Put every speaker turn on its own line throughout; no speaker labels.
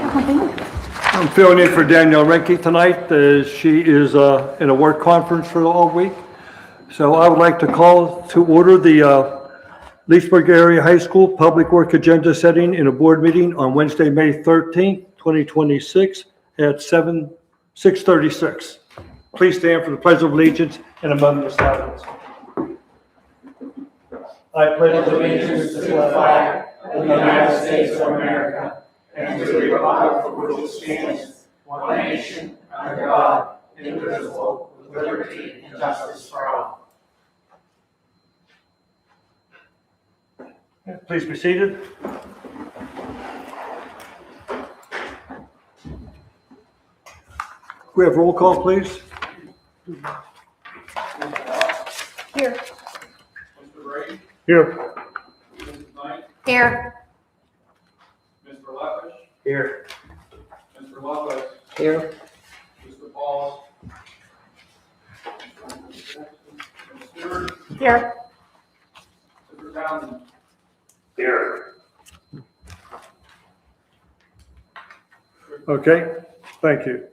I'm filling in for Danielle Renke tonight. She is in a work conference for all week. So I would like to call to order the Leesburg Area High School Public Work Agenda Setting in a board meeting on Wednesday, May 13th, 2026 at 6:36. Please stand for the Pledge of Allegiance and a moment of silence. I pledge allegiance to the flag of the United States of America and to the republic for which it stands, one nation, under God, indivisible, with liberty and justice for all. Please be seated. We have roll call, please.
Here.
Mr. Brady?
Here.
Mrs. Knight?
Here.
Mr. Leppish?
Here.
Mr. Lopez?
Here.
Mr. Pauls? Ms. Stewart?
Here.
Mr. Townsend?
Here. Okay, thank you.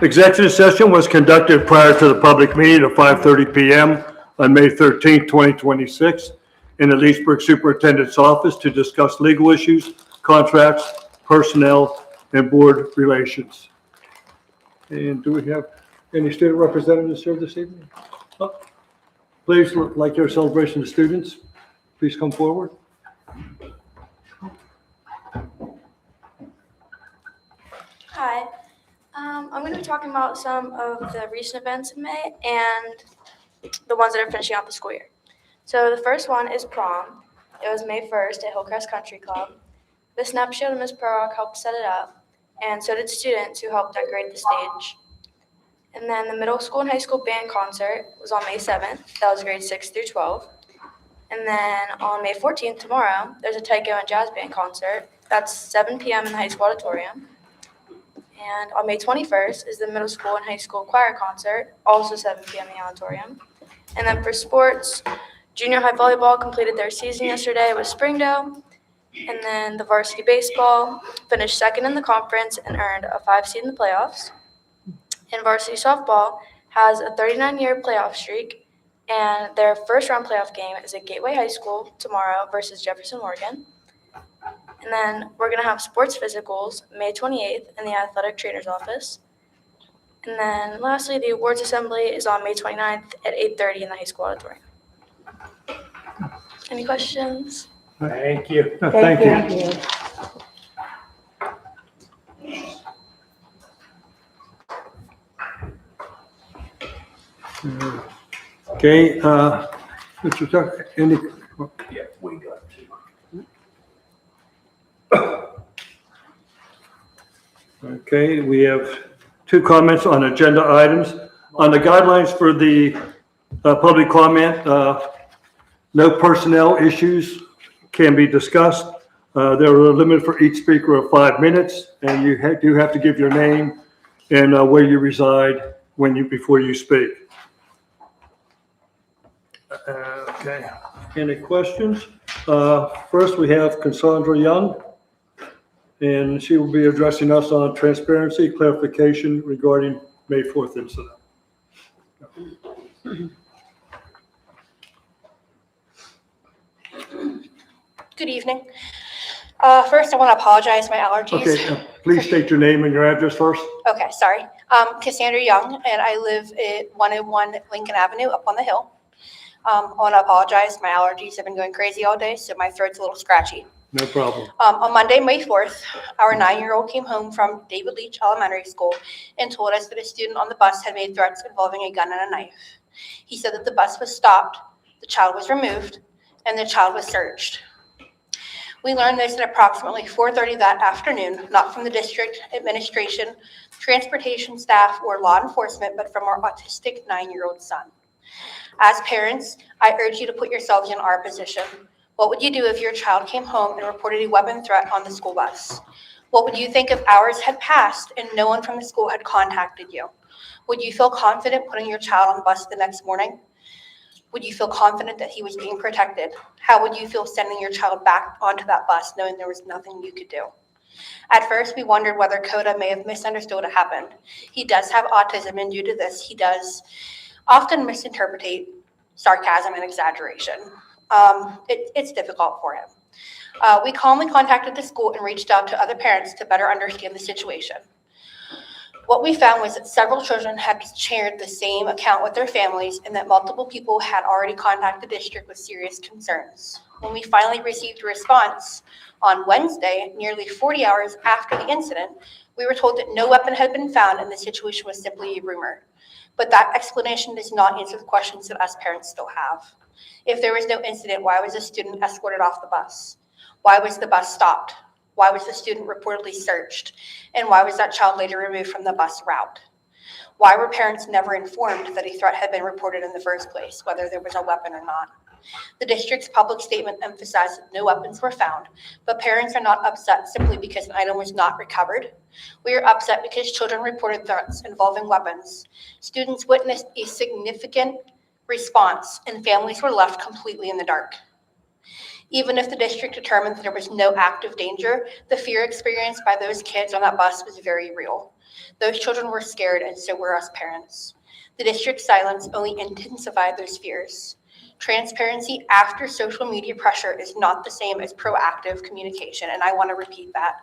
Executive session was conducted prior to the public meeting at 5:30 p.m. on May 13th, 2026 in the Leesburg Superintendent's office to discuss legal issues, contracts, personnel, and board relations. And do we have any student representatives here this evening? Oh, please, like your celebration of students, please come forward.
Hi, I'm going to be talking about some of the recent events in May and the ones that are finishing out the school year. So the first one is prom. It was May 1st at Hillcrest Country Club. The snapshot of Ms. Perrock helped set it up, and so did students who helped decorate the stage. And then the middle school and high school band concert was on May 7th. That was grades 6 through 12. And then on May 14th, tomorrow, there's a taiko and jazz band concert. That's 7 p.m. in the high school auditorium. And on May 21st is the middle school and high school choir concert, also 7 p.m. in the auditorium. And then for sports, junior high volleyball completed their season yesterday with Springdale. And then the varsity baseball finished second in the conference and earned a 5 seed in the playoffs. And varsity softball has a 39-year playoff streak, and their first round playoff game is at Gateway High School tomorrow versus Jefferson, Oregon. And then we're going to have sports physicals May 28th in the athletic trainer's office. And then lastly, the awards assembly is on May 29th at 8:30 in the high school auditorium. Any questions?
Thank you. Thank you. Okay, Mr. Tucker, any?
Yeah, we got to.
Okay, we have 2 comments on agenda items. On the guidelines for the public comment, no personnel issues can be discussed. There are a limit for each speaker of 5 minutes, and you do have to give your name and where you reside before you speak. Okay, any questions? First, we have Cassandra Young, and she will be addressing us on transparency clarification regarding May 4th incident.
Good evening. First, I want to apologize for my allergies.
Okay, please state your name and your address first.
Okay, sorry. Cassandra Young, and I live at 101 Lincoln Avenue up on the hill. I want to apologize. My allergies have been going crazy all day, so my throat's a little scratchy.
No problem.
On Monday, May 4th, our 9-year-old came home from David Leach Elementary School and told us that a student on the bus had made threats involving a gun and a knife. He said that the bus was stopped, the child was removed, and the child was searched. We learned this at approximately 4:30 that afternoon, not from the district administration, transportation staff, or law enforcement, but from our autistic 9-year-old son. As parents, I urge you to put yourselves in our position. What would you do if your child came home and reported a weapon threat on the school bus? What would you think if hours had passed and no one from the school had contacted you? Would you feel confident putting your child on the bus the next morning? Would you feel confident that he was being protected? How would you feel sending your child back onto that bus knowing there was nothing you could do? At first, we wondered whether Coda may have misunderstood what happened. He does have autism, and due to this, he does often misinterpret sarcasm and exaggeration. It's difficult for him. We calmly contacted the school and reached out to other parents to better understand the situation. What we found was that several children had shared the same account with their families and that multiple people had already contacted the district with serious concerns. When we finally received a response on Wednesday, nearly 40 hours after the incident, we were told that no weapon had been found and the situation was simply a rumor. But that explanation does not answer the questions that us parents still have. If there was no incident, why was a student escorted off the bus? Why was the bus stopped? Why was the student reportedly searched? And why was that child later removed from the bus route? Why were parents never informed that a threat had been reported in the first place, whether there was a weapon or not? The district's public statement emphasized that no weapons were found, but parents are not upset simply because an item was not recovered. We are upset because children reported threats involving weapons. Students witnessed a significant response, and families were left completely in the dark. Even if the district determined that there was no active danger, the fear experienced by those kids on that bus was very real. Those children were scared, and so were us parents. The district's silence only intensified those fears. Transparency after social media pressure is not the same as proactive communication, and I want to repeat that.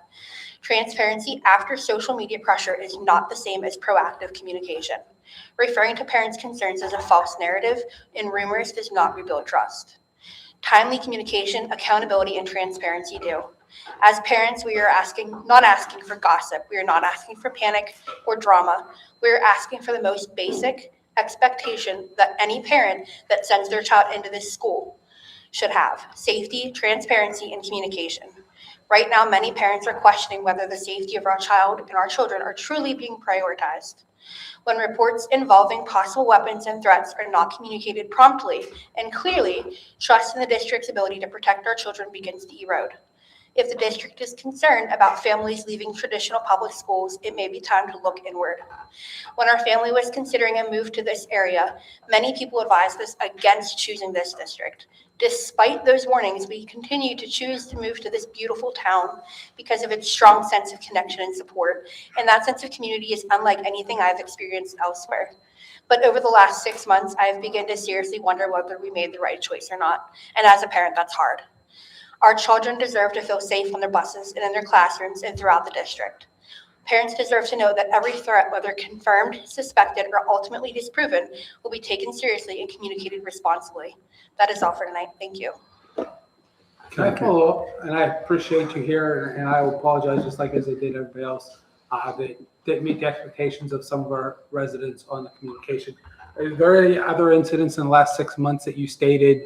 Transparency after social media pressure is not the same as proactive communication. Referring to parents' concerns as a false narrative and rumors does not rebuild trust. Timely communication, accountability, and transparency do. As parents, we are not asking for gossip. We are not asking for panic or drama. We are asking for the most basic expectation that any parent that sends their child into this school should have: safety, transparency, and communication. Right now, many parents are questioning whether the safety of our child and our children are truly being prioritized. When reports involving possible weapons and threats are not communicated promptly and clearly, trust in the district's ability to protect our children begins to erode. If the district is concerned about families leaving traditional public schools, it may be time to look inward. When our family was considering a move to this area, many people advised us against choosing this district. Despite those warnings, we continue to choose to move to this beautiful town because of its strong sense of connection and support, and that sense of community is unlike anything I've experienced elsewhere. But over the last 6 months, I've begun to seriously wonder whether we made the right choice or not, and as a parent, that's hard. Our children deserve to feel safe on their buses and in their classrooms and throughout the district. Parents deserve to know that every threat, whether confirmed, suspected, or ultimately disproven, will be taken seriously and communicated responsibly. That is all for tonight. Thank you.
Can I follow up? And I appreciate you here, and I will apologize, just like as I did everybody else, that didn't meet the expectations of some of our residents on the communication. Are there any other incidents in the last 6 months that you stated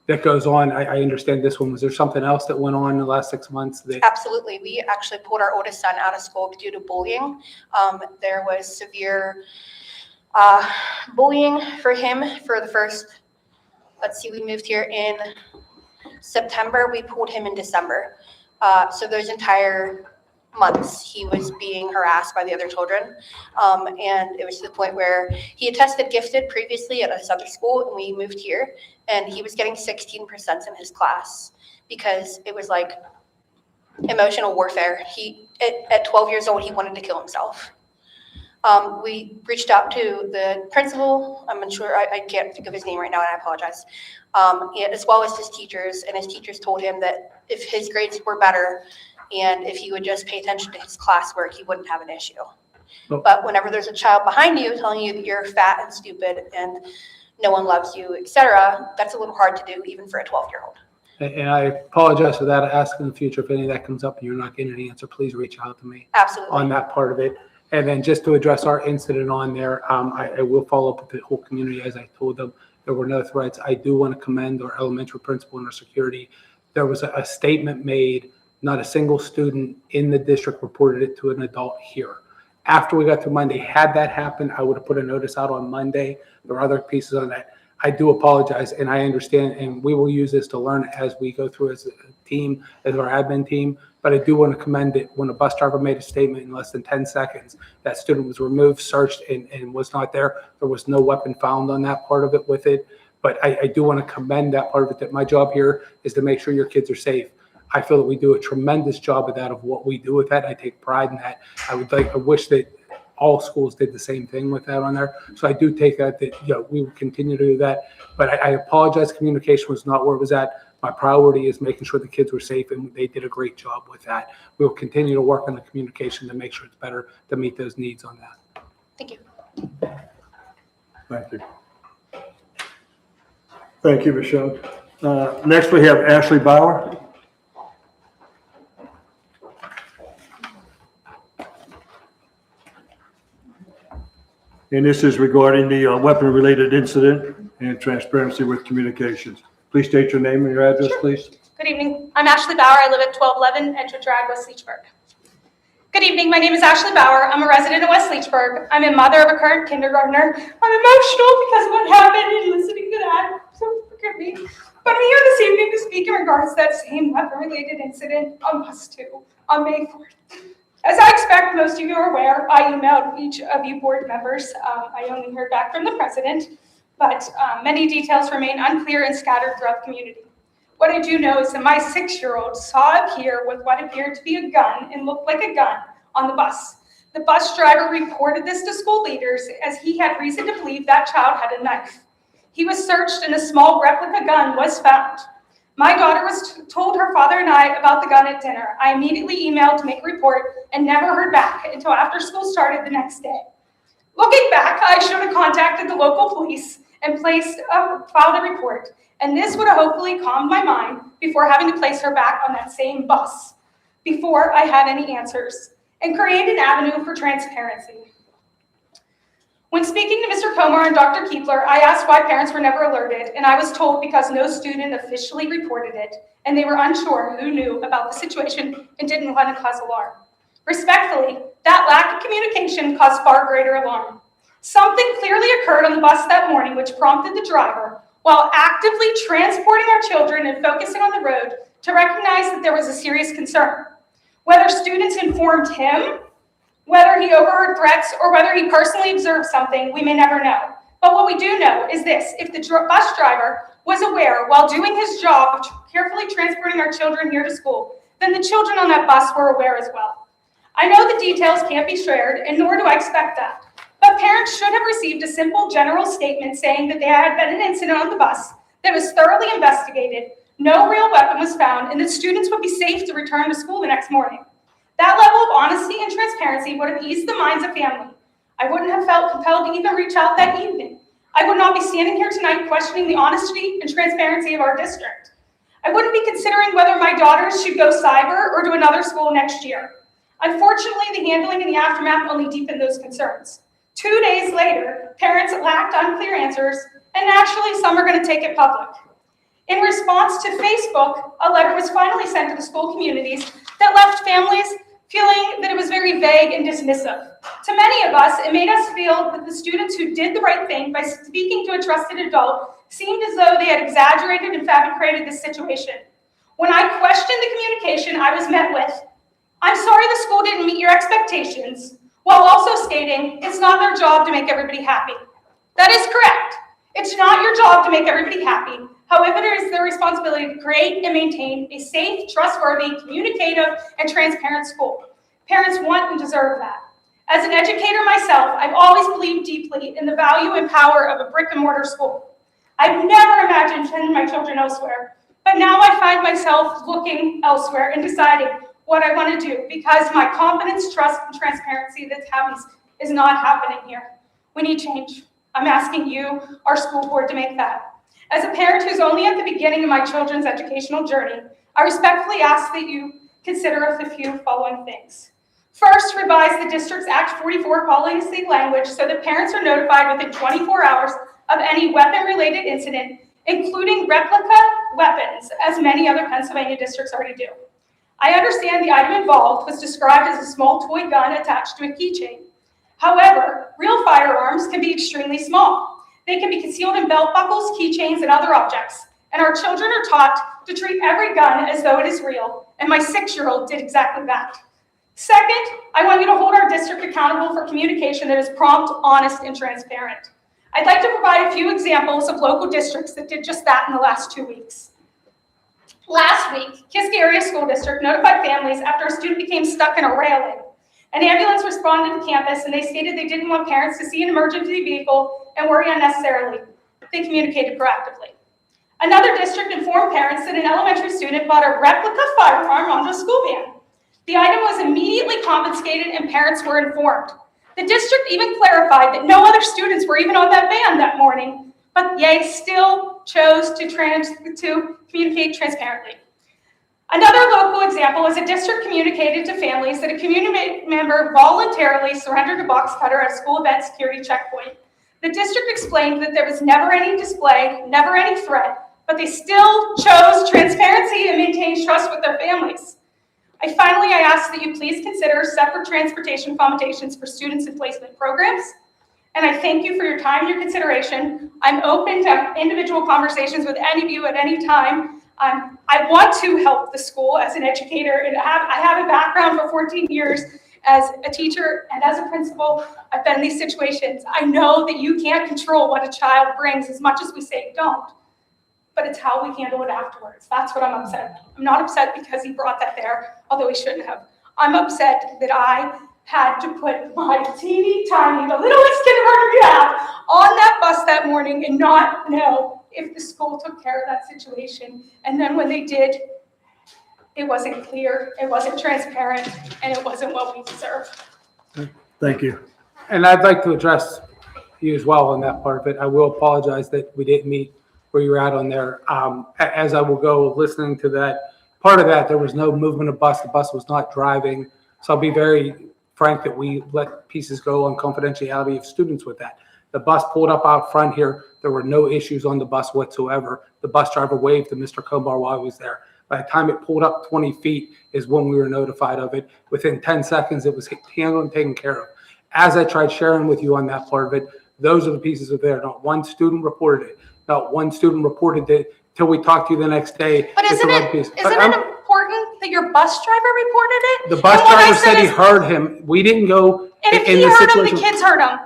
that goes on? I understand this one. Was there something else that went on in the last 6 months?
Absolutely. We actually pulled our oldest son out of school due to bullying. There was severe bullying for him for the first, we moved here in September. We pulled him in December. So those entire months, he was being harassed by the other children. And it was to the point where he had tested gifted previously at this other school, and we moved here, and he was getting 16% in his class because it was like emotional warfare. At 12 years old, he wanted to kill himself. We reached out to the principal. I'm unsure, I can't think of his name right now, and I apologize. And as well as his teachers, and his teachers told him that if his grades were better and if he would just pay attention to his classwork, he wouldn't have an issue.
Oh.
But whenever there's a child behind you telling you that you're fat and stupid and no one loves you, etc., that's a little hard to do even for a 12-year-old.
And I apologize for that. I ask in the future if any of that comes up and you're not getting an answer, please reach out to me
Absolutely.
on that part of it. And then just to address our incident on there, I will follow up with the whole community. As I told them, there were no threats. I do want to commend our elementary principal and our security. There was a statement made. Not a single student in the district reported it to an adult here. After we got to Monday, had that happened, I would have put a notice out on Monday. There are other pieces on that. I do apologize, and I understand, and we will use this to learn as we go through as a team, as our admin team. But I do want to commend it. When a bus driver made a statement in less than 10 seconds, that student was removed, searched, and was not there. There was no weapon found on that part of it with it. But I do want to commend that part of it, that my job here is to make sure your kids are safe. I feel that we do a tremendous job of that, of what we do with that. I take pride in that. I wish that all schools did the same thing with that on there. So I do take that, we will continue to do that. But I apologize, communication was not where it was at. My priority is making sure the kids were safe, and they did a great job with that. We'll continue to work on the communication to make sure it's better to meet those needs on that.
Thank you.
Thank you. Thank you, Michelle. Next, we have Ashley Bauer. And this is regarding the weapon-related incident and transparency with communications. Please state your name and your address, please.
Good evening. I'm Ashley Bauer. I live at 1211 Entrance Drive, West Leechburg. Good evening. My name is Ashley Bauer. I'm a resident of West Leechburg. I'm a mother of a current kindergartner. I'm emotional because of what happened and listening to that, so forgive me. But I'm here this evening to speak in regards to that same weapon-related incident on bus 2 on May 4th. As I expect most of you are aware, I emailed each of you board members. I only heard back from the president, but many details remain unclear and scattered throughout the community. What I do know is that my 6-year-old saw appear with what appeared to be a gun and looked like a gun on the bus. The bus driver reported this to school leaders as he had reason to believe that child had a knife. He was searched and a small replica gun was found. My daughter was told her father and I about the gun at dinner. I immediately emailed to make a report and never heard back until after school started the next day. Looking back, I should have contacted the local police and filed a report, and this would have hopefully calmed my mind before having to place her back on that same bus before I had any answers, and create an avenue for transparency. When speaking to Mr. Comer and Dr. Keepler, I asked why parents were never alerted, and I was told because no student officially reported it, and they were unsure who knew about the situation and didn't want to cause alarm. Respectfully, that lack of communication caused far greater alarm. Something clearly occurred on the bus that morning which prompted the driver, while actively transporting our children and focusing on the road, to recognize that there was a serious concern. Whether students informed him, whether he overheard threats, or whether he personally observed something, we may never know. But what we do know is this: if the bus driver was aware while doing his job of carefully transporting our children here to school, then the children on that bus were aware as well. I know the details can't be shared, and nor do I expect that. But parents should have received a simple general statement saying that there had been an incident on the bus that was thoroughly investigated, no real weapon was found, and that students would be safe to return to school the next morning. That level of honesty and transparency would have eased the minds of family. I wouldn't have felt compelled to even reach out that evening. I would not be standing here tonight questioning the honesty and transparency of our district. I wouldn't be considering whether my daughters should go cyber or to another school next year. Unfortunately, the handling and the aftermath only deepened those concerns. 2 days later, parents lacked unclear answers, and naturally, some are going to take it public. In response to Facebook, a letter was finally sent to the school communities that left families feeling that it was very vague and dismissive. To many of us, it made us feel that the students who did the right thing by speaking to a trusted adult seemed as though they had exaggerated and fabricated this situation. When I questioned the communication, I was met with, "I'm sorry the school didn't meet your expectations," while also stating, "It's not their job to make everybody happy." That is correct. It's not your job to make everybody happy. However, it is their responsibility to create and maintain a safe, trustworthy, communicative, and transparent school. Parents want and deserve that. As an educator myself, I've always believed deeply in the value and power of a brick and mortar school. I've never imagined sending my children elsewhere, but now I find myself looking elsewhere and deciding what I want to do because my confidence, trust, and transparency that happens is not happening here. We need change. I'm asking you, our school board, to make that. As a parent who's only at the beginning of my children's educational journey, I respectfully ask that you consider the few following things. First, revise the district's Act 44 policy language so that parents are notified within 24 hours of any weapon-related incident, including replica weapons, as many other Pennsylvania districts already do. I understand the item involved was described as a small toy gun attached to a keychain. However, real firearms can be extremely small. They can be concealed in belt buckles, keychains, and other objects. And our children are taught to treat every gun as though it is real. And my 6-year-old did exactly that. Second, I want you to hold our district accountable for communication that is prompt, honest, and transparent. I'd like to provide a few examples of local districts that did just that in the last 2 weeks. Last week, Kisk Area School District notified families after a student became stuck in a railing. An ambulance responded to campus and they stated they didn't want parents to see an emergency vehicle and worry unnecessarily. They communicated proactively. Another district informed parents that an elementary student bought a replica firearm onto a school van. The item was immediately confiscated and parents were informed. The district even clarified that no other students were even on that van that morning, but they still chose to communicate transparently. Another local example is a district communicated to families that a community member voluntarily surrendered a box cutter at a school event security checkpoint. The district explained that there was never any display, never any threat, but they still chose transparency and maintained trust with their families. Finally, I ask that you please consider separate transportation accommodations for students in placement programs. And I thank you for your time and your consideration. I'm open to individual conversations with any of you at any time. I want to help the school as an educator, and I have a background for 14 years as a teacher and as a principal. I've been in these situations. I know that you can't control what a child brings as much as we say don't, but it's how we handle it afterwards. That's what I'm upset. I'm not upset because he brought that there, although he shouldn't have. I'm upset that I had to put my teeny tiny, the littlest kindergartner you have, on that bus that morning and not know if the school took care of that situation. And then when they did, it wasn't clear, it wasn't transparent, and it wasn't what we deserve.
Thank you.
And I'd like to address you as well on that part of it. I will apologize that we didn't meet where you're at on there. As I will go listening to that, part of that, there was no movement of bus. The bus was not driving. So I'll be very frank that we let pieces go on confidentiality of students with that. The bus pulled up out front here. There were no issues on the bus whatsoever. The bus driver waved to Mr. Komar while I was there. By the time it pulled up 20 feet is when we were notified of it. Within 10 seconds, it was handled and taken care of. As I tried sharing with you on that part of it, those are the pieces of there. Not one student reported it. Not one student reported it till we talked to you the next day.
But isn't it important that your bus driver reported it?
The bus driver said he heard him. We didn't go
And if
in
he
the
heard him,
situation.
the kids heard him.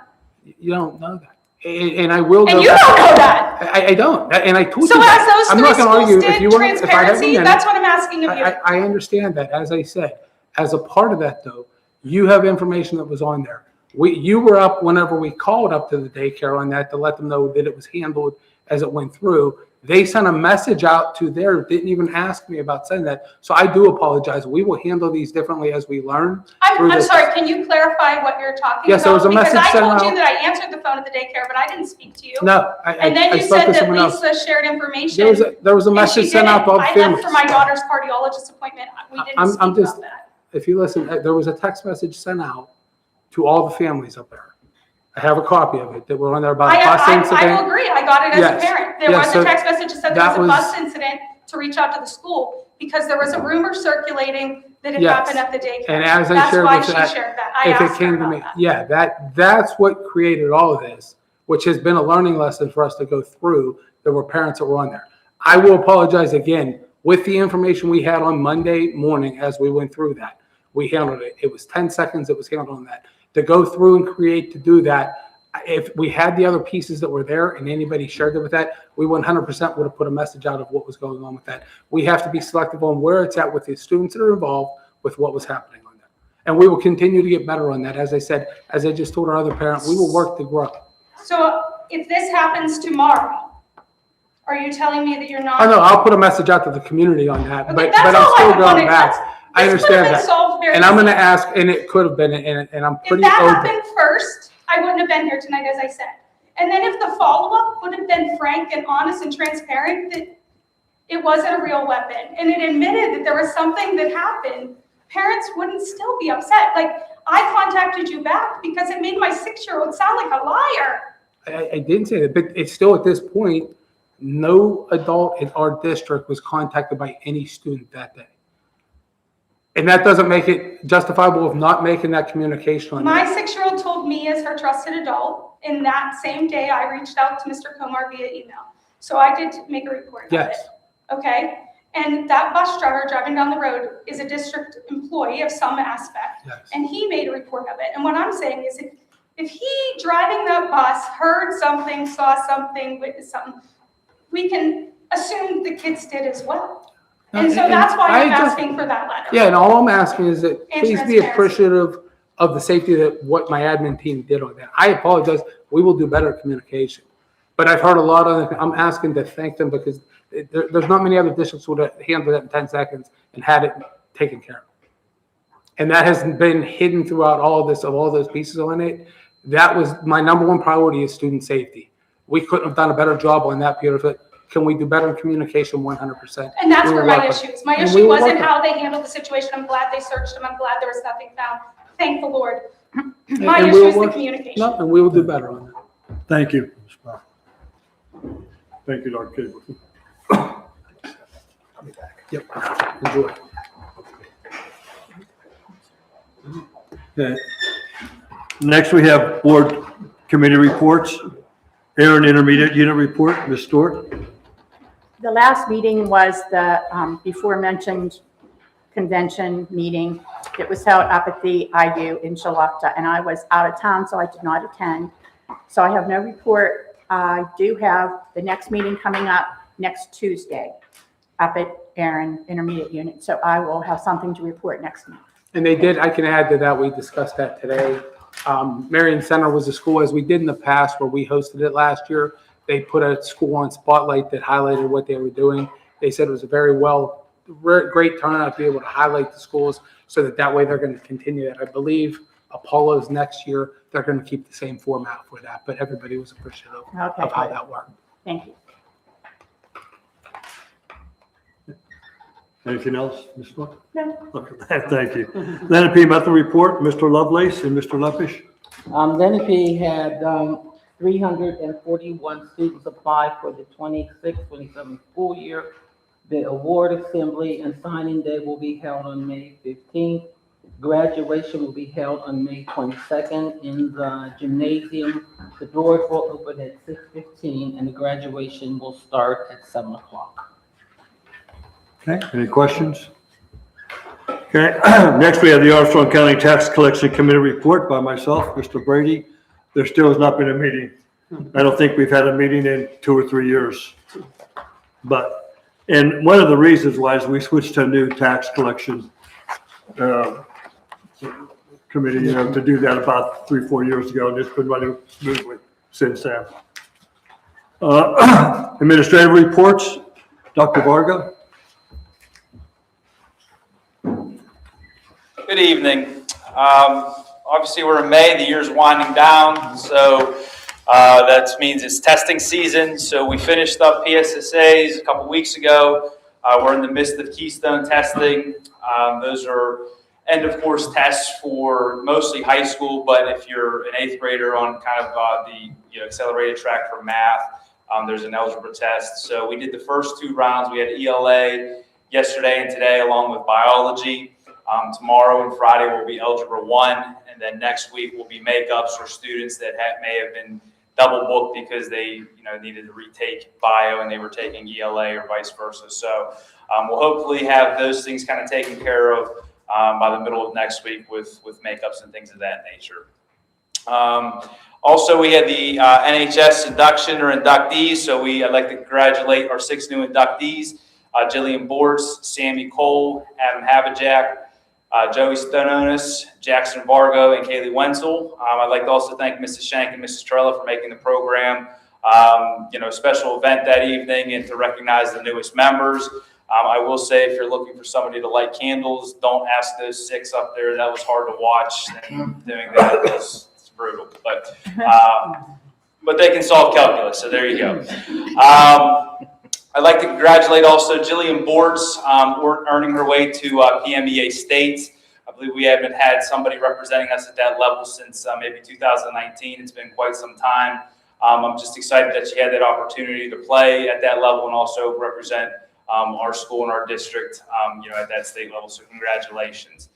You don't know that. And I will go.
And you don't know that.
I don't. And I told
So
you that.
as those
I'm not
three
going to argue.
schools
If you
did
want, if I have a
transparency,
minute,
that's what I'm asking of you.
I understand that. As I said, as a part of that though, you have information that was on there. You were up whenever we called up to the daycare on that to let them know that it was handled as it went through. They sent a message out to there, didn't even ask me about sending that. So I do apologize. We will handle these differently as we learn.
I'm sorry, can you clarify what you're talking about?
Yes, there was a message sent
Because I told you
out.
that I answered the phone at the daycare, but I didn't speak to you.
No,
And then
I
you
spoke
said
to
that
someone else.
Lisa shared information.
There was a
and
message
she
sent out to all the
didn't.
families.
I left for my daughter's cardiologist appointment. We didn't speak about that.
If you listen, there was a text message sent out to all the families up there. I have a copy of it that were on there about a bus incident.
I will agree. I got it as
Yes.
a parent. There
Yes,
was
so
a text message that said there
that
was a
was-
bus incident to reach out to the school because there was a rumor circulating that it
Yes.
happened at the daycare.
And as I
That's
shared
why
with
she
that,
shared that. I
if it
asked her
came to
about
me,
that.
yeah, that's what created all of this, which has been a learning lesson for us to go through. There were parents that were on there. I will apologize again with the information we had on Monday morning as we went through that. We handled it. It was 10 seconds that was handled on that. To go through and create to do that, if we had the other pieces that were there and anybody shared it with that, we 100% would have put a message out of what was going on with that. We have to be selective on where it's at with the students that are involved with what was happening on there. And we will continue to get better on that. As I said, as I just told our other parent, we will work to grow.
So if this happens tomorrow, are you telling me that you're not?
Oh, no, I'll put a message out to the community on that,
Okay,
but
that's
I'm
all I
still
wanted.
going back. I
This could have
understand
been
that.
solved very
And I'm going to
easily.
ask, and it could have been, and I'm
If
pretty
that
open.
happened first, I wouldn't have been here tonight, as I said. And then if the follow-up would have been frank and honest and transparent, that it wasn't a real weapon, and it admitted that there was something that happened, parents wouldn't still be upset. Like, I contacted you back because it made my 6-year-old sound like a liar.
I didn't say that, but it's still at this point, no adult in our district was contacted by any student that day. And that doesn't make it justifiable of not making that communication on
My
that.
6-year-old told me as her trusted adult, and that same day I reached out to Mr. Komar via email. So I did make a report of it.
Yes.
Okay? And that bus driver driving down the road is a district employee of some aspect.
Yes.
And he made a report of it. And what I'm saying is if he driving that bus heard something, saw something, witnessed something, we can assume the kids did as well. And so that's why
I
I'm
just-
asking for that letter.
Yeah, and all I'm asking is that
And
please be
transparency.
appreciative of the safety that what my admin team did on that. I apologize. We will do better communication. But I've heard a lot of, I'm asking to thank them because there's not many other districts would have handled it in 10 seconds and had it taken care of. And that has been hidden throughout all of this, of all those pieces on it. That was my number one priority is student safety. We couldn't have done a better job on that, Peter. But can we do better in communication? 100%.
And that's
We
where
will
my
work on
issue
it.
is. My
And we
issue
will
wasn't
work on
how they handled the situation. I'm glad they searched them. I'm glad there was nothing found. Thank the Lord. My
And we
issue
will
is the
work-
communication.
No, and we will do better on that.
Thank you. Thank you, Dr. Cable.
Yep. Enjoy.
Okay. Next, we have board committee reports. Aaron, intermediate unit report, Ms. Stewart.
The last meeting was the before mentioned convention meeting. It was held up at the IU in Shalakta, and I was out of town, so I did not attend. So I have no report. I do have the next meeting coming up next Tuesday up at Aaron Intermediate Unit, so I will have something to report next month.
And they did, I can add to that, we discussed that today. Marion Center was a school, as we did in the past, where we hosted it last year. They put a school on spotlight that highlighted what they were doing. They said it was a great turnout to be able to highlight the schools so that way they're going to continue that. I believe Apollo's next year, they're going to keep the same format for that, but everybody was appreciative
Okay,
of how
good.
that worked.
Thank you.
Anything else, Ms. Stewart?
No.
Okay, thank you. Leonard P. Method report, Mr. Lovelace and Mr. Leppish.
Lenape had 341 students apply for the 26-27 school year. The award assembly and signing day will be held on May 15th. Graduation will be held on May 22nd in the gymnasium. The doors will open at 6:15 and the graduation will start at 7 o'clock.
Okay, any questions? Okay, next we have the Armstrong County Tax Collection Committee report by myself, Mr. Brady. There still has not been a meeting. I don't think we've had a meeting in 2 or 3 years. And one of the reasons why is we switched to a new tax collection committee, to do that about 3 or 4 years ago, and it's been running smoothly since then. Administrative reports, Dr. Varga.
Good evening. Obviously, we're in May, the year's winding down, so that means it's testing season. So we finished up PSSAs a couple weeks ago. We're in the midst of Keystone testing. Those are end of course tests for mostly high school, but if you're an 8th grader on kind of the accelerated track for math, there's an algebra test. So we did the first 2 rounds. We had ELA yesterday and today along with biology. Tomorrow and Friday will be Algebra 1, and then next week will be makeups for students that may have been double booked because they needed to retake bio and they were taking ELA or vice versa. So we'll hopefully have those things kind of taken care of by the middle of next week with makeups and things of that nature. Also, we had the NHS induction or inductees, so I'd like to congratulate our 6 new inductees, Jillian Bortz, Sammy Cole, Adam Habajak, Joey Stononis, Jackson Vargo, and Kaylee Wenzel. I'd like to also thank Mrs. Shank and Mrs. Trella for making the program, a special event that evening and to recognize the newest members. I will say if you're looking for somebody to light candles, don't ask those 6 up there. That was hard to watch, and doing that was brutal. But they can solve calculus, so there you go. I'd like to congratulate also Jillian Bortz, earning her way to PMEA State. I believe we haven't had somebody representing us at that level since maybe 2019. It's been quite some time. I'm just excited that she had that opportunity to play at that level and also represent our school and our district, at that state level. So congratulations.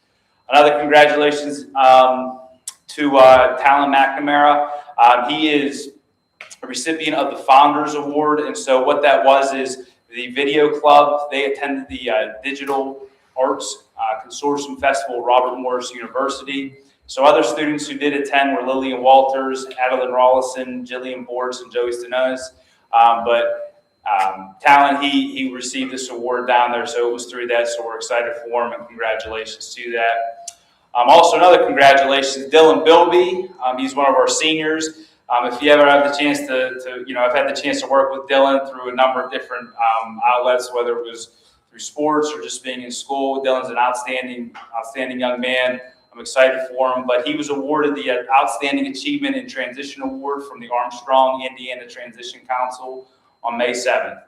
Another congratulations to Talon McNamara. He is a recipient of the Founders Award, and so what that was is the video club. They attended the Digital Arts Consortium Festival at Robert Morris University. So other students who did attend were Lillian Walters, Adeline Rollison, Jillian Bortz, and Joey Stenonis. But talent. He received this award down there, so it was through that. So we're excited for him, and congratulations to that. Also, another congratulations, Dylan Bilby. He's one of our seniors. If you ever have the chance I've had the chance to work with Dylan through a number of different outlets, whether it was through sports or just being in school. Dylan's an outstanding young man. I'm excited for him, but he was awarded the Outstanding Achievement in Transition Award from the Armstrong, Indiana Transition Council on May 7th.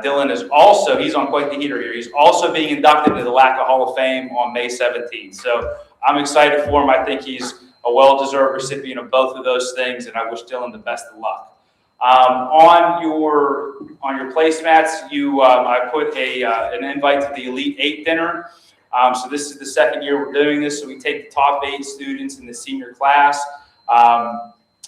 Dylan is also, he's on quite the heater here, he's also being inducted into the LACA Hall of Fame on May 17th. So I'm excited for him. I think he's a well-deserved recipient of both of those things, and I wish Dylan the best of luck. On your placemats, I put an invite to the Elite 8 dinner. So this is the second year we're doing this. So we take the top 8 students in the senior class,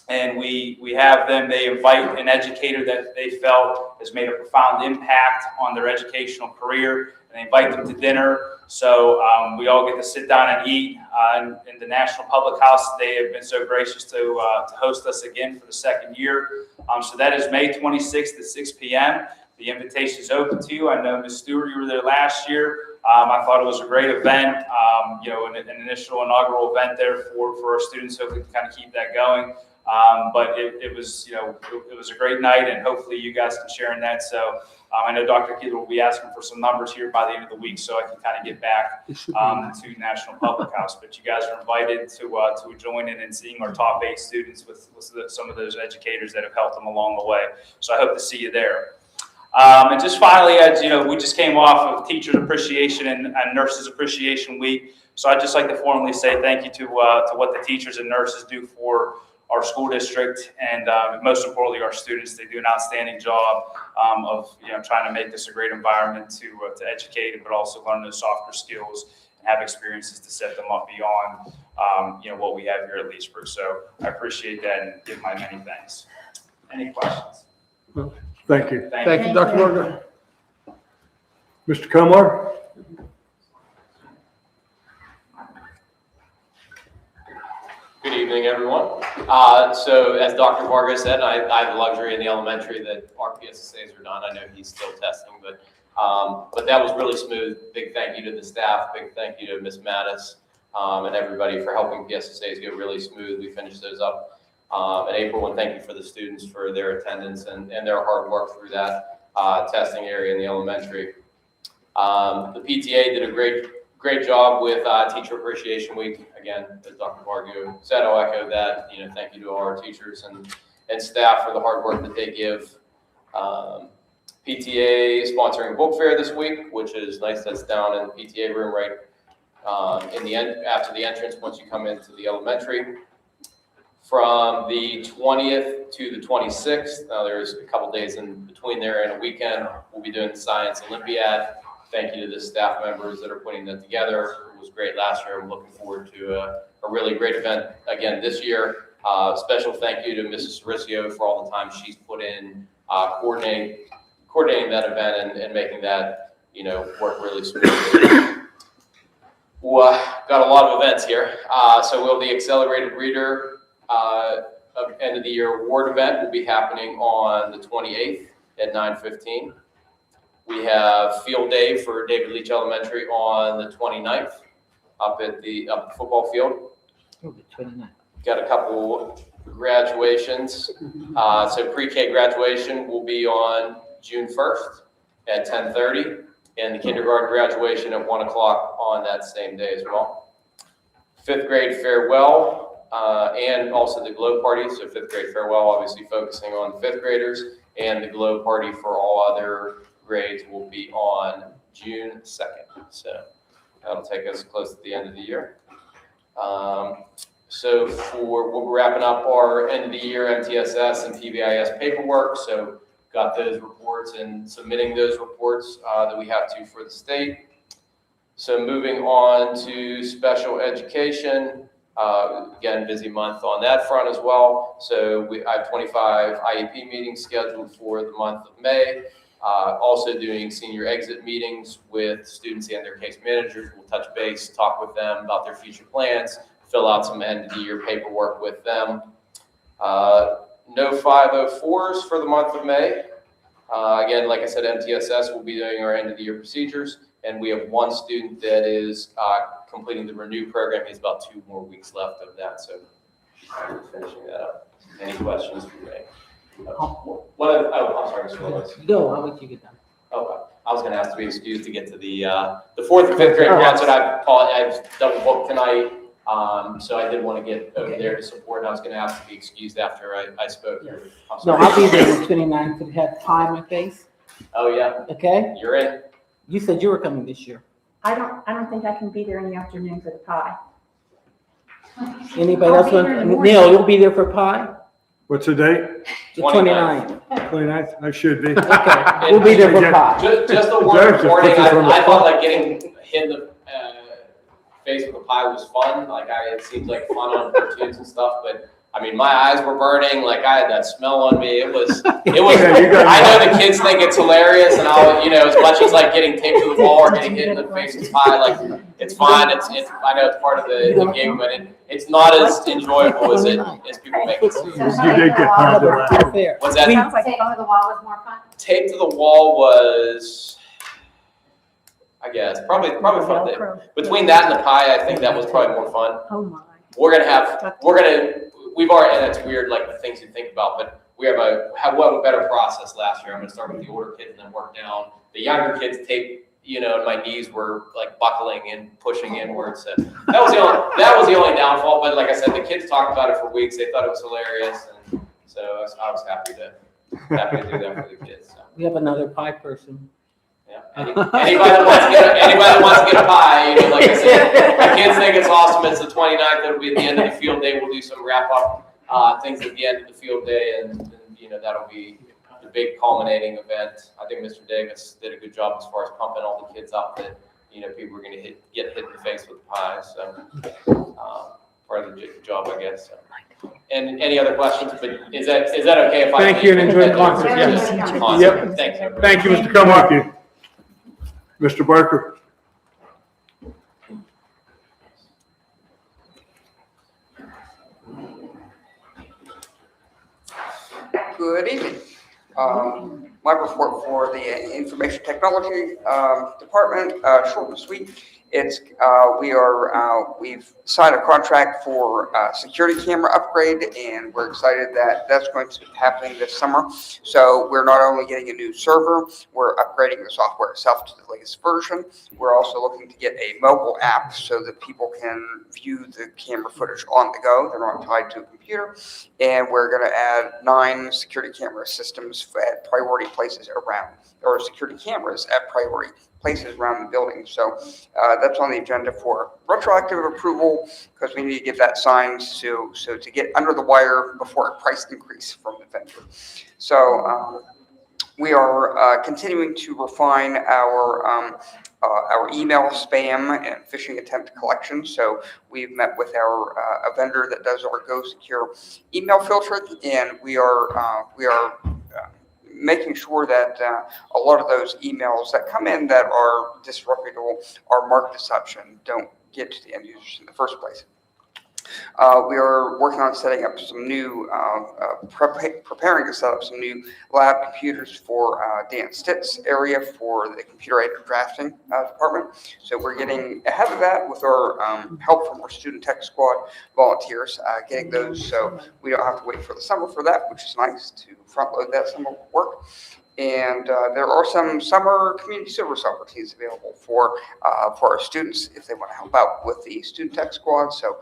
and we have them. They invite an educator that they felt has made a profound impact on their educational career, and they invite them to dinner. So we all get to sit down and eat in the National Public House. They have been so gracious to host us again for the second year. So that is May 26th at 6 p.m. The invitation is open to you. I know, Ms. Stewart, you were there last year. I thought it was a great event, an initial inaugural event there for our students. Hopefully to kind of keep that going. But it was a great night, and hopefully you guys can share in that. So I know Dr. Keeler will be asking for some numbers here by the end of the week, so I can kind of get back to National Public House. But you guys are invited to join in and seeing our top 8 students with some of those educators that have helped them along the way. So I hope to see you there. And just finally, as you know, we just came off of Teachers Appreciation and Nurses Appreciation Week. So I'd just like to formally say thank you to what the teachers and nurses do for our school district, and most importantly, our students. They do an outstanding job of trying to make this a great environment to educate, but also learn those softer skills and have experiences to set them up beyond what we have here at Leesburg. So I appreciate that and give my many thanks. Any questions?
Thank you.
Thank you, Dr. Morgan.
Mr. Komar?
Good evening, everyone. So as Dr. Vargas said, I have the luxury in the elementary that our PSSAs are done. I know he's still testing, but that was really smooth. Big thank you to the staff. Big thank you to Ms. Mattis and everybody for helping PSSAs go really smooth. We finished those up in April, and thank you for the students for their attendance and their hard work through that testing area in the elementary. The PTA did a great job with Teacher Appreciation Week. Again, as Dr. Vargo said, I'll echo that. Thank you to all our teachers and staff for the hard work that they give. PTA is sponsoring a book fair this week, which is nice. That's down in the PTA room right after the entrance once you come into the elementary. From the 20th to the 26th, now there's a couple days in between there and a weekend, we'll be doing the Science Olympiad. Thank you to the staff members that are putting that together. It was great last year. I'm looking forward to a really great event again this year. Special thank you to Mrs. Cericio for all the time she's put in coordinating that event and making that work really smoothly. Got a lot of events here. So we'll the Accelerated Reader end of the year award event will be happening on the 28th at 9:15. We have field day for David Leach Elementary on the 29th up at the football field. Got a couple graduations. So pre-K graduation will be on June 1st at 10:30, and the kindergarten graduation at 1 o'clock on that same day as well. 5th grade farewell. And also the glow party. So 5th grade farewell, obviously focusing on the 5th graders, and the glow party for all other grades will be on June 2nd. So that'll take us close to the end of the year. So we're wrapping up our end of the year MTSS and PBIS paperwork. So got those reports and submitting those reports that we have to for the state. So moving on to special education. Again, busy month on that front as well. So I have 25 IEP meetings scheduled for the month of May. Also doing senior exit meetings with students and their case managers. We'll touch base, talk with them about their future plans, fill out some end of the year paperwork with them. No 504s for the month of May. Again, like I said, MTSS will be doing our end of the year procedures, and we have one student that is completing the Renew program. He has about 2 more weeks left of that, so we're finishing that up. Any questions for me? I'm sorry, Mr. Lewis.
Go, I'll let you get done.
Oh, I was going to ask to be excused to get to the 4th and 5th grade concert. I've double booked tonight, so I did want to get over there to support. I was going to ask to be excused after I spoke.
Yes.
I'm
No,
sorry.
I'll be there on the 29th to have pie in my face,
Oh, yeah,
okay?
you're in.
You said you were coming this year.
I don't think I can be there in the afternoon for the pie.
Anybody
I'll
else
be there in the
want,
morning.
Neil, you'll be there for pie?
What's the date?
The
29th.
29th? I should be.
Okay, we'll be there for pie.
Just a
Jared
word
just
of warning,
puts us on the
I thought
spot.
like getting hit in the face with a pie was fun. It seems like fun on cartoons and stuff, but I mean, my eyes were burning, like I had that smell on me. It was,
Yeah, you got
I know the kids think it's hilarious and as much as like getting taped to the wall or getting hit in the face with pie, like it's fine. I know it's part of the game, but it's not as enjoyable as people make it.
You did get part of that.
Fair.
What's that?
Sounds like Phone to the Wall was more fun.
Taped to the wall was, I guess, probably fun. Between that and the pie, I think that was probably more fun.
Oh, my.
We've already, and it's weird, like the things you think about, but we'll have a better process last year. I'm gonna start with the older kids and then work down. The younger kids tape, and my knees were like buckling and pushing inwards. So that was the only downfall. But like I said, the kids talked about it for weeks. They thought it was hilarious, and so I was happy to do that for the kids. So.
We have another pie person.
Yeah. Anybody that wants to get a pie, like I said, the kids think it's awesome. It's the 29th. It'll be at the end of the field day. We'll do some wrap up things at the end of the field day, and that'll be the big culminating event. I think Mr. Davis did a good job as far as pumping all the kids up that people were going to get hit in the face with the pie. So part of the job, I guess. So. And any other questions? But is that okay if I
Thank you and enjoy the concert. Yes.
Awesome.
Yep.
Thanks. Everybody.
Thank you, Mr. Cumberland.
Mr. Barker?
Good evening. My report for the Information Technology Department, short and sweet. We've signed a contract for a security camera upgrade, and we're excited that that's going to be happening this summer. So we're not only getting a new server, we're upgrading the software itself to the latest version. We're also looking to get a mobile app so that people can view the camera footage on the go. They're not tied to a computer. And we're going to add 9 security camera systems at priority places around, or security cameras at priority places around the building. So that's on the agenda for retroactive approval, because we need to get that signed so to get under the wire before a price increase from the vendor. So we are continuing to refine our email spam and phishing attempt collection. So we've met with a vendor that does our Go Secure email filter, and we are making sure that a lot of those emails that come in that are disreputable are marked as such and don't get to the end users in the first place. We are working on setting up some new, preparing to set up some new lab computers for Dan Stitt's area for the computer-aided drafting department. So we're getting ahead of that with our help from our student tech squad volunteers, getting those so we don't have to wait for the summer for that, which is nice to front load that summer work. And there are some summer community service opportunities available for our students if they want to help out with the student tech squad. So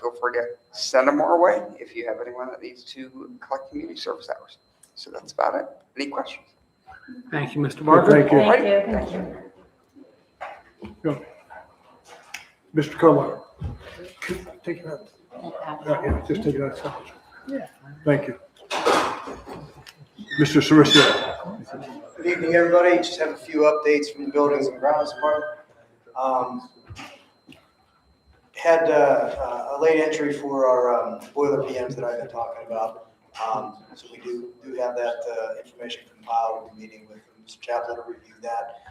feel free to send them our way if you have anyone that needs to collect community service hours. So that's about it. Any questions?
Thank you, Mr. Barker.
Thank you.
Thank you.
Go. Mr. Cumberland? Take it out. Yeah, just take it outside. Thank you. Mr. Soricio?
Good evening, everybody. Just have a few updates from the Buildings and Grounds Department. Had a late entry for our boiler PMs that I've been talking about. So we do have that information compiled. We'll be meeting with Mr. Chaplin to review that.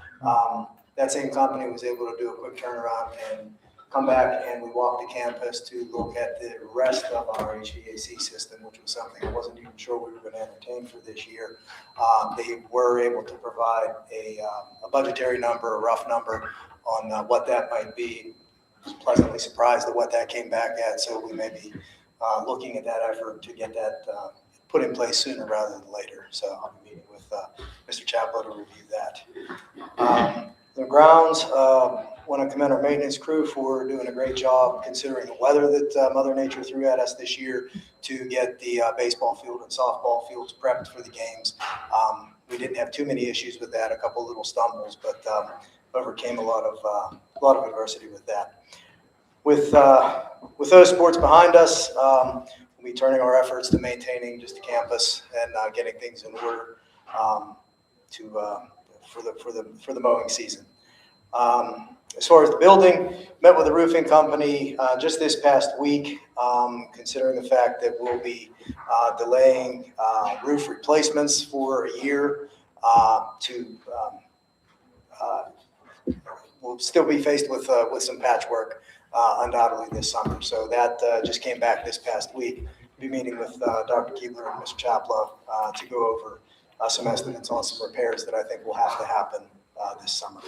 That same company was able to do a quick turnaround and come back and we walked the campus to look at the rest of our HVAC system, which was something I wasn't even sure we were going to entertain for this year. They were able to provide a budgetary number, a rough number on what that might be. I was pleasantly surprised at what that came back at, so we may be looking at that effort to get that put in place sooner rather than later. So I'll be meeting with Mr. Chaplow to review that. The grounds, want to commend our maintenance crew for doing a great job considering the weather that Mother Nature threw at us this year to get the baseball field and softball fields prepped for the games. We didn't have too many issues with that, a couple little stumbles, but overcame a lot of adversity with that. With those sports behind us, we'll be turning our efforts to maintaining just the campus and getting things in order for the mowing season. As far as the building, met with the roofing company just this past week, considering the fact that we'll be delaying roof replacements for a year we'll still be faced with some patchwork undoubtedly this summer. So that just came back this past week. We'll be meeting with Dr. Keebler and Mr. Chaplow to go over some estimates on some repairs that I think will have to happen this summer.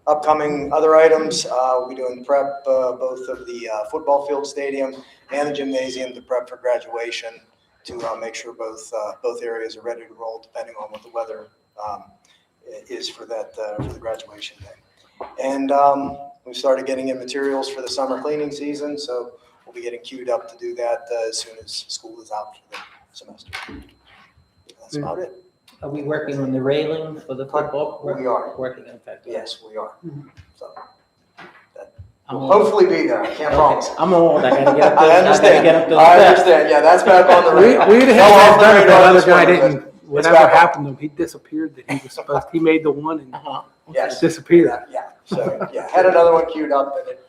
Upcoming other items, we'll be doing prep both of the football field stadium and the gymnasium to prep for graduation to make sure both areas are ready to roll depending on what the weather is for that for the graduation day. And we've started getting in materials for the summer cleaning season, so we'll be getting queued up to do that as soon as school is out for the semester. That's about it.
Are we working on the railings for the football?
We are.
Working on that.
Yes, we are. So that
I'm
will hopefully be there. I can't promise.
I'm old. I gotta get up
I understand. I understand. Yeah, that's back on the radar.
We'd have
Fell off the
done it,
radar
that other
this
guy
winter,
didn't,
but it's
whatever
back on.
happened to him, he disappeared that he was supposed, he made the one and
Yes.
disappeared.
Yeah. So yeah, had another one queued up, and it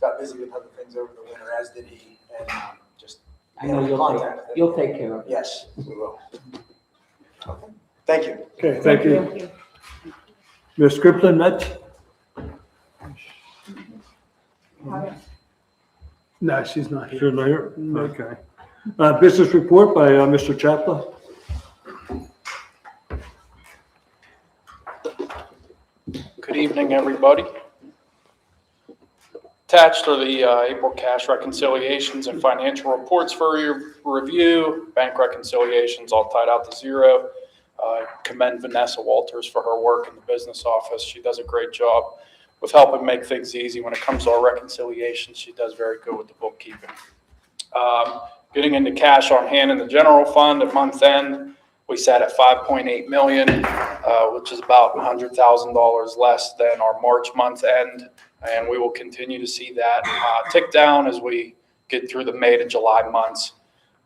got busy with other things over the winter, as did he, and just
I know you'll take care of it.
Yes, we will. Okay. Thank you.
Okay, thank you. Ms. Skripton, next?
No, she's not here.
She's not here? Okay. Business report by Mr. Chaplow.
Good evening, everybody. Attached are the April cash reconciliations and financial reports for your review. Bank reconciliations all tied out to zero. Commend Vanessa Walters for her work in the business office. She does a great job with helping make things easy when it comes to our reconciliations. She does very good with the bookkeeping. Getting into cash on hand in the general fund at month end, we sat at 5.8 million, which is about $100,000 less than our March month end. And we will continue to see that tick down as we get through the May to July months.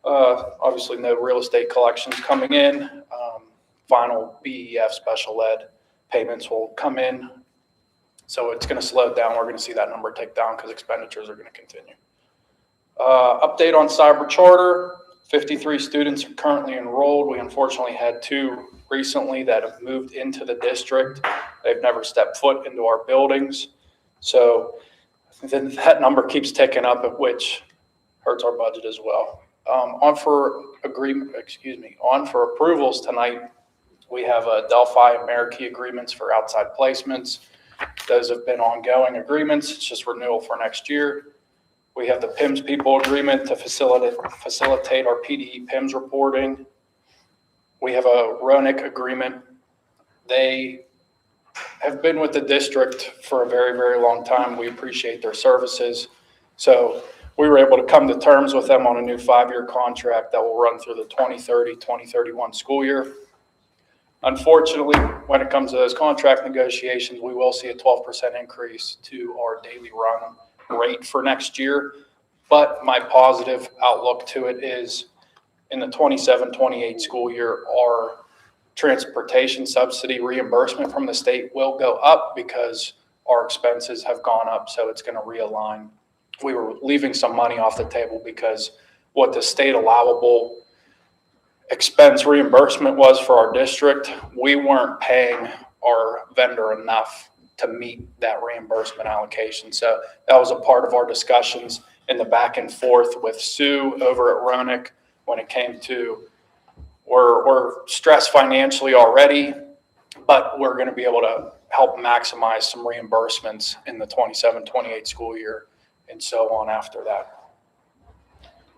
Obviously, no real estate collections coming in. Final BEF special ed payments will come in. So it's going to slow down. We're going to see that number tick down because expenditures are going to continue. Update on cyber charter. 53 students are currently enrolled. We unfortunately had 2 recently that have moved into the district. They've never stepped foot into our buildings. So that number keeps ticking up, which hurts our budget as well. On for approvals tonight, we have Delphi and Marikey agreements for outside placements. Those have been ongoing agreements. It's just renewal for next year. We have the PIMS people agreement to facilitate our PDE PIMS reporting. We have a RONIC agreement. They have been with the district for a very, very long time. We appreciate their services. So we were able to come to terms with them on a new 5-year contract that will run through the 2030-2031 school year. Unfortunately, when it comes to those contract negotiations, we will see a 12% increase to our daily run rate for next year. But my positive outlook to it is in the 27-28 school year, our transportation subsidy reimbursement from the state will go up because our expenses have gone up. So it's going to realign. We were leaving some money off the table because what the state allowable expense reimbursement was for our district, we weren't paying our vendor enough to meet that reimbursement allocation. So that was a part of our discussions in the back and forth with Sue over at Roanoke when it came to we're stressed financially already, but we're going to be able to help maximize some reimbursements in the 27-28 school year and so on after that.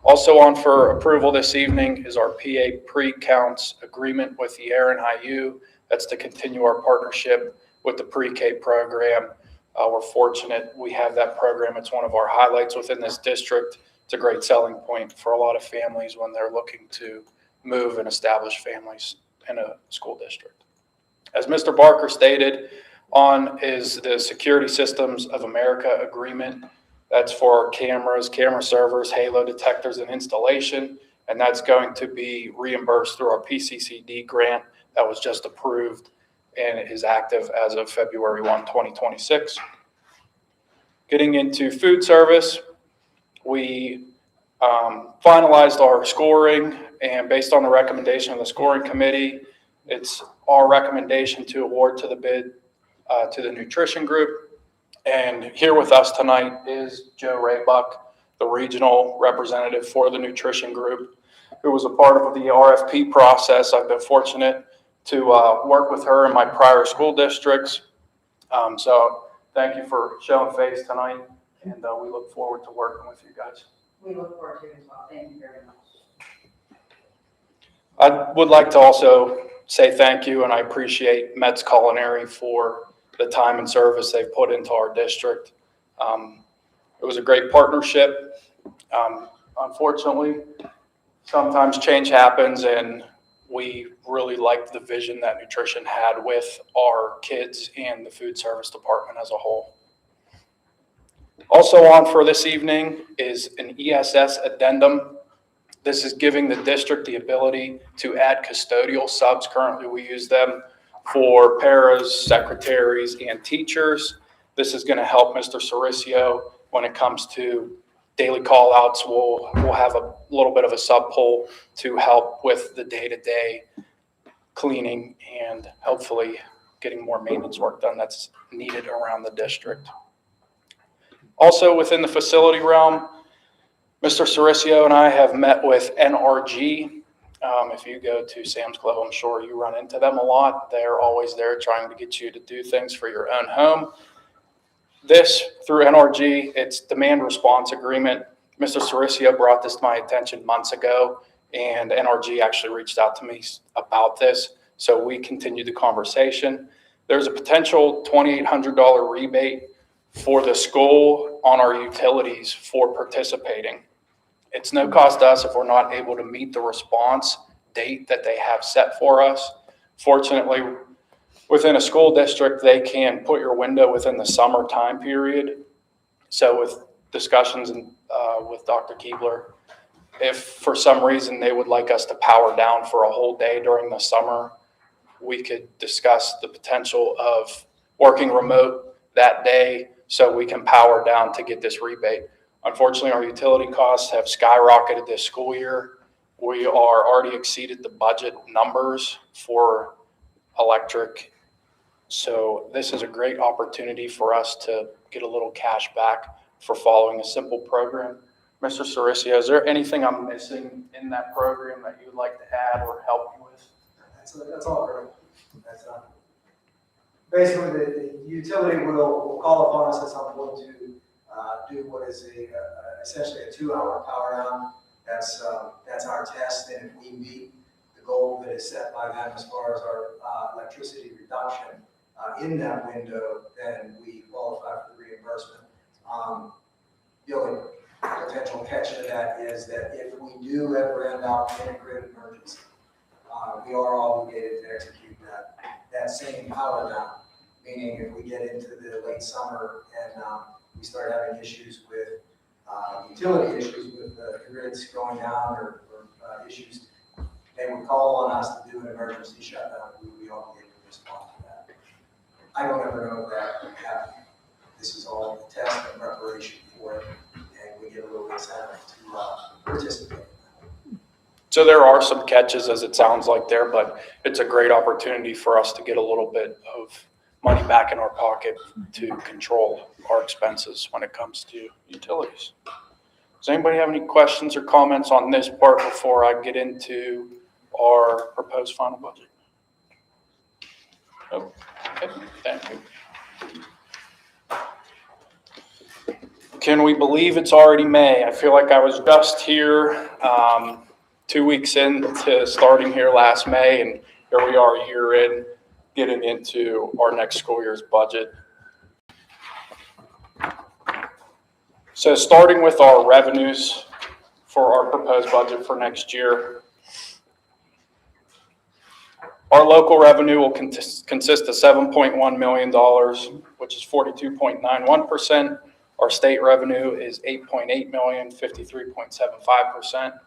Also on for approval this evening is our PA pre-counts agreement with the Aaron IU. That's to continue our partnership with the pre-K program. We're fortunate we have that program. It's one of our highlights within this district. It's a great selling point for a lot of families when they're looking to move and establish families in a school district. As Mr. Barker stated, on is the Security Systems of America agreement. That's for cameras, camera servers, halo detectors, and installation. And that's going to be reimbursed through our PCCD grant that was just approved and is active as of February 1, 2026. Getting into food service, we finalized our scoring, and based on the recommendation of the scoring committee, it's our recommendation to award to the bid to the nutrition group. And here with us tonight is Joe Raybuck, the regional representative for the nutrition group, who was a part of the RFP process. I've been fortunate to work with her in my prior school districts. So thank you for showing face tonight, and we look forward to working with you guys.
We look forward to it as well. Thank you very much.
I would like to also say thank you, and I appreciate Met's Culinary for the time and service they've put into our district. It was a great partnership. Unfortunately, sometimes change happens, and we really liked the vision that nutrition had with our kids and the food service department as a whole. Also on for this evening is an ESS addendum. This is giving the district the ability to add custodial subs. Currently, we use them for paras, secretaries, and teachers. This is going to help Mr. Cericio when it comes to daily call-outs. We'll have a little bit of a sub-pool to help with the day-to-day cleaning and hopefully getting more maintenance work done that's needed around the district. Also within the facility realm, Mr. Cericio and I have met with NRG. If you go to Sam's Club, I'm sure you run into them a lot. They're always there trying to get you to do things for your own home. This, through NRG, it's demand response agreement. Mr. Cericio brought this to my attention months ago, and NRG actually reached out to me about this. So we continued the conversation. There's a potential $2,800 rebate for the school on our utilities for participating. It's no cost to us if we're not able to meet the response date that they have set for us. Fortunately, within a school district, they can put your window within the summer time period. So with discussions with Dr. Keebler, if for some reason they would like us to power down for a whole day during the summer, we could discuss the potential of working remote that day so we can power down to get this rebate. Unfortunately, our utility costs have skyrocketed this school year. We are already exceeded the budget numbers for electric. So this is a great opportunity for us to get a little cash back for following a simple program. Mr. Cericio, is there anything I'm missing in that program that you would like to add or help me with?
That's all correct. That's basically the utility will call upon us at some point to do what is essentially a 2-hour power down. That's our test, and if we meet the goal that is set by them as far as our electricity reduction in that window, then we qualify for the reimbursement. The only potential catch to that is that if we do ever end up in a grid emergency, we are obligated to execute that same power down. Meaning, if we get into the late summer and we start having issues with utility issues with the grids going down or issues, they would call on us to do an emergency shutdown. We would be obligated to respond to that. I don't ever know that this is all a test and preparation for it, and we get a little incentive to participate.
So there are some catches, as it sounds like there, but it's a great opportunity for us to get a little bit of money back in our pocket to control our expenses when it comes to utilities. Does anybody have any questions or comments on this part before I get into our proposed final budget? Oh, okay, thank you. Can we believe it's already May? I feel like I was just here 2 weeks into starting here last May, and here we are a year in, getting into our next school year's budget. So starting with our revenues for our proposed budget for next year, our local revenue will consist of $7.1 million, which is 42.91%. Our state revenue is $8.8 million, 53.75%.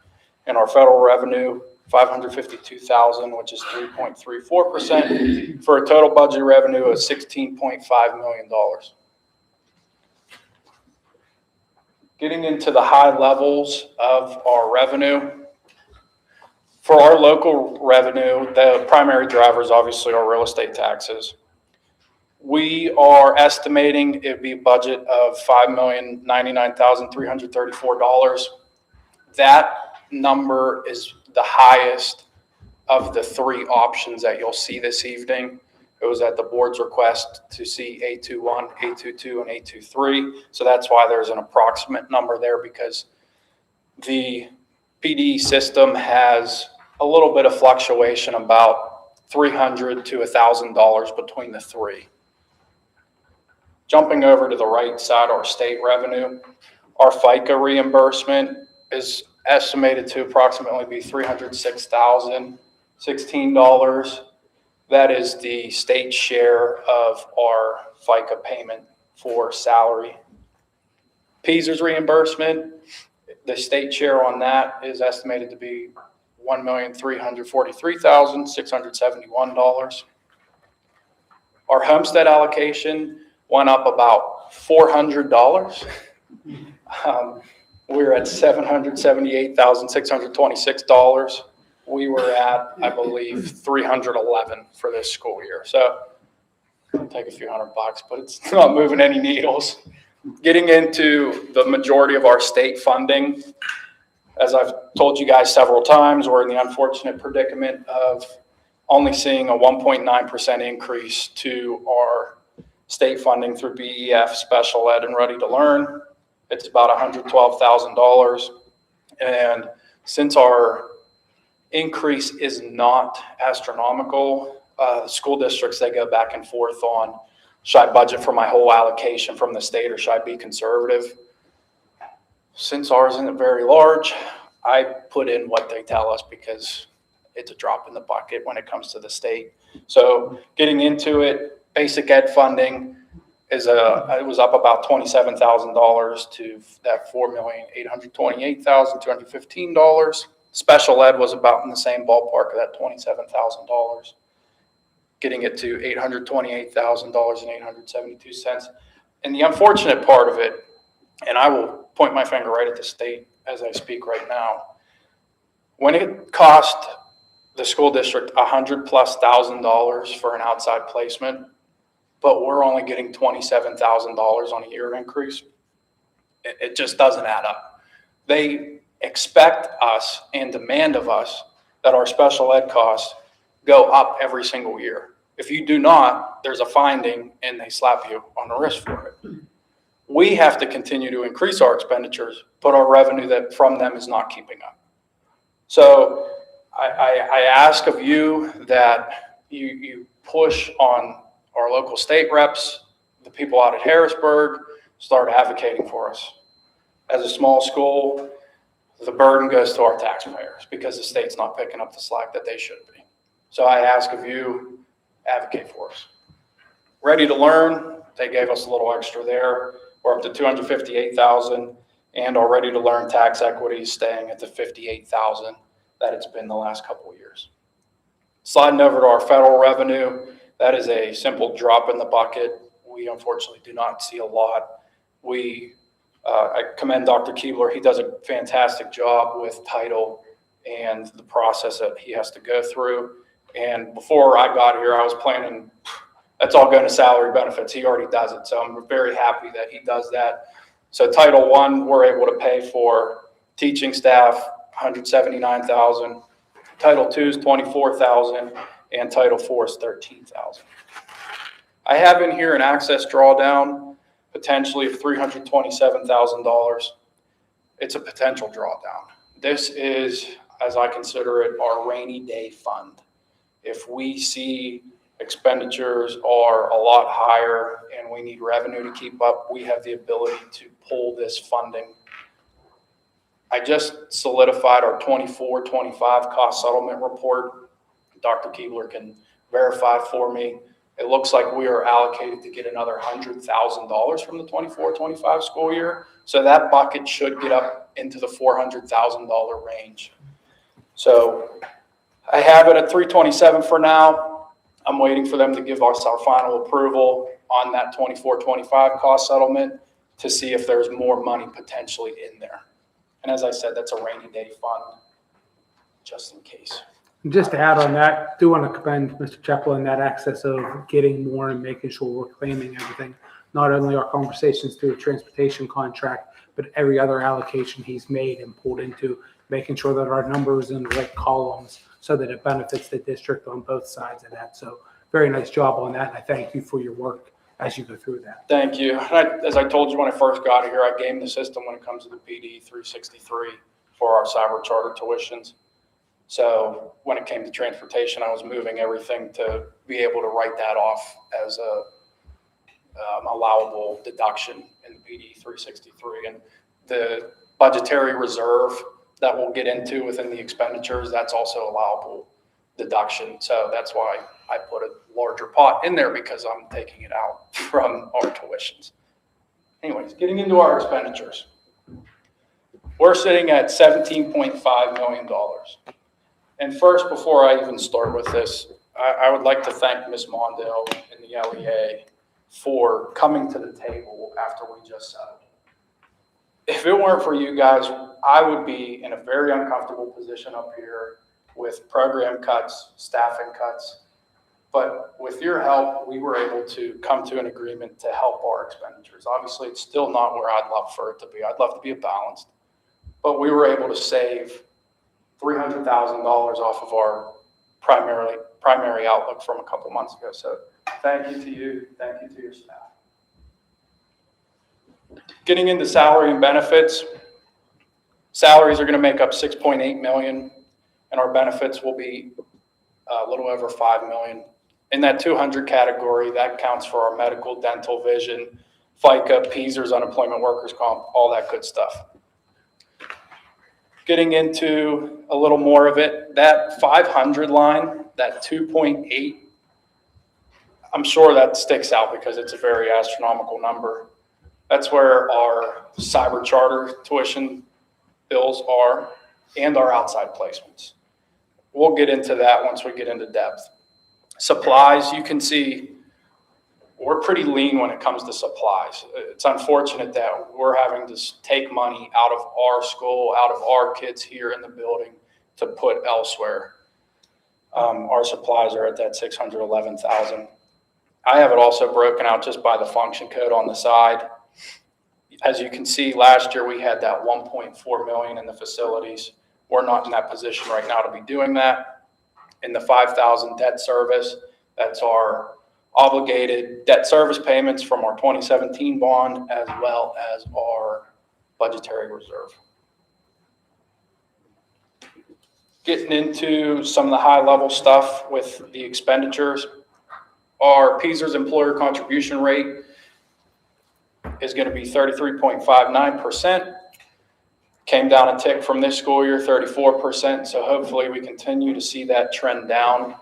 And our federal revenue, $552,000, which is 3.34%, for a total budget revenue of $16.5 million. Getting into the high levels of our revenue, for our local revenue, the primary drivers obviously are real estate taxes. We are estimating it would be a budget of $5,099,334. That number is the highest of the three options that you'll see this evening. It was at the board's request to see A21, A22, and A23. So that's why there's an approximate number there, because the PD system has a little bit of fluctuation, about $300 to $1,000 between the three. Jumping over to the right side, our state revenue, our FICA reimbursement is estimated to approximately be $306,016. That is the state share of our FICA payment for salary. PESER's reimbursement, the state share on that is estimated to be $1,343,671. Our homestead allocation went up about $400. We were at $778,626. We were at, I believe, $311 for this school year. So it'll take a few $100, but it's not moving any needles. Getting into the majority of our state funding, as I've told you guys several times, we're in the unfortunate predicament of only seeing a 1.9% increase to our state funding through BEF, special ed, and Ready to Learn. It's about $112,000. And since our increase is not astronomical, school districts, they go back and forth on, should I budget for my whole allocation from the state or should I be conservative? Since ours isn't very large, I put in what they tell us because it's a drop in the bucket when it comes to the state. So getting into it, basic ed funding is it was up about $27,000 to that $4,828,215. Special ed was about in the same ballpark of that $27,000, getting it to $828,000.872. And the unfortunate part of it, and I will point my finger right at the state as I speak right now, when it cost the school district $100,000+ for an outside placement, but we're only getting $27,000 on a year increase, it just doesn't add up. They expect us and demand of us that our special ed costs go up every single year. If you do not, there's a finding and they slap you on the wrist for it. We have to continue to increase our expenditures, but our revenue that from them is not keeping up. So I ask of you that you push on our local state reps, the people out at Harrisburg, start advocating for us. As a small school, the burden goes to our taxpayers because the state's not picking up the slack that they should be. So I ask of you, advocate for us. Ready to Learn, they gave us a little extra there. We're up to $258,000, and our Ready to Learn tax equity is staying at the $58,000 that it's been the last couple of years. Sliding over to our federal revenue, that is a simple drop in the bucket. We unfortunately do not see a lot. I commend Dr. Keebler. He does a fantastic job with title and the process that he has to go through. And before I got here, I was planning That's all going to salary benefits. He already does it. So I'm very happy that he does that. So Title I, we're able to pay for teaching staff, $179,000. Title II is $24,000, and Title IV is $13,000. I have in here an access drawdown, potentially of $327,000. It's a potential drawdown. This is, as I consider it, our rainy day fund. If we see expenditures are a lot higher and we need revenue to keep up, we have the ability to pull this funding. I just solidified our 24-25 cost settlement report. Dr. Keebler can verify for me. It looks like we are allocated to get another $100,000 from the 24-25 school year. So that bucket should get up into the $400,000 range. So I have it at 327 for now. I'm waiting for them to give us our final approval on that 24-25 cost settlement to see if there's more money potentially in there. And as I said, that's a rainy day fund, just in case.
Just to add on that, do want to commend Mr. Chaplin that access of getting more and making sure we're claiming everything. Not only our conversations through a transportation contract, but every other allocation he's made and pulled into, making sure that our numbers in the right columns so that it benefits the district on both sides of that. So very nice job on that. And I thank you for your work as you go through that.
Thank you. As I told you when I first got here, I gamed the system when it comes to the PD 363 for our cyber charter tuitions. So when it came to transportation, I was moving everything to be able to write that off as a allowable deduction in the PD 363. And the budgetary reserve that we'll get into within the expenditures, that's also allowable deduction. So that's why I put a larger pot in there, because I'm taking it out from our tuitions. Anyways, getting into our expenditures. We're sitting at $17.5 million. And first, before I even start with this, I would like to thank Ms. Mondale and the LEA for coming to the table after we just settled. If it weren't for you guys, I would be in a very uncomfortable position up here with program cuts, staffing cuts. But with your help, we were able to come to an agreement to help our expenditures. Obviously, it's still not where I'd love for it to be. I'd love to be balanced. But we were able to save $300,000 off of our primary outlook from a couple months ago. So thank you to you. Thank you to your staff. Getting into salary and benefits. Salaries are going to make up $6.8 million, and our benefits will be a little over $5 million. In that 200 category, that counts for our medical, dental, vision, FICA, PEASers, unemployment workers comp, all that good stuff. Getting into a little more of it, that 500 line, that 2.8, I'm sure that sticks out because it's a very astronomical number. That's where our cyber charter tuition bills are and our outside placements. We'll get into that once we get into depth. Supplies, you can see we're pretty lean when it comes to supplies. It's unfortunate that we're having to take money out of our school, out of our kids here in the building to put elsewhere. Our supplies are at that $611,000. I have it also broken out just by the function code on the side. As you can see, last year we had that $1.4 million in the facilities. We're not in that position right now to be doing that. In the $5,000 debt service, that's our obligated debt service payments from our 2017 bond, as well as our budgetary reserve. Getting into some of the high level stuff with the expenditures, our PEASers employer contribution rate is going to be 33.59%. Came down a tick from this school year, 34%. So hopefully we continue to see that trend down.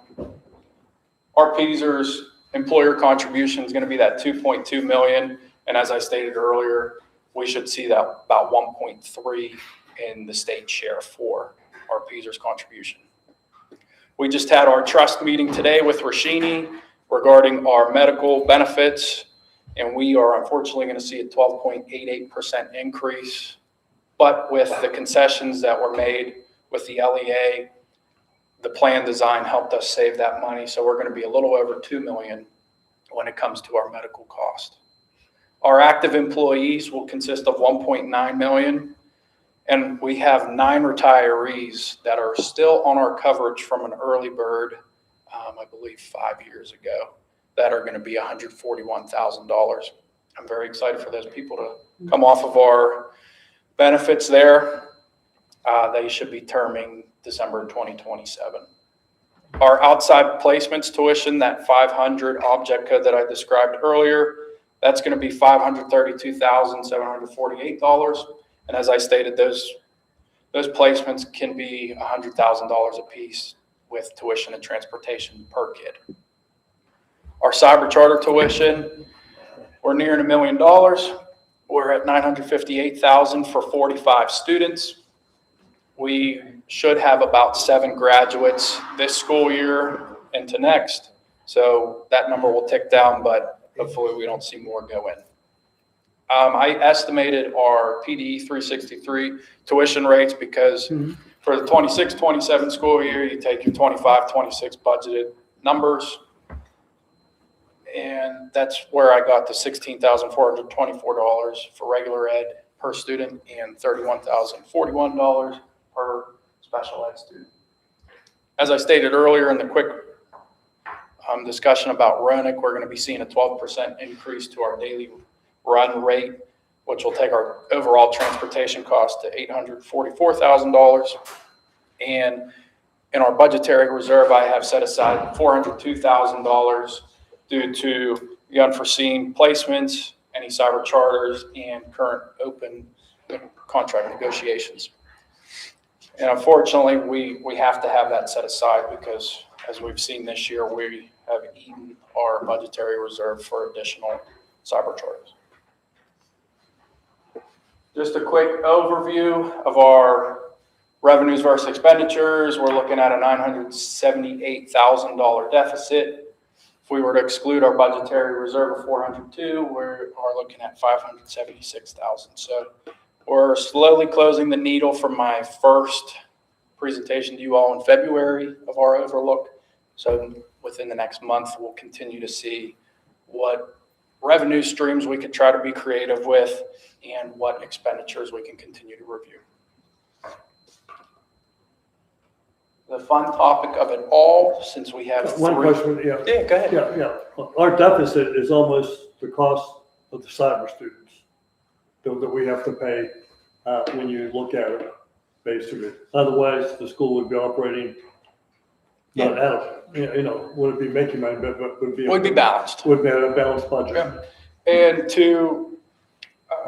Our PEASers employer contribution is going to be that $2.2 million. And as I stated earlier, we should see that about 1.3 in the state share for our PEASers contribution. We just had our trust meeting today with Rashini regarding our medical benefits, and we are unfortunately going to see a 12.88% increase. But with the concessions that were made with the LEA, the plan design helped us save that money. So we're going to be a little over $2 million when it comes to our medical cost. Our active employees will consist of 1.9 million, and we have 9 retirees that are still on our coverage from an early bird, I believe 5 years ago, that are going to be $141,000. I'm very excited for those people to come off of our benefits there. They should be terming December 2027. Our outside placements tuition, that 500 object code that I described earlier, that's going to be $532,748. And as I stated, those placements can be $100,000 a piece with tuition and transportation per kid. Our cyber charter tuition, we're nearing $1 million. We're at $958,000 for 45 students. We should have about 7 graduates this school year into next. So that number will tick down, but hopefully we don't see more go in. I estimated our PD 363 tuition rates because for the 26-27 school year, you take your 25-26 budgeted numbers. And that's where I got the $16,424 for regular ed per student and $31,041 per special ed student. As I stated earlier in the quick discussion about RONIC, we're going to be seeing a 12% increase to our daily run rate, which will take our overall transportation cost to $844,000. And in our budgetary reserve, I have set aside $402,000 due to the unforeseen placements, any cyber charters, and current open contract negotiations. And unfortunately, we have to have that set aside because, as we've seen this year, we have eaten our budgetary reserve for additional cyber charters. Just a quick overview of our revenues versus expenditures. We're looking at a $978,000 deficit. If we were to exclude our budgetary reserve of $402,000, we are looking at $576,000. So we're slowly closing the needle from my first presentation to you all in February of our overlook. So within the next month, we'll continue to see what revenue streams we could try to be creative with and what expenditures we can continue to review. The fun topic of it all, since we have
One
three.
question, yeah.
Yeah, go ahead.
Yeah. Our deficit is almost the cost of the cyber students that we have to pay when you look at it, basically. Otherwise, the school would be operating not out of, wouldn't be making money, but would be.
Would be balanced.
Would be a balanced budget.
Yeah. And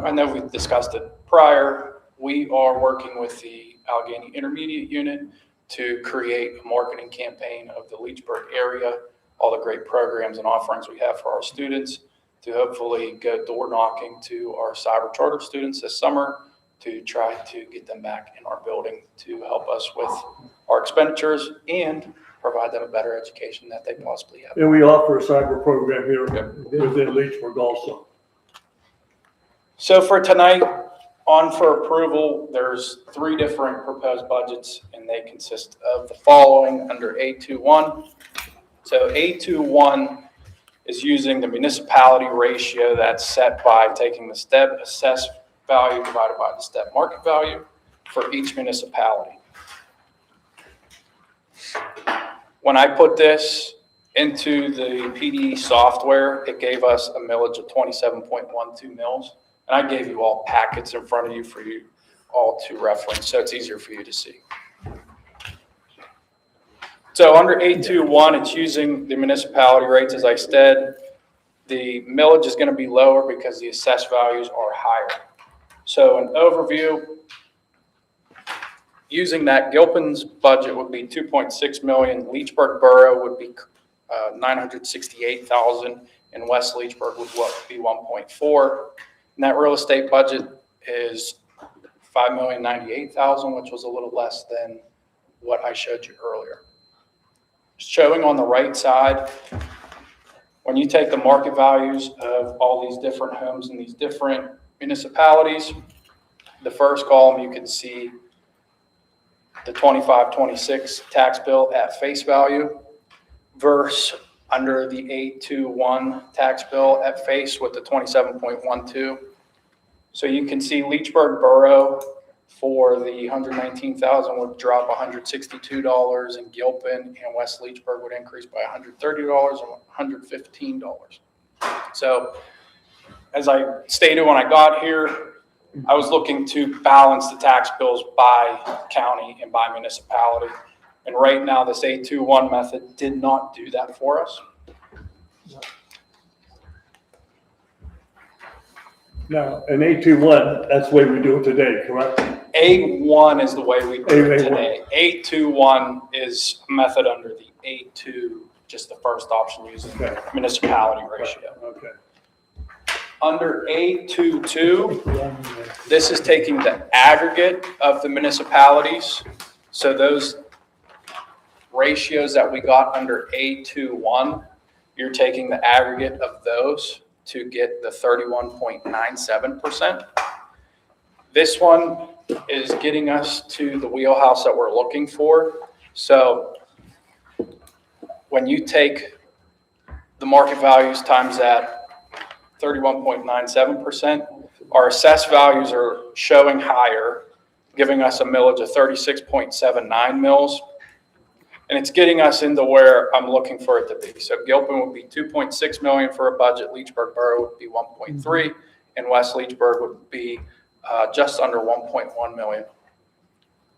I know we discussed it prior, we are working with the Allegheny Intermediate Unit to create a marketing campaign of the Leechburg area, all the great programs and offerings we have for our students, to hopefully go door knocking to our cyber charter students this summer to try to get them back in our building to help us with our expenditures and provide them a better education that they possibly have.
And we offer a cyber program here within Leechburg also.
So for tonight, on for approval, there's 3 different proposed budgets, and they consist of the following under A21. So A21 is using the municipality ratio that's set by taking the STEB assessed value divided by the STEB market value for each municipality. When I put this into the PD software, it gave us a millage of 27.12 mils. And I gave you all packets in front of you for you all to reference, so it's easier for you to see. So under A21, it's using the municipality rates, as I said. The millage is going to be lower because the assessed values are higher. So an overview, using that, Gilpin's budget would be 2.6 million. Leechburg Borough would be 968,000, and West Leechburg would be 1.4. And that real estate budget is $5,098,000, which was a little less than what I showed you earlier. Showing on the right side, when you take the market values of all these different homes in these different municipalities, the first column you can see the 25-26 tax bill at face value versus under the 821 tax bill at face with the 27.12. So you can see Leechburg Borough for the 119,000 would drop $162, and Gilpin and West Leechburg would increase by $130 and $115. So as I stated when I got here, I was looking to balance the tax bills by county and by municipality. And right now, this 821 method did not do that for us.
Now, an 821, that's the way we do it today, correct?
A1 is the way we do it
A1.
today. 821 is a method under the 82, just the first option using
Okay.
municipality ratio.
Okay.
Under 822, this is taking the aggregate of the municipalities. So those ratios that we got under 821, you're taking the aggregate of those to get the 31.97%. This one is getting us to the wheelhouse that we're looking for. So when you take the market values times that 31.97%, our assessed values are showing higher, giving us a millage of 36.79 mils. And it's getting us into where I'm looking for it to be. So Gilpin would be 2.6 million for a budget, Leechburg Borough would be 1.3, and West Leechburg would be just under 1.1 million.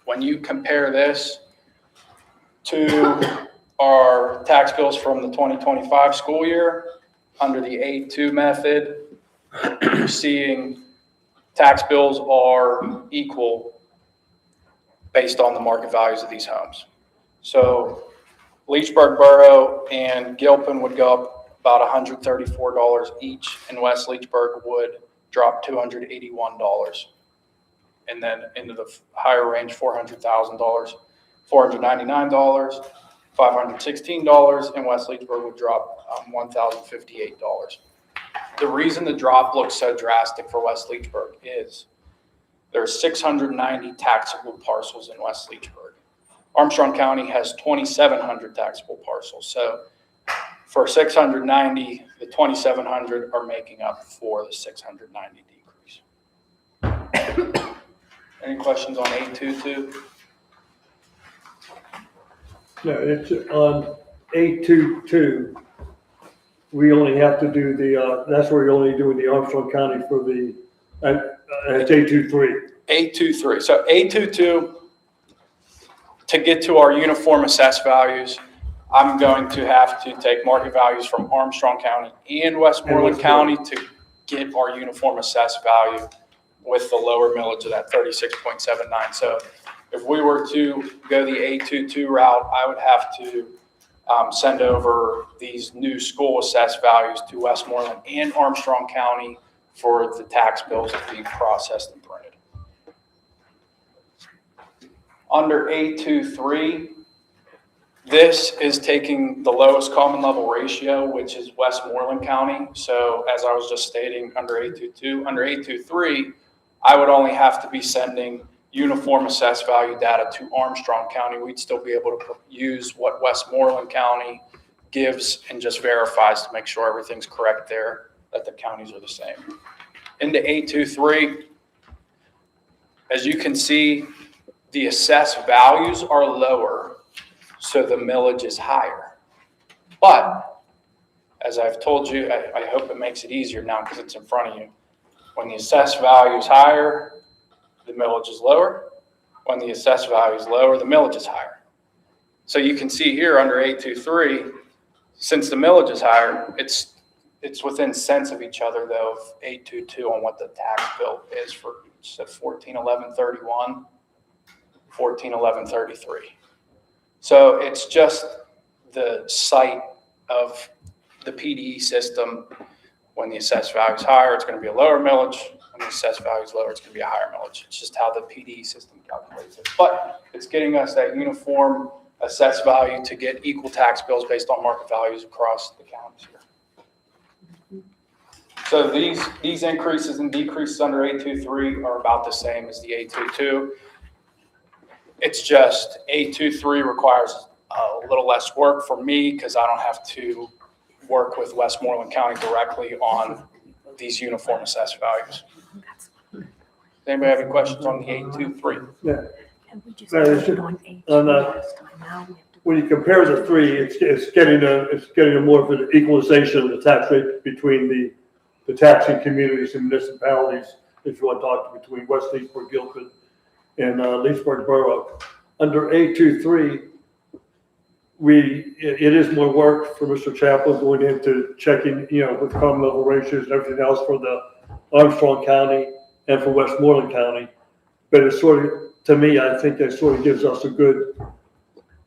When you compare this to our tax bills from the 2025 school year, under the A2 method, you're seeing tax bills are equal based on the market values of these homes. So Leechburg Borough and Gilpin would go up about $134 each, and West Leechburg would drop $281. And then into the higher range, $400,000, $499, $516, and West Leechburg would drop $1,058. The reason the drop looks so drastic for West Leechburg is there's 690 taxable parcels in West Leechburg. Armstrong County has 2,700 taxable parcels. So for 690, the 2,700 are making up for the 690 decrease. Any questions on 822?
Yeah, it's on 822. We only have to do the, that's where you're only doing the Armstrong County for the, it's 823.
823. So 822, to get to our uniform assessed values, I'm going to have to take market values from Armstrong County and Westmoreland County to get our uniform assessed value with the lower millage of that 36.79. So if we were to go the 822 route, I would have to send over these new school assessed values to Westmoreland and Armstrong County for the tax bills to be processed and printed. Under 823, this is taking the lowest common level ratio, which is Westmoreland County. So as I was just stating, under 822, under 823, I would only have to be sending uniform assessed value data to Armstrong County. We'd still be able to use what Westmoreland County gives and just verifies to make sure everything's correct there, that the counties are the same. Into 823, as you can see, the assessed values are lower, so the millage is higher. But as I've told you, I hope it makes it easier now because it's in front of you. When the assessed value is higher, the millage is lower. When the assessed value is lower, the millage is higher. So you can see here under 823, since the millage is higher, it's within cents of each other though, of 822 on what the tax bill is for each. So 1411.31, 1411.33. So it's just the site of the PDE system. When the assessed value is higher, it's going to be a lower millage. When the assessed value is lower, it's going to be a higher millage. It's just how the PDE system calculates it. But it's getting us that uniform assessed value to get equal tax bills based on market values across the counties here. So these increases and decreases under 823 are about the same as the 822. It's just 823 requires a little less work for me because I don't have to work with Westmoreland County directly on these uniform assessed values. Does anybody have any questions on the 823?
Yeah. When you compare the three, it's getting a more of an equalization of the tax rate between the taxing communities and municipalities, if you want to talk between West Leesburg, Guilford, and Leesburg Borough. Under 823, it is more work for Mr. Chappell going into checking, with common level ratios and everything else for the Armstrong County and for Westmoreland County. But it's sort of, to me, I think that sort of gives us a good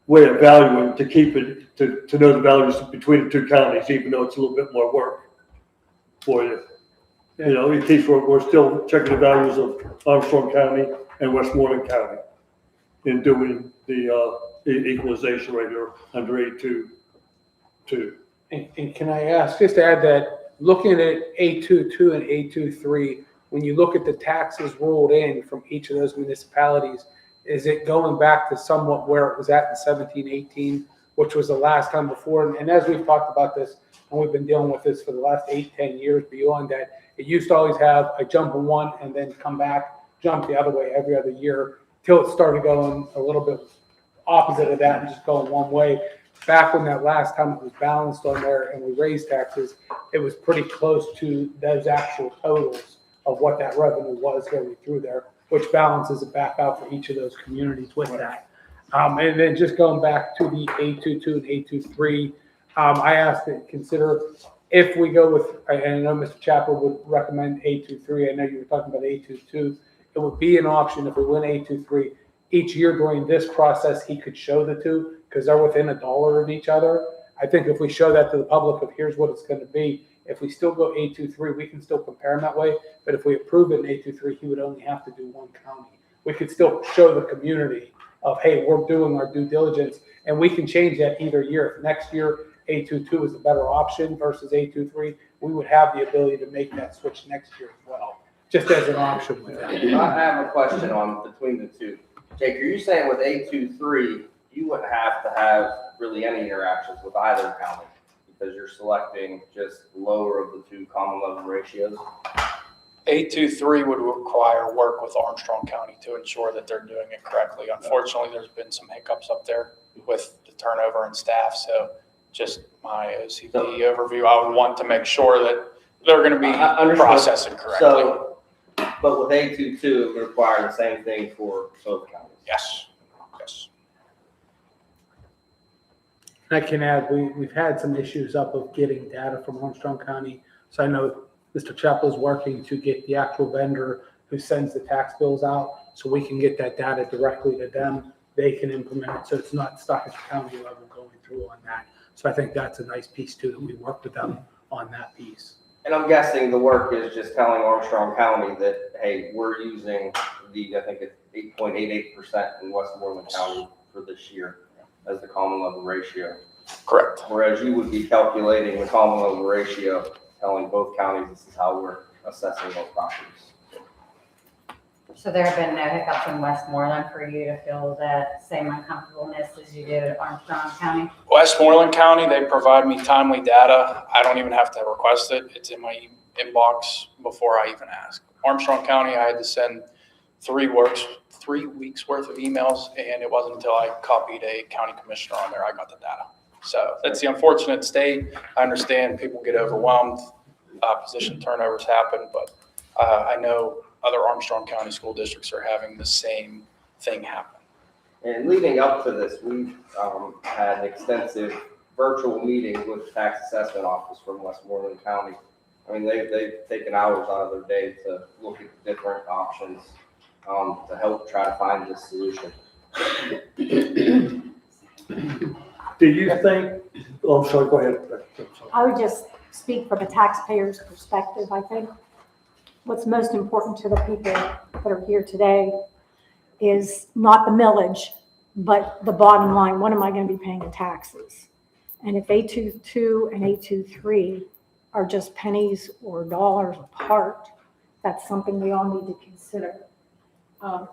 way of valuing to keep it, to know the values between the two counties, even though it's a little bit more work for you. It keeps, we're still checking the values of Armstrong County and Westmoreland County in doing the equalization right here under 822.
And can I ask, just to add that, looking at 822 and 823, when you look at the taxes rolled in from each of those municipalities, is it going back to somewhat where it was at in 17, 18, which was the last time before? And as we've talked about this, and we've been dealing with this for the last 8, 10 years beyond that, it used to always have a jump in one and then come back, jump the other way every other year, till it started going a little bit opposite of that and just going one way. Back when that last time it was balanced on there and we raised taxes, it was pretty close to those actual totals of what that revenue was going through there, which balances it back out for each of those communities with that. And then just going back to the 822 and 823, I asked to consider if we go with, and I know Mr. Chappell would recommend 823. I know you were talking about 822. It would be an option if we went 823. Each year during this process, he could show the two because they're within $1 of each other. I think if we show that to the public of here's what it's going to be, if we still go 823, we can still compare them that way. But if we approve it in 823, he would only have to do one county. We could still show the community of, hey, we're doing our due diligence, and we can change that either year. If next year 822 is a better option versus 823, we would have the ability to make that switch next year as well, just as an option with that.
I have a question on between the two. Jake, are you saying with 823, you wouldn't have to have really any interactions with either county because you're selecting just lower of the two common level ratios?
823 would require work with Armstrong County to ensure that they're doing it correctly. Unfortunately, there's been some hiccups up there with the turnover in staff. So just my OCD overview, I would want to make sure that they're going to be processing correctly.
So, but with 822, it would require the same thing for both counties?
Yes. Yes.
I can add, we've had some issues up of getting data from Armstrong County. So I know Mr. Chappell is working to get the actual vendor who sends the tax bills out so we can get that data directly to them. They can implement it so it's not stuck at the county level going through on that. So I think that's a nice piece too, that we work with them on that piece.
And I'm guessing the work is just telling Armstrong County that, hey, we're using I think it's 8.88% in Westmoreland County for this year as the common level ratio.
Correct.
Whereas you would be calculating the common level ratio, telling both counties this is how we're assessing those properties.
So there have been no hiccups in Westmoreland for you to feel that same uncomfortableness as you did at Armstrong County?
Westmoreland County, they provide me timely data. I don't even have to request it. It's in my inbox before I even ask. Armstrong County, I had to send 3 weeks worth of emails, and it wasn't until I copied a county commissioner on there I got the data. So that's the unfortunate state. I understand people get overwhelmed, position turnovers happen, but I know other Armstrong County school districts are having the same thing happen.
And leading up to this, we've had extensive virtual meetings with the tax assessment office from Westmoreland County. I mean, they've taken hours out of their day to look at the different options to help try to find this solution.
Do you think, oh, I'm sorry, go ahead.
I would just speak from a taxpayer's perspective. I think what's most important to the people that are here today is not the millage, but the bottom line. What am I going to be paying in taxes? And if 822 and 823 are just pennies or dollars apart, that's something we all need to consider.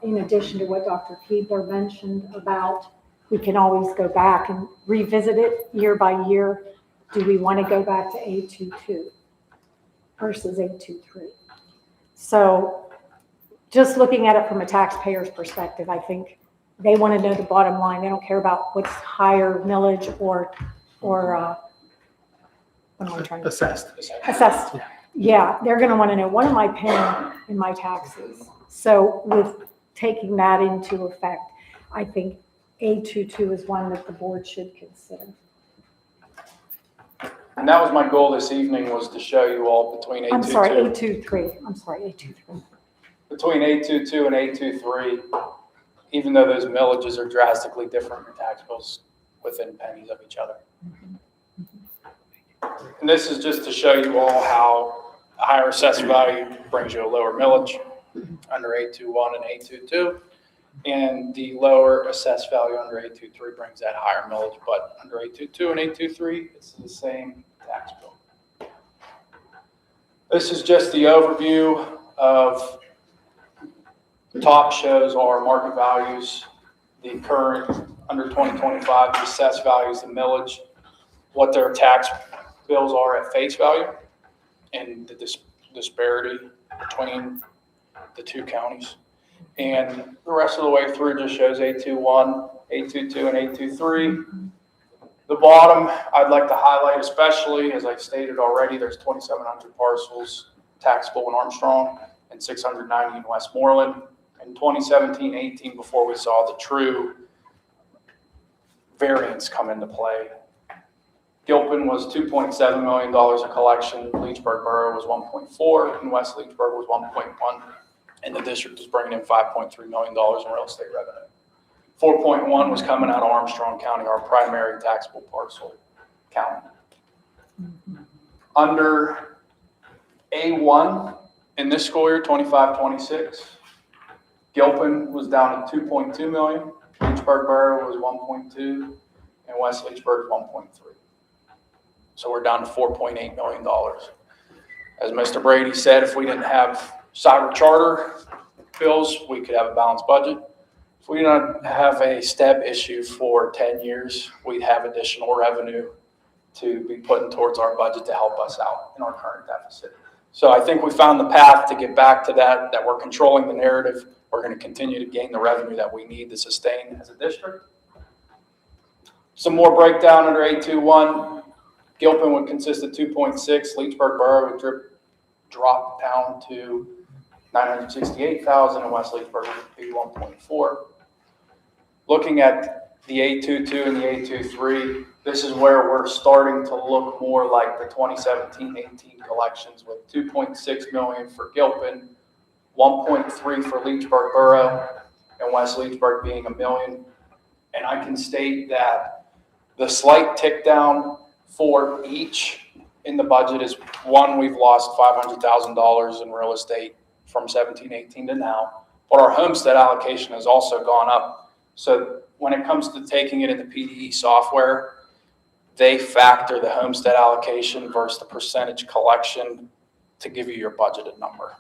In addition to what Dr. Keebler mentioned about we can always go back and revisit it year by year. do we want to go back to A22 versus A23? So just looking at it from a taxpayer's perspective, I think they want to know the bottom line. They don't care about what's higher millage or what am I trying to say? Assessed. Yeah, they're going to want to know, what am I paying in my taxes? So with taking that into effect, I think A22 is one that the board should consider.
And that was my goal this evening, was to show you all between
I'm sorry,
A22.
A23. I'm sorry, A23.
Between A22 and A23, even though those millages are drastically different, your tax bills within pennies of each other. And this is just to show you all how a higher assessed value brings you a lower millage under A21 and A22. And the lower assessed value under A23 brings that higher millage, but under A22 and A23, it's the same tax bill. This is just the overview of the top shows our market values, the current under 2025, the assessed values, the millage, what their tax bills are at face value, and the disparity between the two counties. And the rest of the way through just shows A21, A22, and A23. The bottom, I'd like to highlight especially, as I've stated already, there's 2,700 parcels taxable in Armstrong and 690 in Westmoreland. In 2017-18, before we saw the true variance come into play, Gilpin was $2.7 million in collection, Leechburg Borough was 1.4, and West Leechburg was 1.1. And the district was bringing in $5.3 million in real estate revenue. 4.1 was coming out of Armstrong County, our primary taxable parcel county. Under A1 in this school year, 25-26, Gilpin was down to 2.2 million, Leechburg Borough was 1.2, and West Leechburg 1.3. So we're down to $4.8 million. As Mr. Brady said, if we didn't have cyber charter bills, we could have a balanced budget. If we don't have a step issue for 10 years, we'd have additional revenue to be putting towards our budget to help us out in our current deficit. So I think we found the path to get back to that we're controlling the narrative. We're going to continue to gain the revenue that we need to sustain as a district. Some more breakdown under A21. Gilpin would consist of 2.6. Leechburg Borough would drop down to 968,000, and West Leechburg would be 1.4. Looking at the A22 and the A23, this is where we're starting to look more like the 2017-18 collections, with 2.6 million for Gilpin, 1.3 for Leechburg Borough, and West Leechburg being $1 million. And I can state that the slight tick down for each in the budget is, one, we've lost $500,000 in real estate from 17-18 to now, but our homestead allocation has also gone up. So when it comes to taking it into PDE software, they factor the homestead allocation versus the percentage collection to give you your budgeted number.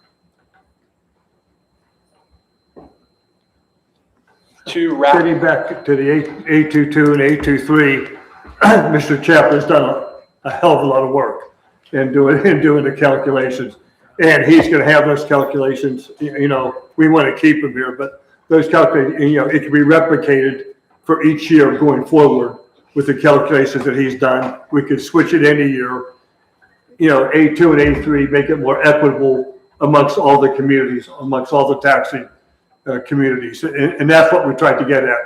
Getting back to the A22 and A23, Mr. Chaplin's done a hell of a lot of work in doing the calculations. And he's going to have those calculations, we want to keep them here, but those calculations, it can be replicated for each year going forward with the calculations that he's done. We could switch it any year, A2 and A3, make it more equitable amongst all the communities, amongst all the taxing communities. And that's what we tried to get at.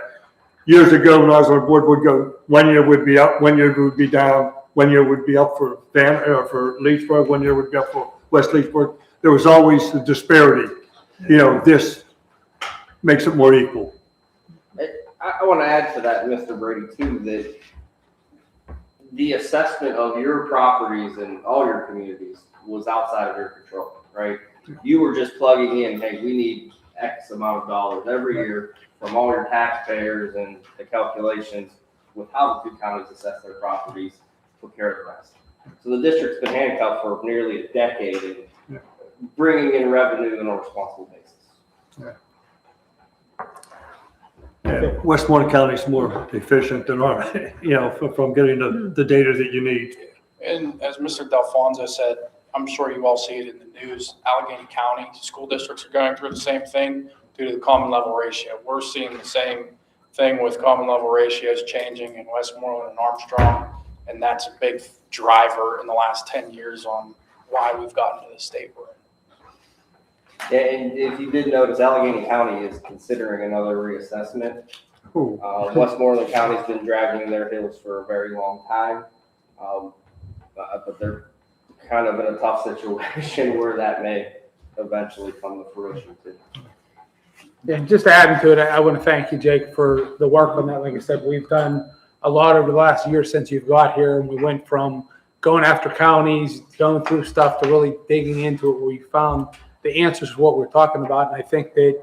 Years ago, when I was on board, would go, 1 year would be up, 1 year would be down, 1 year would be up for Leechburg, 1 year would be up for West Leechburg. There was always the disparity. This makes it more equal.
I want to add to that, Mr. Brady, too, that the assessment of your properties in all your communities was outside of your control, right? You were just plugging in, hey, we need X amount of dollars every year from all your taxpayers, and the calculations with how the two counties assess their properties took care of the rest. So the district's been handcuffed for nearly a decade in bringing in revenue on a responsible basis.
Westmoreland County is more efficient than our, from getting the data that you need.
And as Mr. Delfonso said, I'm sure you all see it in the news, Allegheny County school districts are going through the same thing due to the common level ratio. We're seeing the same thing with common level ratios changing in Westmoreland and Armstrong, and that's a big driver in the last 10 years on why we've gotten to the state we're in.
Yeah, and if you did notice, Allegheny County is considering another reassessment. Westmoreland County's been dragging their heels for a very long time. But they're kind of in a tough situation where that may eventually come to fruition too.
Yeah, just adding to it, I want to thank you, Jake, for the work on that. Like I said, we've done a lot over the last year since you've got here, and we went from going after counties, going through stuff, to really digging into it, where we found the answers to what we're talking about. And I think that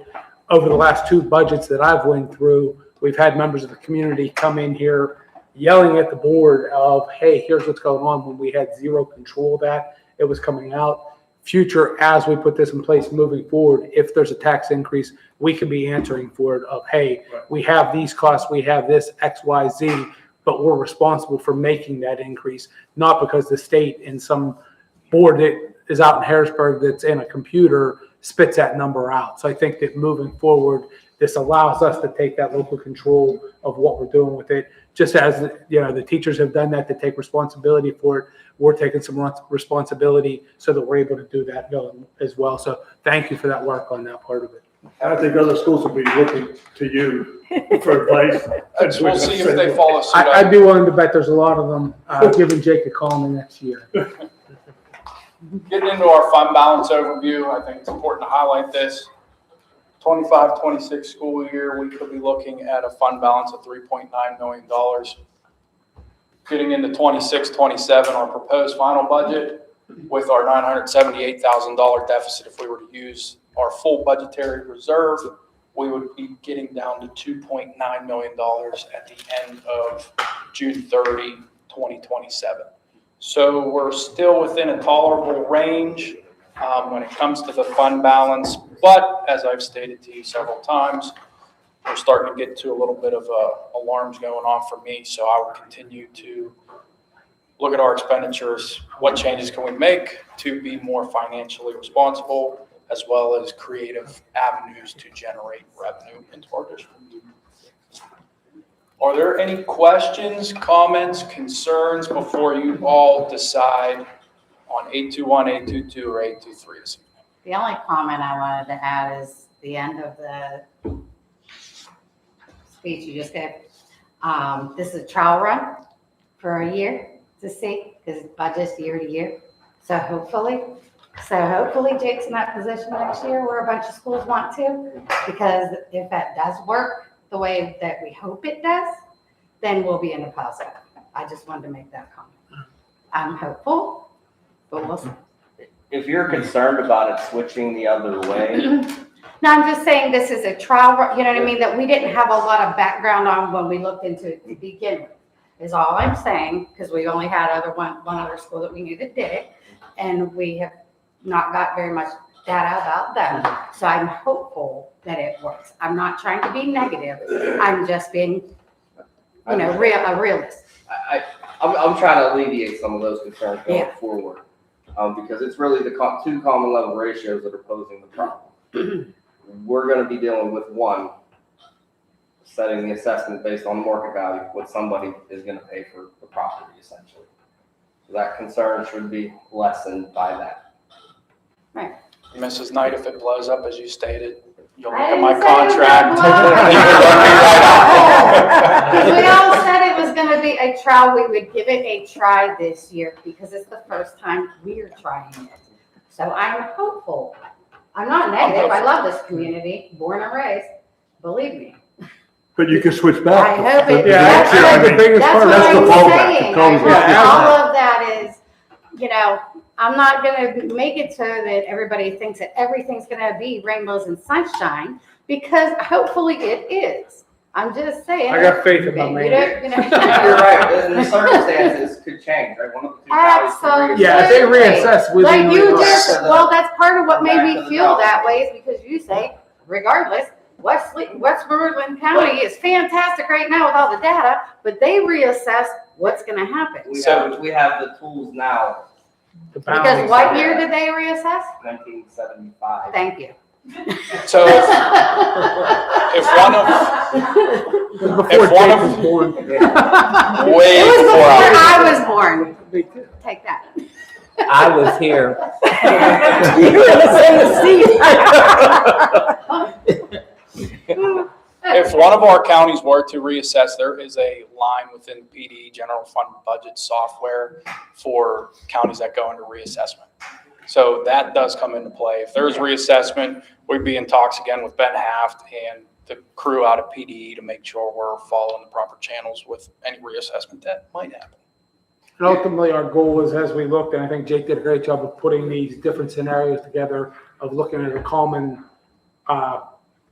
over the last 2 budgets that I've went through, we've had members of the community come in here yelling at the board of, hey, here's what's going on, when we had zero control of that. It was coming out. Future, as we put this in place moving forward, if there's a tax increase, we can be answering for it of, hey, we have these costs, we have this X, Y, Z, but we're responsible for making that increase, not because the state and some board that is out in Harrisburg that's in a computer spits that number out. So I think that moving forward, this allows us to take that local control of what we're doing with it. Just as, you know, the teachers have done that to take responsibility for it, we're taking some responsibility so that we're able to do that going as well. So thank you for that work on that part of it.
I think other schools will be looking to you for advice.
We'll see if they follow suit.
I'd be willing to bet there's a lot of them giving Jake a call in the next year.
Getting into our fund balance overview, I think it's important to highlight this. 25-26 school year, we could be looking at a fund balance of $3.9 million. Getting into 26-27, our proposed final budget with our $978,000 deficit, if we were to use our full budgetary reserve, we would be getting down to $2.9 million at the end of June 30, 2027. So we're still within a tolerable range when it comes to the fund balance, but as I've stated to you several times, we're starting to get to a little bit of alarms going on for me, so I will continue to look at our expenditures, what changes can we make to be more financially responsible, as well as creative avenues to generate revenue into our district. Are there any questions, comments, concerns before you all decide on 821, 822, or 823 this evening?
The only comment I wanted to add is the end of the speech you just gave. This is a trial run for a year to see, because budget's year to year. So hopefully Jake's in that position next year where a bunch of schools want to, because if that does work the way that we hope it does, then we'll be in a positive. I just wanted to make that comment. I'm hopeful, but we'll see.
If you're concerned about it switching the other way.
No, I'm just saying this is a trial, you know what I mean, that we didn't have a lot of background on when we looked into it to begin with, is all I'm saying, because we only had one other school that we knew that did it, and we have not got very much data about that. So I'm hopeful that it works. I'm not trying to be negative. I'm just being, a realist.
I'm trying to alleviate some of those concerns going forward, because it's really the 2 common level ratios that are posing the problem. We're going to be dealing with one, setting the assessment based on market value, what somebody is going to pay for the property, essentially. So that concern should be lessened by that.
Right.
Mrs. Knight, if it blows up as you stated, you'll look
I
at my
didn't say it was
contract.
gonna blow up. We all said it was going to be a trial. We would give it a try this year because it's the first time we're trying it. So I'm hopeful. I'm not negative. I love this community, born and raised. Believe me.
But you can switch back.
I hope it.
That's the biggest part. That's the fallback.
All of that is, I'm not going to make it so that everybody thinks that everything's going to be rainbows and sunshine, because hopefully it is. I'm just saying.
I got faith in my man.
You're right. The circumstances could change, right? One of the two
Absolutely.
Yeah, if they reassess within
Like you just, well, that's part of what made me feel that way, is because you say, regardless, Westmoreland County is fantastic right now with all the data, but they reassess what's gonna happen.
We have the tools now,
Because what year did they reassess?
1975.
Thank you.
So if one of,
Before
if one
Jake
of,
was born.
way
It was
before
before
I
I was born. Take that.
I was here.
If one of our counties were to reassess, there is a line within PD general fund budget software for counties that go into reassessment. So that does come into play. If there's reassessment, we'd be in talks again with Ben Haft and the crew out of PD to make sure we're following the proper channels with any reassessment that might happen.
And ultimately, our goal was, as we looked, and I think Jake did a great job of putting these different scenarios together, of looking at a common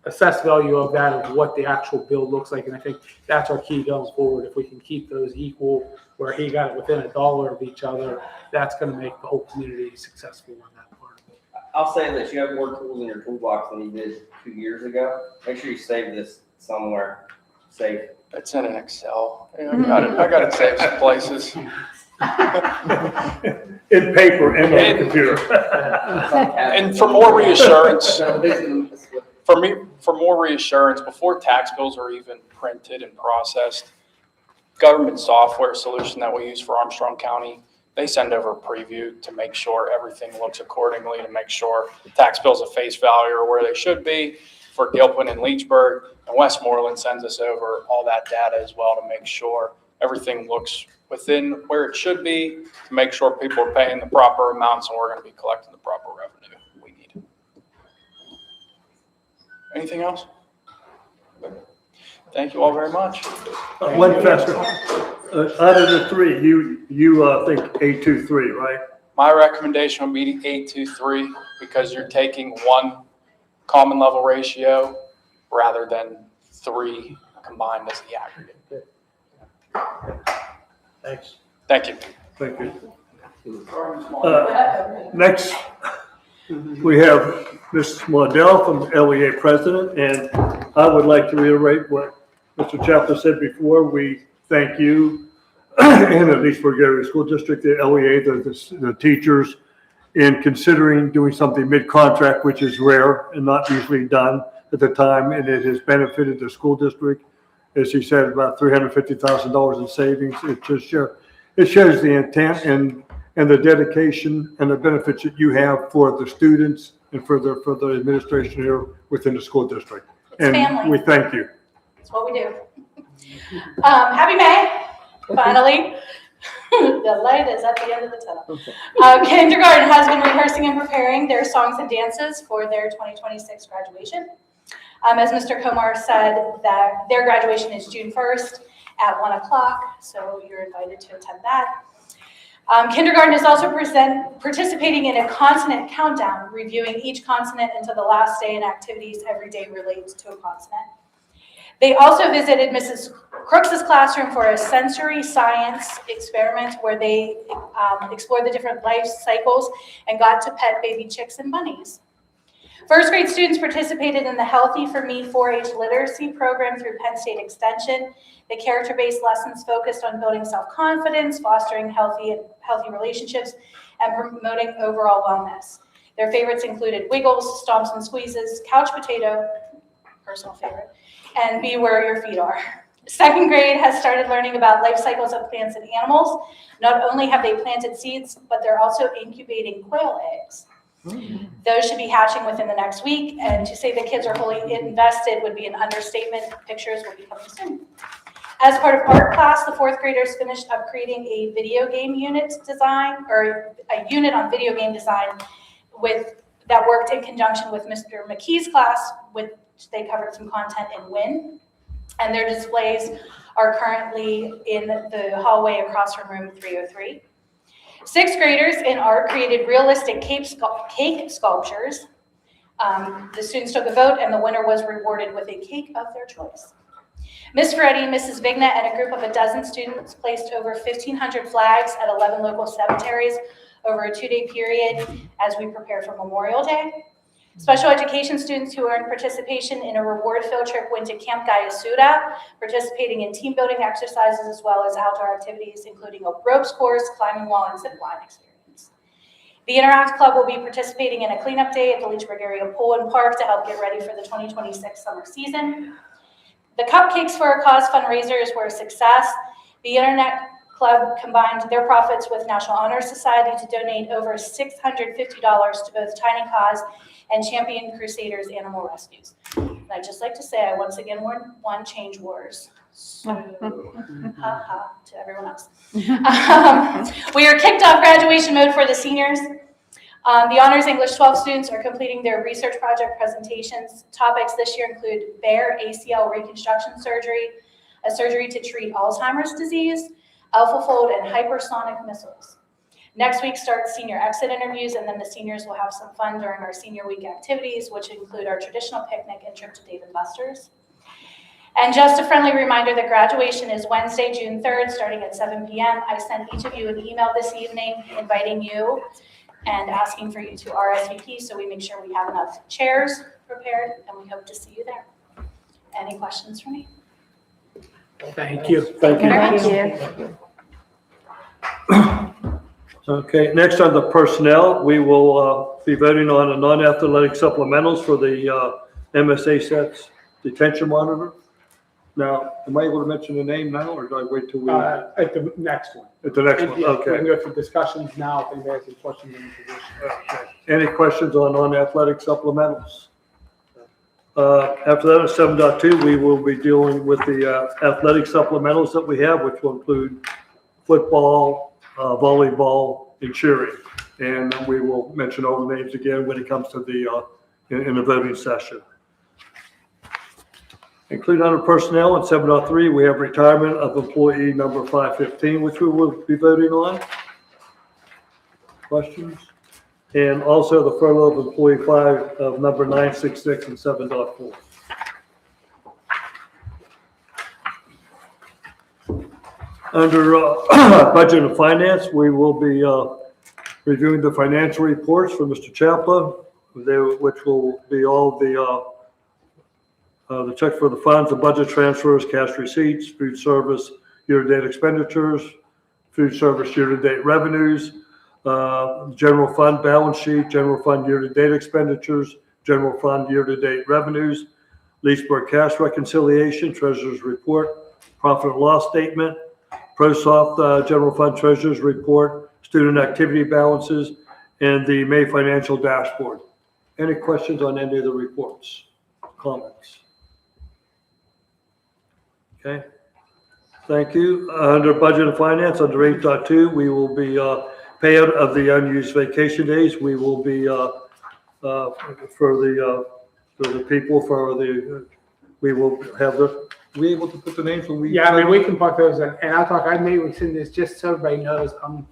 assessed value of that, of what the actual bill looks like. And I think that's our key going forward. If we can keep those equal, where he got it within $1 of each other, that's going to make the whole community successful on that part of it.
I'll say this, you have more tools in your toolbox than you did 2 years ago. Make sure you save this somewhere safe.
It's in an Excel. I got it saved some places.
In paper and on the computer.
And for more reassurance, for more reassurance, before tax bills are even printed and processed, government software solution that we use for Armstrong County, they send over a preview to make sure everything looks accordingly, to make sure tax bills at face value are where they should be for Gilpin and Leechburg. And Westmoreland sends us over all that data as well to make sure everything looks within where it should be, to make sure people are paying the proper amounts and we're going to be collecting the proper revenue we need. Anything else? Thank you all very much.
One question. Out of the three, you think 823, right?
My recommendation would be 823 because you're taking one common level ratio rather than 3 combined as the aggregate.
Thanks.
Thank you.
Thank you. Next, we have Ms. Waddell from LEA President, and I would like to reiterate what Mr. Chaplin said before. We thank you and the Leechburg Area School District, the LEA, the teachers, in considering doing something mid-contract, which is rare and not usually done at the time, and it has benefited the school district. As he said, about $350,000 in savings. It shows the intent and the dedication and the benefits that you have for the students and for the administration here within the school district. And
family.
we thank you.
That's what we do. Happy May, finally. The light is at the end of the tunnel. Kindergarten has been rehearsing and preparing their songs and dances for their 2026 graduation. As Mr. Komar said, that their graduation is June 1st at 1 o'clock, so you're invited to attend that. Kindergarten is also participating in a consonant countdown, reviewing each consonant until the last day, and activities every day relates to a consonant. They also visited Mrs. Crooks's classroom for a sensory science experiment where they explored the different life cycles and got to pet baby chicks and bunnies. First grade students participated in the Healthy for Me 4-H literacy program through Penn State Extension. The character-based lessons focused on building self-confidence, fostering healthy relationships, and promoting overall wellness. Their favorites included Wiggles, Stomps and Squeezes, Couch Potato, personal favorite, and Be Where Your Feet Are. Second grade has started learning about life cycles of plants and animals. Not only have they planted seeds, but they're also incubating quail eggs. Those should be hatching within the next week, and to say the kids are fully invested would be an understatement. Pictures will be coming soon. As part of art class, the fourth graders finished up creating a video game unit design, or a unit on video game design that worked in conjunction with Mr. McKee's class, which they covered some content in WIN. And their displays are currently in the hallway across from room 303. Sixth graders in art created realistic cake sculptures. The students took a vote and the winner was rewarded with a cake of their choice. Ms. Ferretti, Mrs. Vigna, and a group of a dozen students placed over 1,500 flags at 11 local cemeteries over a 2-day period as we prepare for Memorial Day. Special education students who earned participation in a reward field trip went to Camp Gayasuda, participating in team building exercises as well as outdoor activities, including a ropes course, climbing wall, and zip line experience. The Interact Club will be participating in a cleanup day at the Leechburg Area Pool and Park to help get ready for the 2026 summer season. The Cupcakes for a Cause fundraisers were a success. The Internet Club combined their profits with National Honor Society to donate over $650 to both Tiny Cause and Champion Crusaders Animal Rescues. And I'd just like to say I once again won Change Wars. So, ha to everyone else. We are kicked off graduation mode for the seniors. The Honors English 12 students are completing their research project presentations. Topics this year include Bear ACL reconstruction surgery, a surgery to treat Alzheimer's disease, AlphaFold, and hypersonic missiles. Next week starts senior exit interviews, and then the seniors will have some fun during our senior week activities, which include our traditional picnic and trip to Dave & Buster's. And just a friendly reminder that graduation is Wednesday, June 3rd, starting at 7 p.m. I sent each of you an email this evening inviting you and asking for you to RSVP so we make sure we have enough chairs prepared, and we hope to see you there. Any questions for me?
Thank you.
Thank you.
Thank you.
Okay, next on the personnel, we will be voting on a non-athletic supplementals for the MSA sets detention monitor. Now, am I able to mention the name now, or do I wait till we?
At the next one.
At the next one,
Yeah, We
okay.
can go through discussions now if anybody has any questions on the position.
Okay. Any questions on non-athletic supplementals? After that, at 7.2, we will be dealing with the athletic supplementals that we have, which will include football, volleyball, and cheering. And we will mention all the names again when it comes to the, in the voting session. Included under personnel in 7.3, we have retirement of employee number 515, which we will be voting on. Questions? And also the furlough of employee 5 of number 966 and 7.4. Under budget and finance, we will be reviewing the financial reports for Mr. Chaplin, which will be all the check for the funds, the budget transfers, cash receipts, food service year-to-date expenditures, food service year-to-date revenues, general fund balance sheet, general fund year-to-date expenditures, general fund year-to-date revenues, Leesburg cash reconciliation, treasurer's report, profit and loss statement, ProSoft general fund treasurer's report, student activity balances, and the May financial dashboard. Any questions on any of the reports? Comments? Okay. Thank you. Under budget and finance, under 8.2, we will be payout of the unused vacation days. We will be for the people we will have we able to put the names when we.
Yeah, I mean, we can put those in, and I'll talk, I may rescind this just so everybody knows, I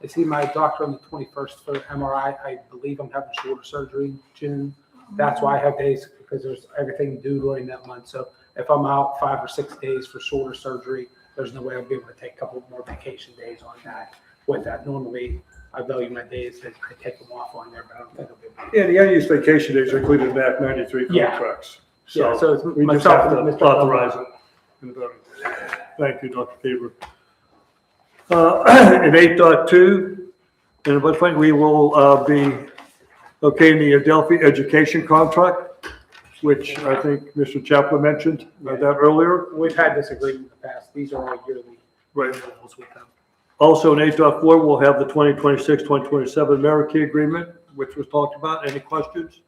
see my doctor on the 21st for MRI. I believe I'm having shoulder surgery in June. That's why I have days, because there's everything due during that month. So if I'm out 5 or 6 days for shoulder surgery, there's no way I'll be able to take a couple more vacation days on that. With that, normally I value my days that I take them off on there, but I don't think I'll be able to.
Yeah, the unused vacation days are included in Act 93 contracts.
Yeah, so it's
we just
myself
have to
and Mr.
authorize it. Thank you, Dr. Faber. In 8.2, in budget point, we will be okaying the Adelphi education contract, which I think Mr. Chaplin mentioned that earlier.
We've had this agreement in the past. These are all yearly renewals with them.
Also in 8.4, we'll have the 2026-2027 Amerikey agreement, which was talked about. Any questions?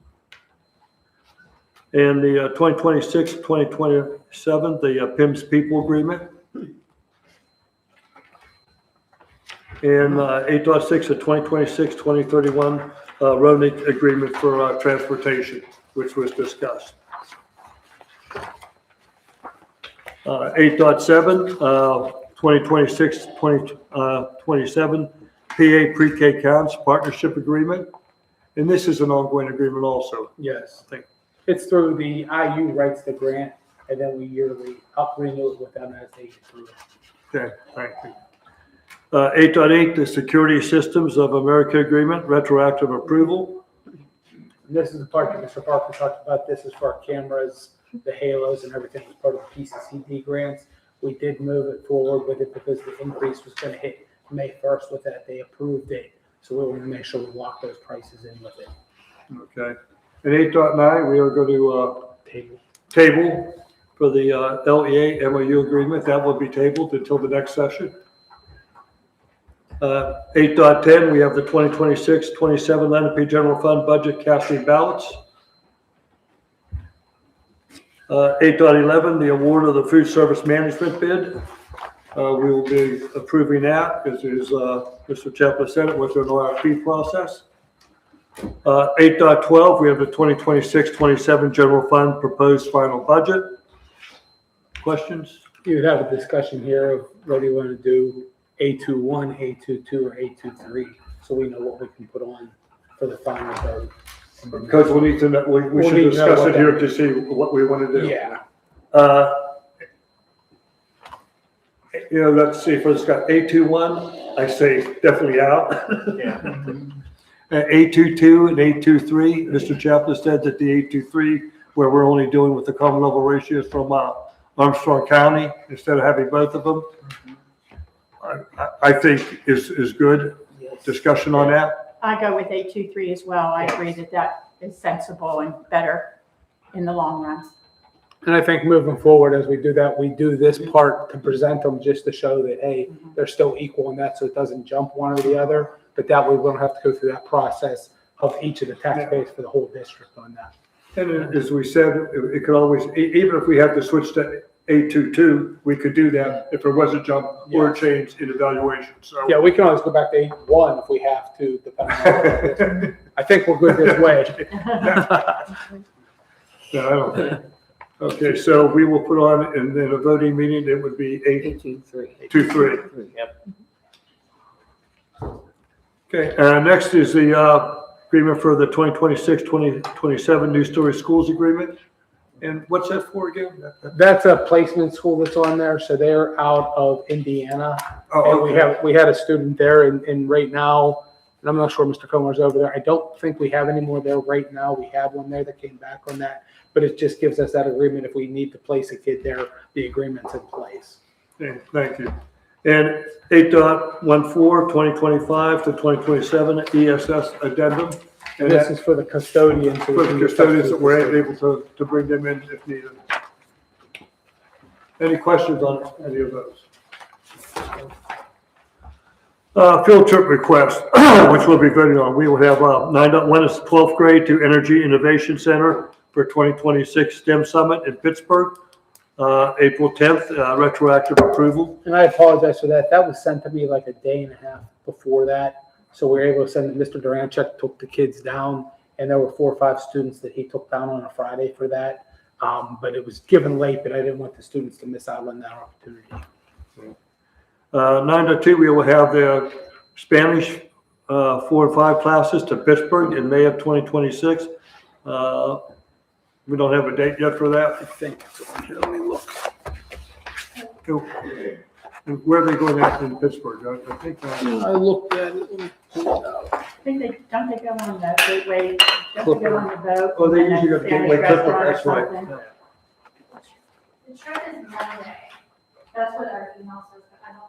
And the 2026-2027, the PIMS people agreement. And 8.6, the 2026-2031 road agreement for transportation, which was discussed. 8.7, 2026-2027 PA Pre-K Counts Partnership Agreement. And this is an ongoing agreement also.
Yes.
I think.
It's through the IU writes the grant, and then we yearly help renew it with them as they get through it.
Okay, thank you. 8.8, the Security Systems of America Agreement, retroactive approval.
And this is the part that Mr. Parker talked about. This is for our cameras, the halos and everything as part of the PCCD grants. We did move it forward with it because the increase was going to hit May 1st with that. They approved it. So we want to make sure we lock those prices in with it.
Okay. At 8.9, we are going to table for the LEA MOU agreement. That will be tabled until the next session. 8.10, we have the 2026-27 Lenape General Fund budget casting ballots. 8.11, the award of the food service management bid. We will be approving that because as Mr. Chaplin said, it went through an RFP process. 8.12, we have the 2026-27 general fund proposed final budget. Questions?
You would have a discussion here of whether you want to do A21, A22, or A23, so we know what we can put on for the final vote.
Because we need to know, we should discuss it here to see what we want to do.
Yeah.
Let's see, for this guy, A21, I say definitely out.
Yeah.
A22 and A23, Mr. Chaplin said that the A23, where we're only doing with the common level ratios from Armstrong County, instead of having both of them, I think is good. Discussion on that?
I go with 823 as well. I agree that that is sensible and better in the long run.
And I think moving forward, as we do that, we do this part to present them just to show that, hey, they're still equal in that, so it doesn't jump one or the other. But that way we don't have to go through that process of each of the tax base for the whole district on that.
And as we said, it could always, even if we have to switch to 822, we could do that if there was a jump or a change in evaluation. So
Yeah, we can always go back to 81 if we have to, depending on I think we're good this way.
No, I don't think. Okay, so we will put on, and then a voting meeting, it would be 823.
Yep.
Okay, next is the agreement for the 2026-2027 New Story Schools Agreement. And what's that for again?
That's a placement school that's on there, so they're out of Indiana.
Oh,
And
okay.
we had a student there, and right now, and I'm not sure Mr. Comer's over there. I don't think we have any more there right now. We had one there that came back on that, but it just gives us that agreement. If we need to place a kid there, the agreement's in place.
Okay, thank you. And 8.14, 2025 to 2027 ESS addendum. And
This
that
is for the custodians.
for the custodians that we're able to bring them in if needed. Any questions on any of those? Field trip request, which we'll be voting on. We will have 9.1 is 12th grade to Energy Innovation Center for 2026 STEM Summit in Pittsburgh, April 10th, retroactive approval.
And I apologize for that. That was sent to me like a day and a half before that. So we were able to send it. Mr. Durancheck took the kids down, and there were 4 or 5 students that he took down on a Friday for that. But it was given late, but I didn't want the students to miss out on that opportunity.
9.2, we will have the Spanish 4 and 5 classes to Pittsburgh in May of 2026. We don't have a date yet for that.
I think it's on here. Let me look.
Where are they going at in Pittsburgh? I think.
I looked at it. Let me pull it out.
I think don't they go on the gateway, don't they go on the boat?
Oh, they
and then
usually go to
Spanish
Gateway Clipper,
restaurant or
that's right.
something?
The trip is Monday. That's what our email says, but I don't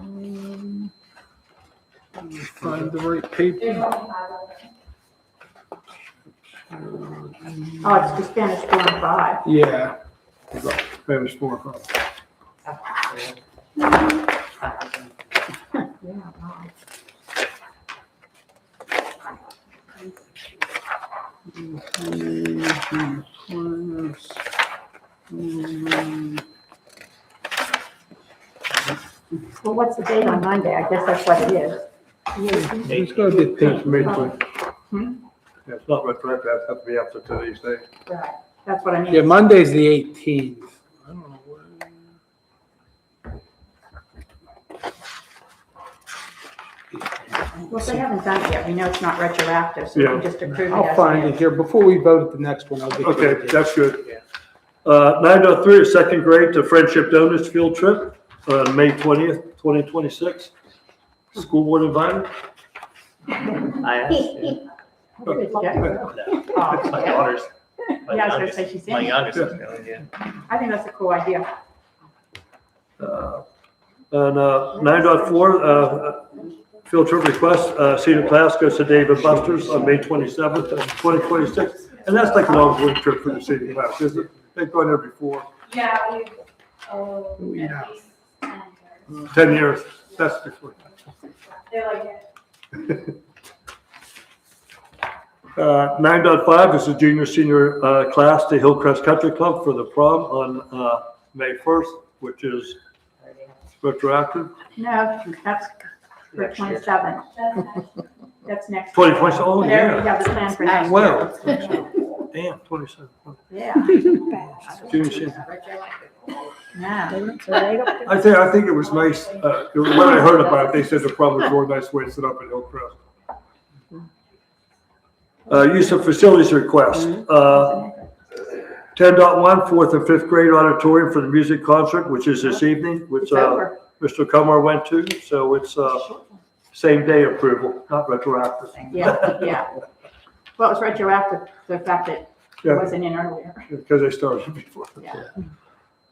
know.
Let me find the right paper.
There's only 5 of them.
Oh, it's the Spanish 4 and 5.
Yeah.
Spanish 4 and 5.
Yeah, wow. Well, what's the date on Monday? I guess that's what it is.
It's going to be
It's May 20.
Hmm?
Yeah, it's not retroactive, it has to be after today's date.
Right, that's what I mean.
Yeah, Monday's the 18th. I don't know what.
Well, if they haven't done it yet, we know it's not retroactive, so we can just approve it
I'll
as
find
it
it
is.
here. Before we vote at the next one, I'll get you
Okay,
the date.
that's good.
Yeah.
9.3 is 2nd grade to Friendship Donuts field trip on May 20th, 2026. School board invited?
I asked,
It's good.
No, it's my daughter's. my
Yeah, I was gonna
youngest-
say she's
My
in.
youngest is going, yeah.
I think that's a cool idea.
And 9.4, field trip request, senior class goes to David Buster's on May 27th, 2026. And that's like an ongoing trip for the senior class, isn't it? They've gone there before,
Yeah, we've,
Yeah.
at least 10 years.
10 years, that's before.
They're like,
9.5 is the junior senior class to Hillcrest Country Club for the prom on May 1st, which is retroactive.
No, that's for 27. That's next.
2020, oh,
There,
yeah.
we have the plan for next year.
Well, damn, 27.
Yeah.
Junior senior.
Yeah.
I think it was nice, when I heard about it, they said the prom was a really nice way to sit up at Hillcrest. Use of facilities request, 10.1, fourth and fifth grade auditorium for the music concert, which is this evening, which
It's over.
Mr. Kumar went to, so it's same day approval, not retroactive.
Yeah, yeah. Well, it's retroactive, the fact that it
Yeah.
wasn't in earlier.
Because they started before.
Yeah.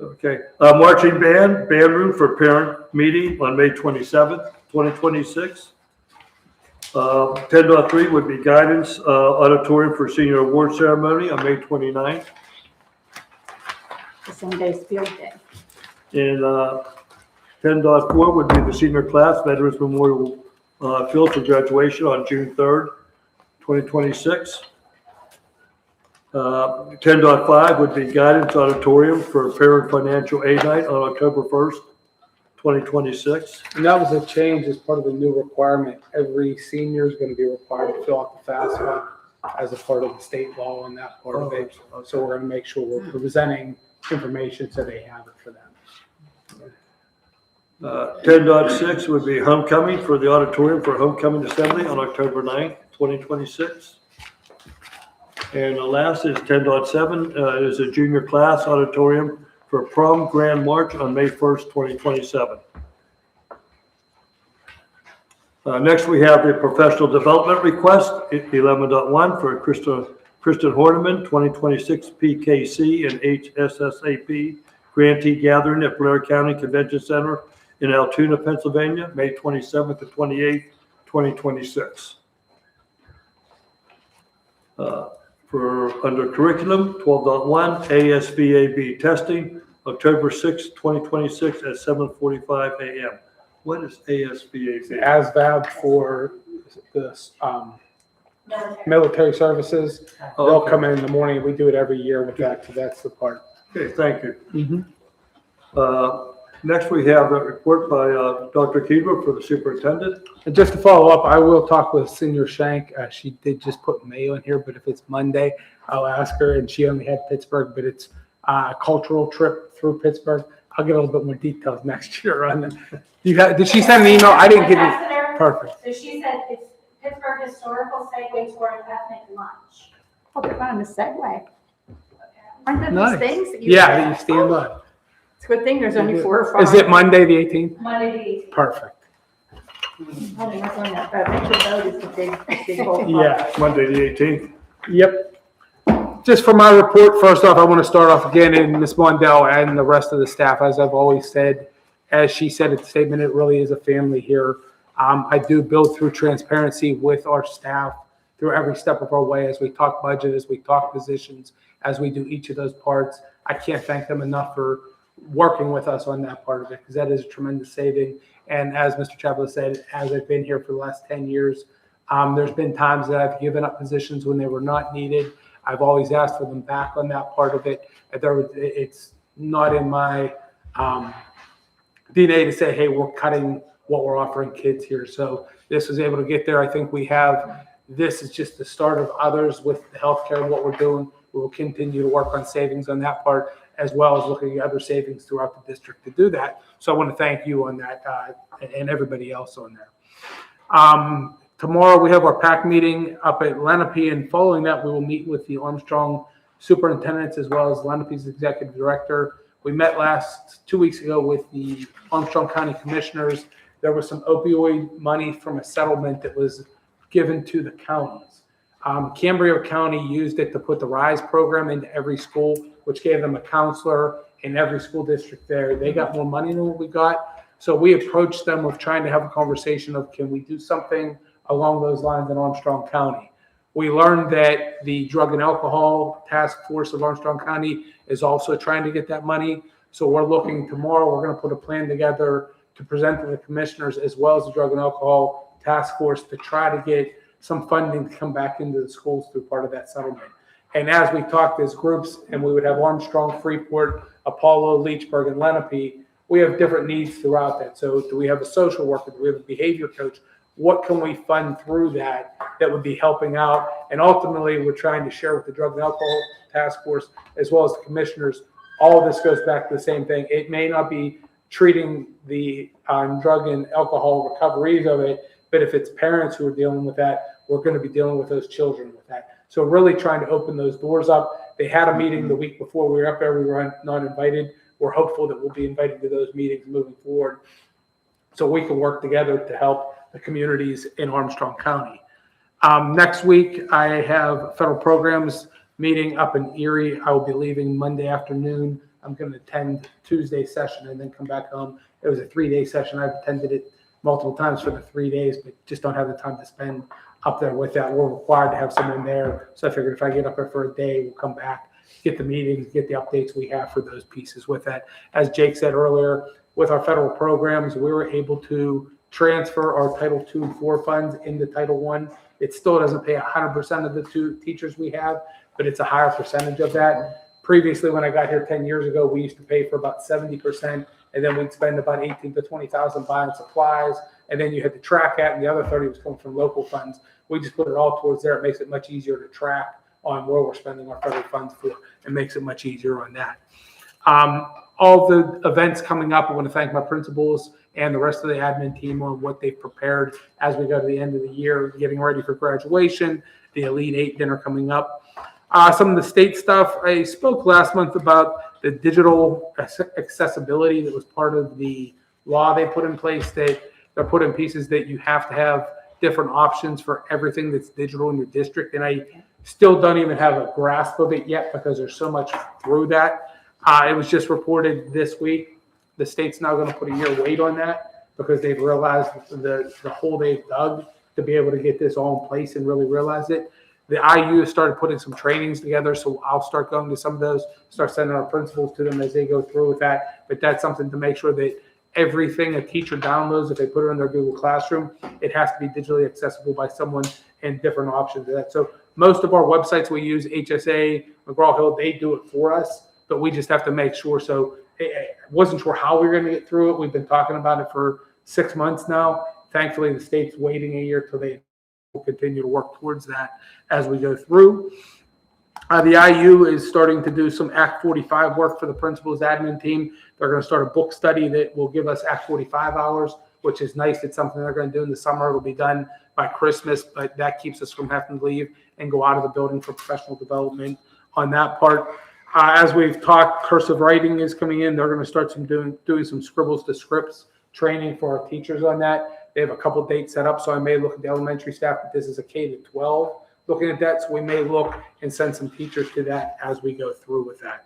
Okay, marching band room for parent meeting on May 27th, 2026. 10.3 would be guidance auditorium for senior award ceremony on May 29th.
The same day's field day.
And 10.4 would be the senior class Veterans Memorial Field for graduation on June 3rd, 2026. 10.5 would be guidance auditorium for parent financial aid night on October 1st, 2026.
And that was a change as part of the new requirement. Every senior is going to be required to fill out the FAFSA as a part of the state law on that part of it. So we're going to make sure we're presenting information so they have it for them.
10.6 would be homecoming for the auditorium for homecoming assembly on October 9th, 2026. And the last is 10.7 is a junior class auditorium for prom grand march on May 1st, 2027. Next, we have the professional development request, 11.1 for Kristen Horniman, 2026 PKC and HSSAP grantee gathering at Blair County Convention Center in Altoona, Pennsylvania, May 27th to 28th, 2026. For under curriculum, 12.1 ASVAB testing, October 6th, 2026 at 7:45 a.m. What is ASVAB?
ASVAB for the military services.
Oh,
They'll
okay.
come in the morning. We do it every year with that, so that's the part.
Okay, thank you. Next, we have a report by Dr. Kedro for the superintendent.
And just to follow up, I will talk with Senior Shank. She did just put Mayo in here, but if it's Monday, I'll ask her. And she only had Pittsburgh, but it's a cultural trip through Pittsburgh. I'll get a little bit more details next year on that. Did she send an email? I didn't get it. Perfect.
So she said it's Pittsburgh Historical Segway Tour and ethnic lunch.
Oh, they're on the Segway. Aren't there
Nice.
these things that you?
Yeah, that you stand by.
It's a good thing there's only 4 or 5.
Is it Monday, the 18th?
Monday the 18th.
Perfect.
I think that's on that, picture boat is the big gold.
Yeah.
Monday, the 18th.
Yep. Just for my report, first off, I want to start off again in Ms. Mondell and the rest of the staff. As I've always said, as she said in the statement, it really is a family here. I do build through transparency with our staff through every step of our way as we talk budget, as we talk positions, as we do each of those parts. I can't thank them enough for working with us on that part of it, because that is a tremendous saving. And as Mr. Chapel said, as I've been here for the last 10 years, there's been times that I've given up positions when they were not needed. I've always asked for them back on that part of it. It's not in my DNA to say, hey, we're cutting what we're offering kids here. So this was able to get there. I think this is just the start of others with the healthcare and what we're doing. We will continue to work on savings on that part, as well as looking at other savings throughout the district to do that. So I want to thank you on that and everybody else on there. Tomorrow we have our PAC meeting up at Lenape, and following that we will meet with the Armstrong superintendents as well as Lenape's executive director. We met 2 weeks ago with the Armstrong County commissioners. There was some opioid money from a settlement that was given to the counties. Cambria County used it to put the RISE program into every school, which gave them a counselor in every school district there. They got more money than what we got. So we approached them with trying to have a conversation of, can we do something along those lines in Armstrong County? We learned that the Drug and Alcohol Task Force of Armstrong County is also trying to get that money. So we're looking tomorrow, we're going to put a plan together to present to the commissioners as well as the Drug and Alcohol Task Force to try to get some funding to come back into the schools through part of that settlement. And as we talked as groups, and we would have Armstrong, Freeport, Apollo, Leechburg, and Lenape, we have different needs throughout that. So do we have a social worker? Do we have a behavior coach? What can we fund through that would be helping out? And ultimately, we're trying to share with the Drug and Alcohol Task Force as well as the commissioners. All this goes back to the same thing. It may not be treating the drug and alcohol recoveries of it, but if it's parents who are dealing with that, we're going to be dealing with those children with that. So really trying to open those doors up. They had a meeting the week before we were up there. We were not invited. We're hopeful that we'll be invited to those meetings moving forward so we can work together to help the communities in Armstrong County. Next week, I have federal programs meeting up in Erie. I will be leaving Monday afternoon. I'm going to attend Tuesday session and then come back home. It was a 3-day session. I've attended it multiple times for the 3 days, but just don't have the time to spend up there with that. We're required to have someone there. So I figured if I get up there for a day, we'll come back, get the meetings, get the updates we have for those pieces with that. As Jake said earlier, with our federal programs, we were able to transfer our Title II and IV funds into Title I. It still doesn't pay 100% of the two teachers we have, but it's a higher percentage of that. Previously, when I got here 10 years ago, we used to pay for about 70%, and then we'd spend about $18,000 to $20,000 buying supplies, and then you had to track that, and the other 30 was coming from local funds. We just put it all towards there. It makes it much easier to track on where we're spending our federal funds for. It makes it much easier on that. All the events coming up, I want to thank my principals and the rest of the admin team on what they've prepared as we go to the end of the year, getting ready for graduation, the Elite Eight dinner coming up. Some of the state stuff, I spoke last month about the digital accessibility that was part of the law they put in place, that they're putting pieces that you have to have different options for everything that's digital in your district. And I still don't even have a grasp of it yet because there's so much through that. It was just reported this week. The state's now going to put a year wait on that because they've realized the hole they've dug to be able to get this all in place and really realize it. The IU started putting some trainings together, so I'll start going to some of those, start sending our principals to them as they go through with that. But that's something to make sure that everything a teacher downloads, if they put it in their Google Classroom, it has to be digitally accessible by someone and different options of that. So most of our websites we use, HSA, McGraw-Hill, they do it for us, but we just have to make sure. So I wasn't sure how we were going to get through it. We've been talking about it for 6 months now. Thankfully, the state's waiting a year till they will continue to work towards that as we go through. The IU is starting to do some Act 45 work for the principal's admin team. They're going to start a book study that will give us Act 45 hours, which is nice. It's something they're going to do in the summer. It'll be done by Christmas, but that keeps us from having to leave and go out of the building for professional development on that part. As we've talked, cursive writing is coming in. They're going to start doing some scribbles to scripts training for our teachers on that. They have a couple dates set up, so I may look at the elementary staff, but this is a K-12 looking at that, so we may look and send some teachers to that as we go through with that.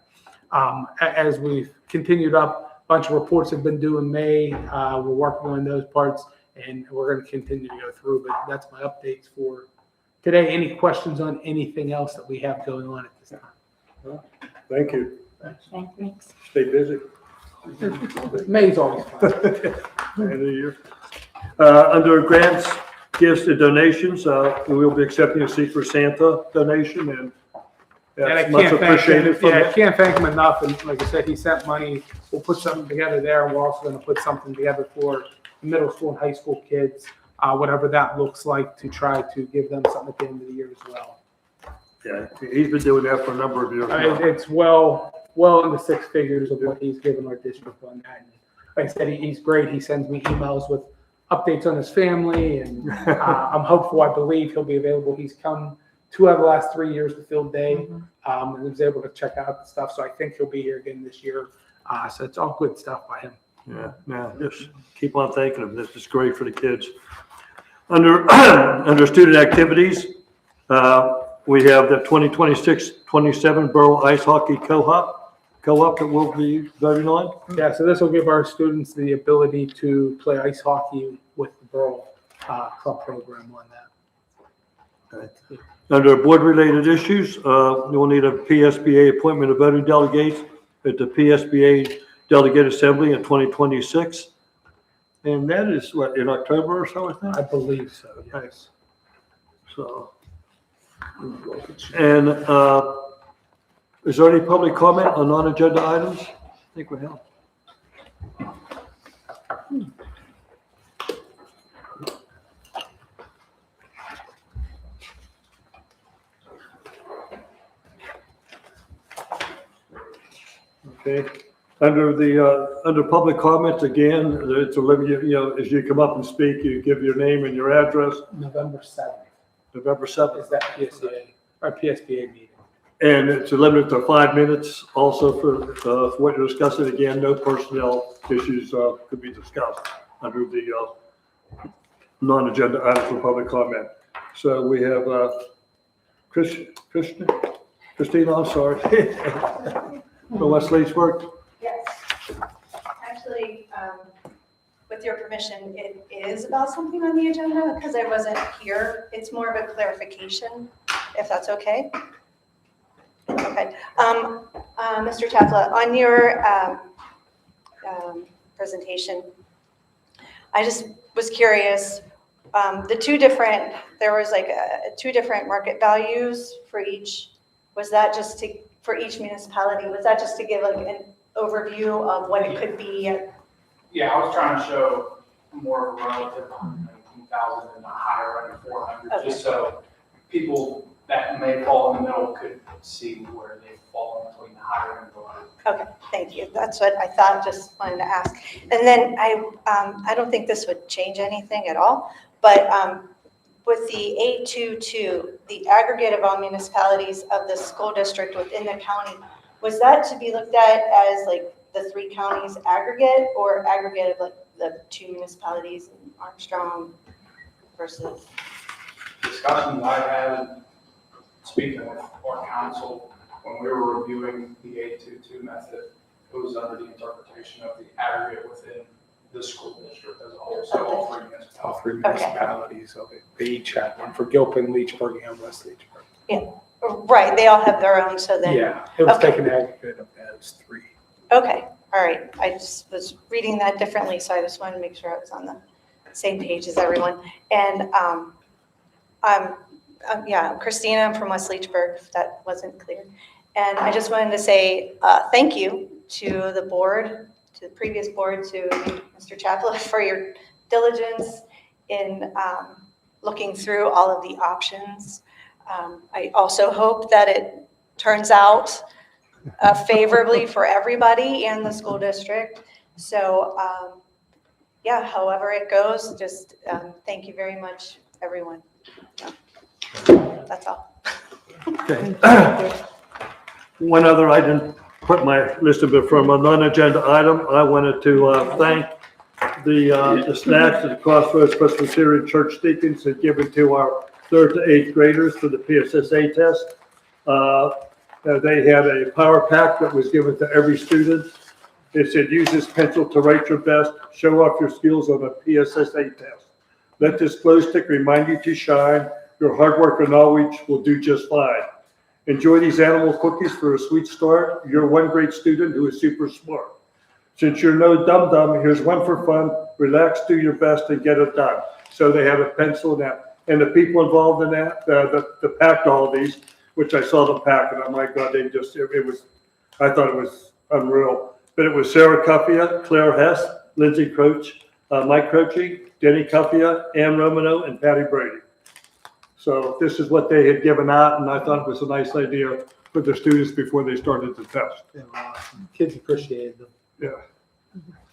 As we've continued up, a bunch of reports have been due in May. We're working on those parts, and we're going to continue to go through, but that's my updates for today. Any questions on anything else that we have going on at this time?
Thank you.
Thanks.
Stay busy.
May's always fun.
End of the year. Under grants, gifts, and donations, we will be accepting a Secret Santa donation, and that's much appreciated.
I can't thank him enough. And like I said, he sent money. We'll put something together there, and we're also going to put something together for middle school and high school kids, whatever that looks like, to try to give them something at the end of the year as well.
Yeah, he's been doing that for a number of years.
It's well into 6 figures of what he's given our district on that. And like I said, he's great. He sends me emails with updates on his family, and I'm hopeful. I believe he'll be available. He's come 2 out of the last 3 years to Field Day, and was able to check out the stuff. So I think he'll be here again this year. So it's all good stuff by him.
Yeah, just keep on thanking him. This is great for the kids. Under student activities, We have the 2026-27 Borough Ice Hockey Co-op that we'll be voting on.
Yeah, so this will give our students the ability to play ice hockey with the Borough Club program on that.
Under board-related issues, you'll need a PSBA appointment of voting delegates at the PSBA Delegate Assembly in 2026. And that is what, in October or so, I think?
I believe so, yes.
So, and is there any public comment on non-agenda items? I think we have. Okay. Under public comments, again, it's a limit, as you come up and speak, you give your name and your address.
November 7th.
November 7th.
Is that PSBA, or PSBA meeting?
And it's limited to 5 minutes also for what you're discussing. Again, no personnel issues could be discussed under the non-agenda items for public comment. So we have Christina, I'm sorry, from West Leesburg.
Yes. Actually, with your permission, it is about something on the agenda because I wasn't here. It's more of a clarification, if that's okay. Okay. Mr. Chapla, on your presentation, I just was curious, there was like two different market values for each. Was that just for each municipality? Was that just to give like an overview of what it could be?
Yeah, I was trying to show more of a relative on 19,000 and a higher under 400,
Okay.
just so people that may fall in the middle could see where they fall between the higher and the lower.
Okay, thank you. That's what I thought, just wanted to ask. And then I don't think this would change anything at all, but with the 822, the aggregate of all municipalities of the school district within the county, was that to be looked at as like the 3 counties aggregate or aggregate of like the 2 municipalities in Armstrong versus?
Discussions I had speaking with our council when we were reviewing the 822 method, it was under the interpretation of the aggregate within the school district as a whole, so all 3 municipalities.
All 3 municipalities, okay. They each had one for Gilpin, Leechburg, and West Leechburg.
Yeah, right, they all have their own, so then.
Yeah, it was
Okay.
taken aggregate of those 3.
Okay, all right. I just was reading that differently, so I just wanted to make sure I was on the same page as everyone. And yeah, Christina, I'm from West Leechburg, if that wasn't clear. And I just wanted to say thank you to the board, to the previous board, to Mr. Chapla for your diligence in looking through all of the options. I also hope that it turns out favorably for everybody and the school district. So yeah, however it goes, just thank you very much, everyone. That's all.
Okay. One other, I didn't put my list of it from a non-agenda item. I wanted to thank the snacks at the Crossroads Presbyterian Church Deacons had given to our 3rd to 8th graders for the PSSA test. They had a power pack that was given to every student. It said, use this pencil to write your best, show off your skills on a PSSA test. Let this glow stick remind you to shine. Your hard work and knowledge will do just fine. Enjoy these animal cookies for a sweet start. You're one great student who is super smart. Since you're no dum-dum, here's one for fun. Relax, do your best, and get it done. So they have a pencil now. And the people involved in that, that packed all of these, which I saw them pack, and I'm like, God, I thought it was unreal. But it was Sarah Cuffia, Claire Hess, Lindsay Croce, Mike Croce, Denny Cuffia, Ann Romano, and Patty Brady. So this is what they had given out, and I thought it was a nice idea for the students before they started the test.
Kids appreciated them.
Yeah.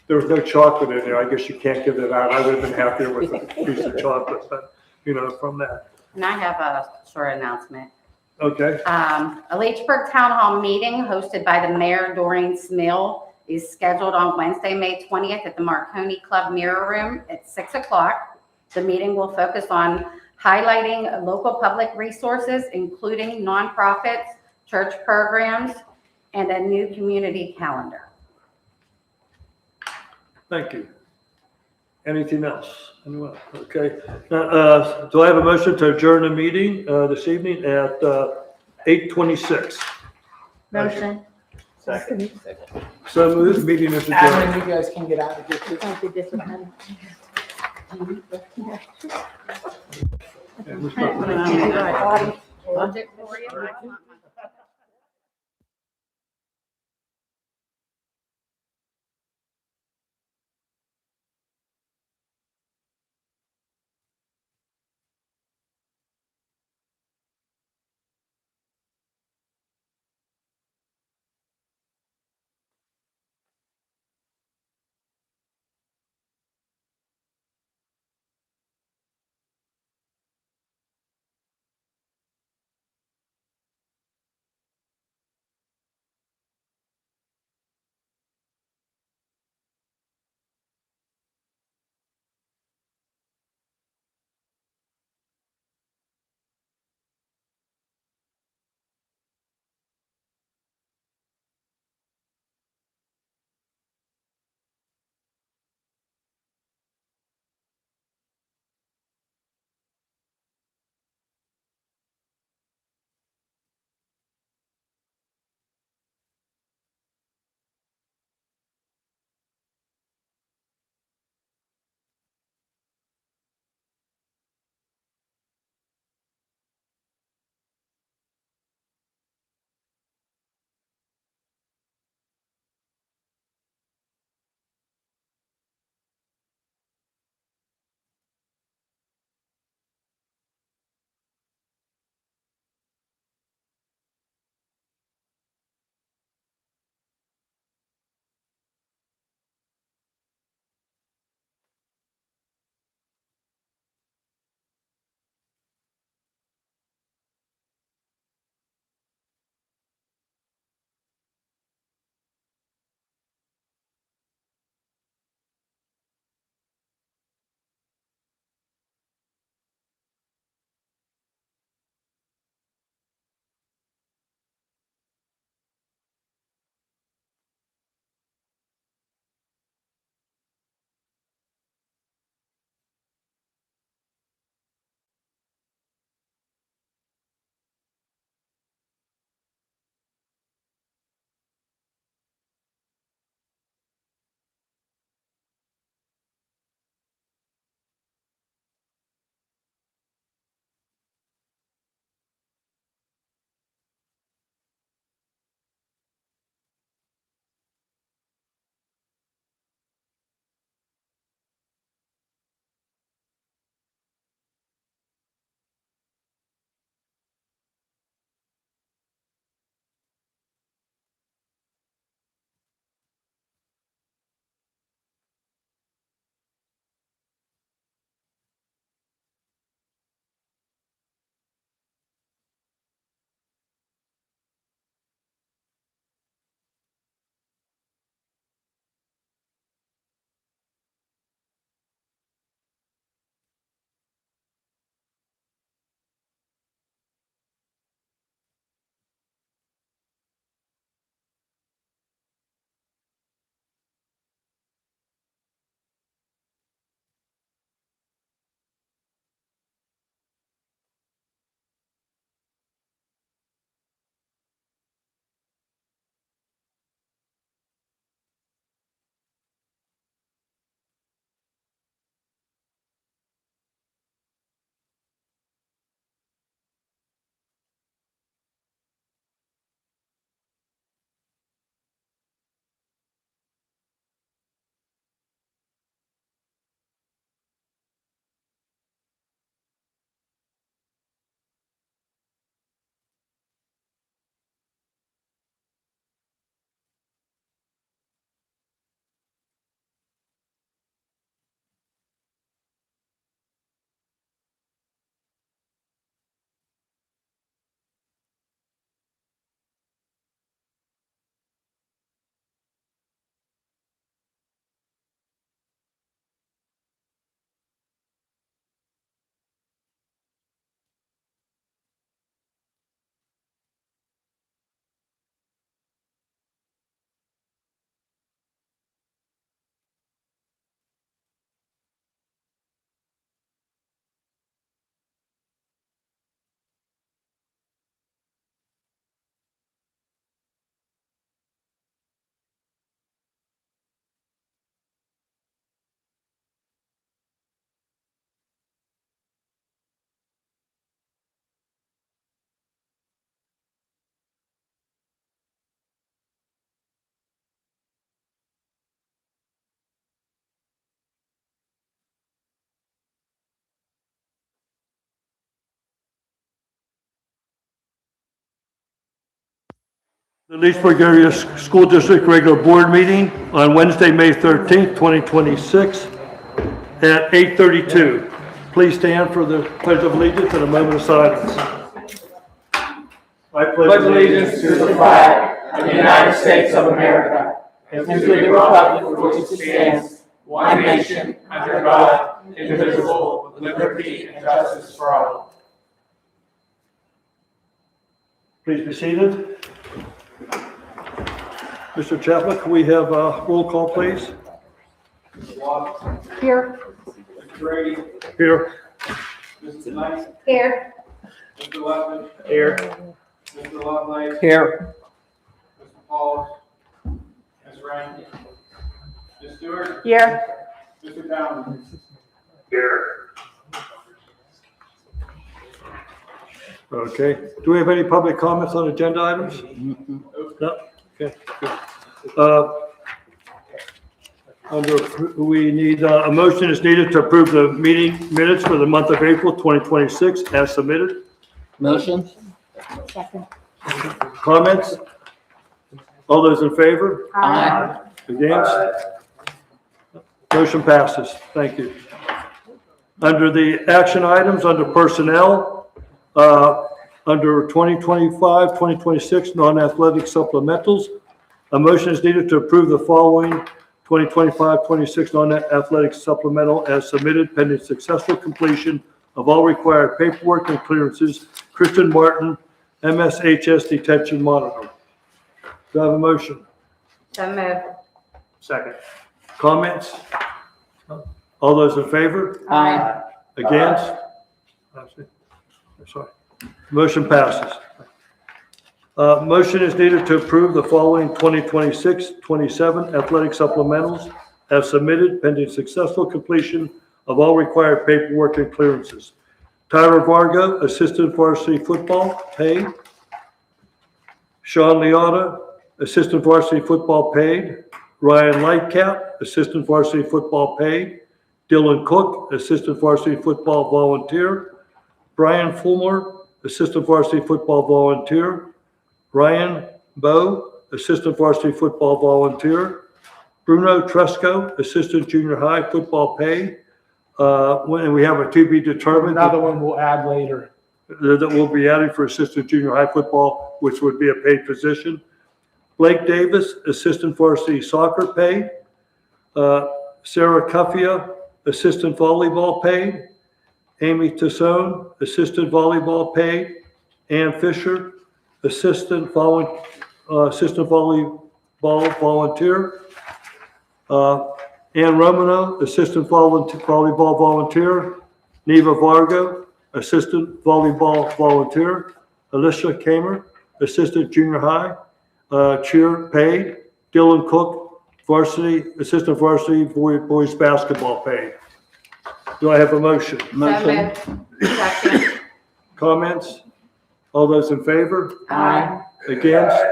There was no chocolate in there. I guess you can't give it out. I would have been happier with a piece of chocolate, but, from that.
And I have a short announcement.
Okay.
A Leechburg Town Hall meeting hosted by the Mayor Doreen Smil is scheduled on Wednesday, May 20th at the Marconi Club Mirror Room at 6 o'clock. The meeting will focus on highlighting local public resources, including nonprofits, church programs, and a new community calendar.
Thank you. Anything else? Anyone? Okay. Do I have a motion to adjourn the meeting this evening at 8:26?
Motion.
Second.
So moved, meeting is adjourned.
Admin, you guys can get out of here. too.
I did this with him.
Yeah, we're supposed to- The Leesburg Area School District Regular Board Meeting on Wednesday, May 13th, 2026 at 8:32. Please stand for the Pledge of Allegiance and a moment of silence. I
Pledge allegiance to the flag of the United States of America and to the republic for which it stands, one nation, under God, indivisible, with liberty and justice for all.
Please be seated. Mr. Chapman, can we have a roll call, please?
Mr. Watson.
Here.
Mr. Brady.
Here.
Mr. Knight.
Here.
Mr. Leffin.
Here.
Mr. Lovelace.
Here.
Mr. Pauls. Ms. Ryan. Ms. Stewart.
Here.
Mr. Bowman.
Here. Okay. Do we have any public comments on agenda items? No? Okay. Good. We need, a motion is needed to approve the meeting minutes for the month of April 2026 as submitted.
Motion?
Second.
Comments? All those in favor?
Aye.
Against? Motion passes. Thank you. Under the action items, under personnel, under 2025-2026 non-athletic supplementals, a motion is needed to approve the following 2025-26 non-athletic supplemental as submitted pending successful completion of all required paperwork and clearances. Kristen Martin, MSHS detention monitor. Do I have a motion?
So moved.
Second. Comments? All those in favor?
Aye.
Against? Sorry. Motion passes. Motion is needed to approve the following 2026-27 athletic supplementals as submitted pending successful completion of all required paperwork and clearances. Tyler Varga, assistant varsity football, paid. Sean Liotta, assistant varsity football, paid. Ryan Lightcap, assistant varsity football, paid. Dylan Cook, assistant varsity football volunteer. Brian Fulmer, assistant varsity football volunteer. Ryan Bowe, assistant varsity football volunteer. Bruno Tresco, assistant junior high football, paid. And we have a to be determined.
Another one we'll add later.
That we'll be adding for assistant junior high football, which would be a paid position. Blake Davis, assistant varsity soccer, paid. Sarah Cuffia, assistant volleyball, paid. Amy Tassone, assistant volleyball, paid. Ann Fisher, assistant volleyball volunteer. Ann Romano, assistant volleyball volunteer. Neva Vargo, assistant volleyball volunteer. Alicia Kamer, assistant junior high, cheer, paid. Dylan Cook, assistant varsity boys basketball, paid. Do I have a motion?
Motion.
Second.
Comments? All those in favor?
Aye.
Against?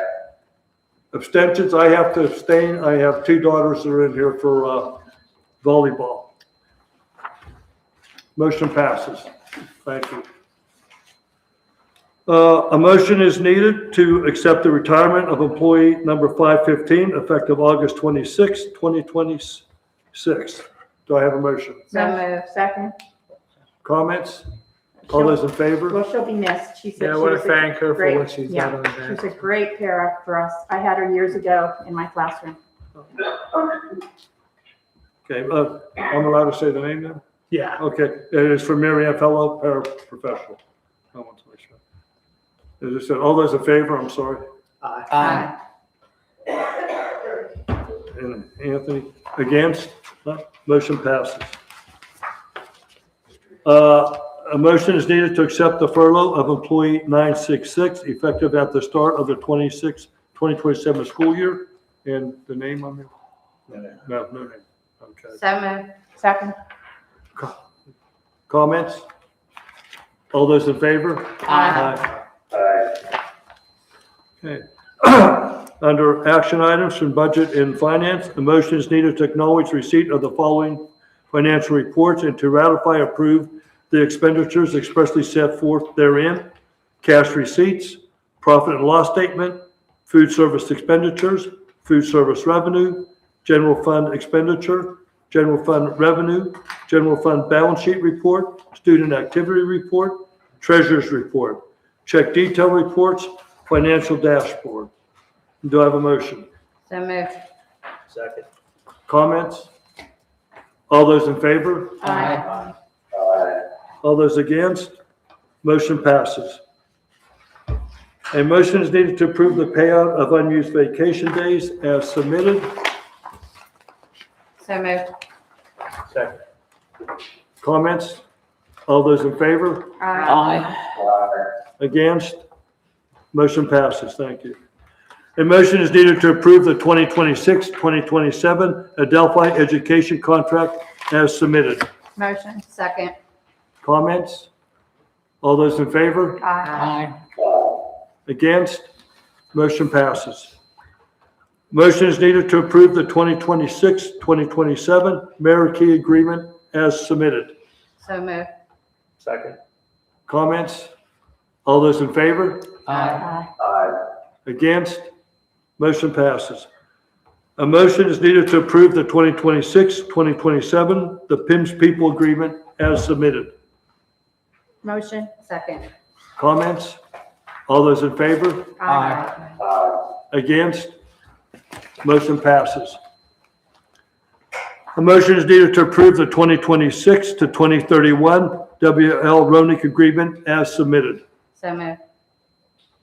Abstentions? I have to abstain. I have two daughters that are in here for volleyball. Motion passes. Thank you. A motion is needed to accept the retirement of employee number 515 effective August 26, 2026. Do I have a motion?
So moved.
Second.
Comments? All those in favor?
Well, she'll be missed. She said
Yeah, I
she
want
was
to thank her for
great-
what she's
yeah,
done on that.
She's a great para for us. I had her years ago in my classroom.
Okay, I'm allowed to say the name now?
Yeah.
Okay, it is for Mary Ann Fellow, paraprofessional. I want to make sure. As I said, all those in favor, I'm sorry.
Aye.
And Anthony, against? No? Motion passes. A motion is needed to accept the furlough of employee 966 effective at the start of the 2027 school year. And the name on there? No name. Okay.
So moved.
Second.
Comments? All those in favor?
Aye.
Okay. Under action items from budget and finance, a motion is needed to acknowledge receipt of the following financial reports and to ratify, approve the expenditures expressly set forth therein: cash receipts, profit and loss statement, food service expenditures, food service revenue, general fund expenditure, general fund revenue, general fund balance sheet report, student activity report, treasurer's report, check detail reports, financial dashboard. Do I have a motion?
So moved.
Second.
Comments? All those in favor?
Aye.
All those against? Motion passes. A motion is needed to approve the payout of unused vacation days as submitted.
So moved.
Second.
Comments? All those in favor?
Aye.
Against? Motion passes. Thank you. A motion is needed to approve the 2026-2027 Adelphi Education Contract as submitted.
Motion.
Second.
Comments? All those in favor?
Aye.
Against? Motion passes. Motion is needed to approve the 2026-2027 Marquee Agreement as submitted.
So moved.
Second.
Comments? All those in favor?
Aye.
Against? Motion passes. A motion is needed to approve the 2026-2027, the PIMS People Agreement as submitted.
Motion.
Second.
Comments? All those in favor?
Aye.
Against? Motion passes. A motion is needed to approve the 2026 to 2031 WL Ronick Agreement as submitted.
So moved.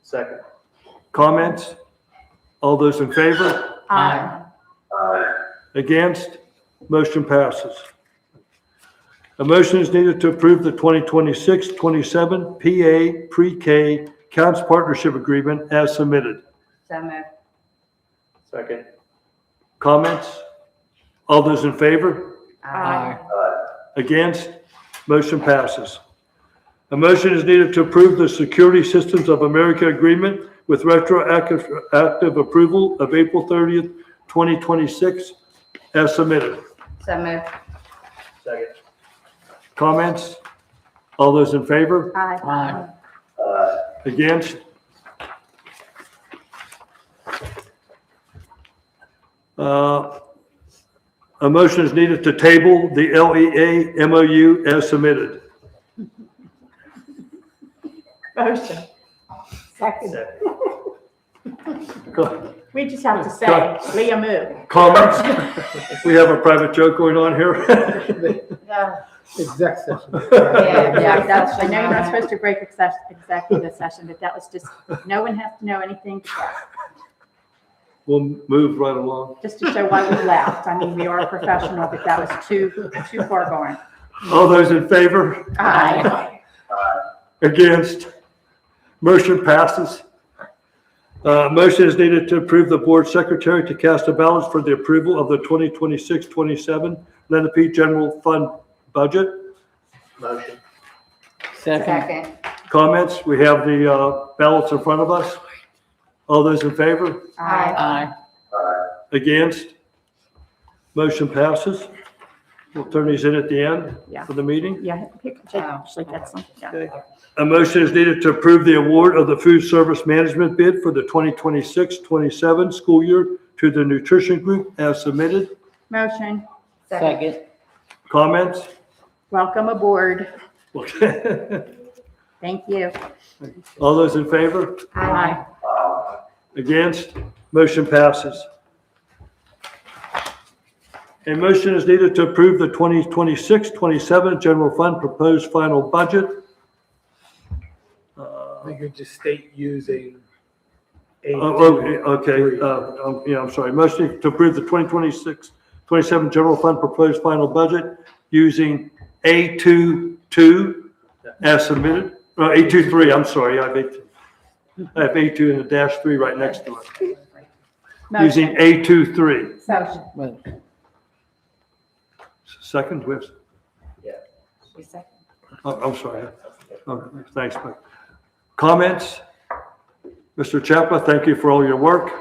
Second.
Comments? All those in favor?
Aye.
Against? Motion passes. A motion is needed to approve the 2026-27 PA Pre-K Counts Partnership Agreement as submitted.
So moved.
Second.
Comments? All those in favor?
Aye.
Against? Motion passes. A motion is needed to approve the Security Systems of America Agreement with retroactive approval of April 30th, 2026 as submitted.
So moved.
Second.
Comments? All those in favor?
Aye.
Against? A motion is needed to table the LEA MOU as submitted.
Motion. Second.
Co-
We just have to say, Leah moved.
Comments? We have a private joke going on here.
Exec session.
Yeah, that's, I know you're not supposed to break executive session, but that was just, no one has to know anything,
We'll move right along.
just to show why we laughed. I mean, we are professional, but that was too far going.
All those in favor?
Aye.
Against? Motion passes. Motion is needed to approve the board secretary to cast a ballot for the approval of the 2026-27 Lenape General Fund budget.
Motion.
Second.
Comments? We have the ballots in front of us. All those in favor?
Aye.
Against? Motion passes. We'll turn these in at the end
Yeah.
for the meeting.
Yeah, actually, that's some, yeah.
A motion is needed to approve the award of the food service management bid for the 2026-27 school year to the nutrition group as submitted.
Motion.
Second.
Comments?
Welcome aboard. Thank you.
All those in favor?
Aye.
Against? Motion passes. A motion is needed to approve the 2026-27 general fund proposed final budget.
You could just state using.
Okay, yeah, I'm sorry. Motion to approve the 2026-27 general fund proposed final budget using A22 as submitted. A23, I'm sorry, I have A2 and a -3 right next to it. Using A23.
Motion.
Second, we have,
Second.
I'm sorry. Okay, thanks, Mike. Comments? Mr. Chapa, thank you for all your work.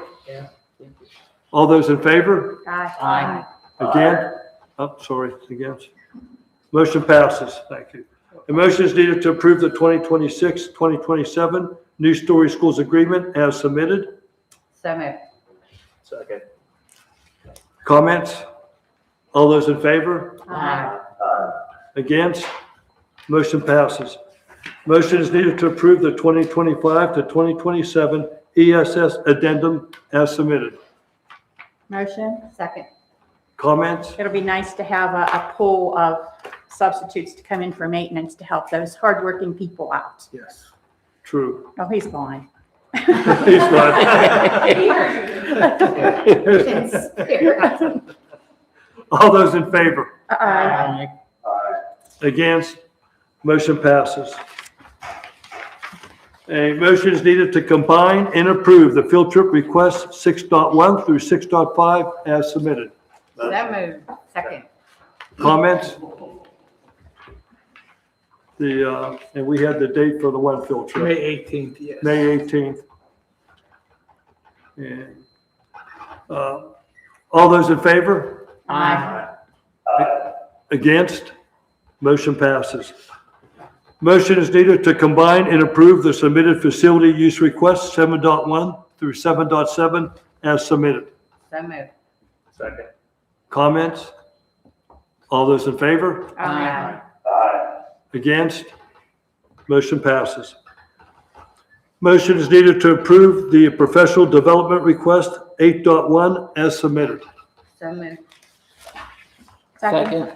All those in favor?
Aye.
Again? Oh, sorry, against. Motion passes. Thank you. A motion is needed to approve the 2026-2027 New Story Schools Agreement as submitted.
So moved.
Second.
Comments? All those in favor?
Aye.
Against? Motion passes. Motion is needed to approve the 2025 to 2027 ESS addendum as submitted.
Motion?
Second.
Comments?
It'll be nice to have a pool of substitutes to come in for maintenance to help those hardworking people out.
Yes. True.
Oh, he's gone.
He's not.
In spirit.
All those in favor?
Aye.
Against? Motion passes. A motion is needed to combine and approve the field trip requests 6.1 through 6.5 as submitted.
So moved. Second.
Comments? And we had the date for the one field trip.
May 18th, yes.
May 18th. And, all those in favor?
Aye.
Against? Motion passes. Motion is needed to combine and approve the submitted facility use requests 7.1 through 7.7 as submitted.
So moved.
Second.
Comments? All those in favor?
Aye.
Against? Motion passes. Motion is needed to approve the professional development request 8.1 as submitted.
So moved.
Second.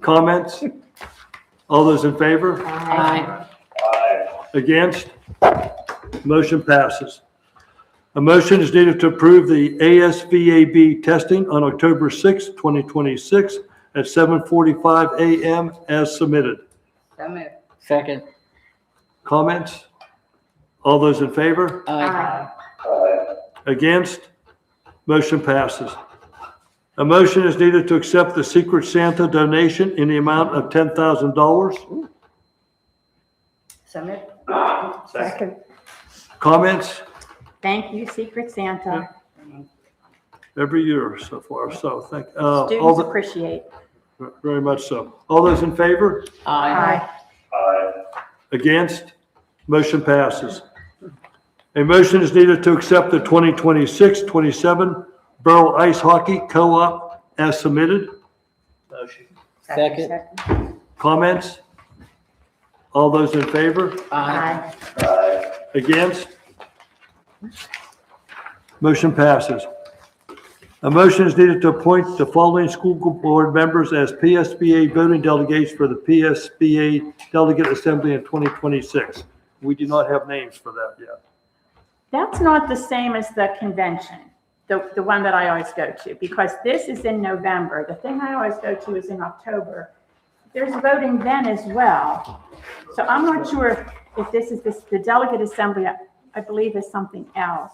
Comments? All those in favor?
Aye.
Against? Motion passes. A motion is needed to approve the ASVAB testing on October 6, 2026 at 7:45 a.m. as submitted.
So moved.
Second.
Comments? All those in favor?
Aye.
Against? Motion passes. A motion is needed to accept the Secret Santa donation in the amount of $10,000.
So moved.
Second.
Comments?
Thank you, Secret Santa.
Every year so far, so thank, all
Students
the,
appreciate.
very much so. All those in favor?
Aye.
Against? Motion passes. A motion is needed to accept the 2026-27 Borough Ice Hockey Co-op as submitted.
Motion.
Second.
Comments? All those in favor?
Aye.
Against? Motion passes. A motion is needed to appoint the following school board members as PSBA voting delegates for the PSBA Delegate Assembly in 2026. We do not have names for that yet.
That's not the same as the convention, the one that I always go to, because this is in November. The thing I always go to is in October. There's voting then as well. So I'm not sure if this is the delegate assembly, I believe is something else.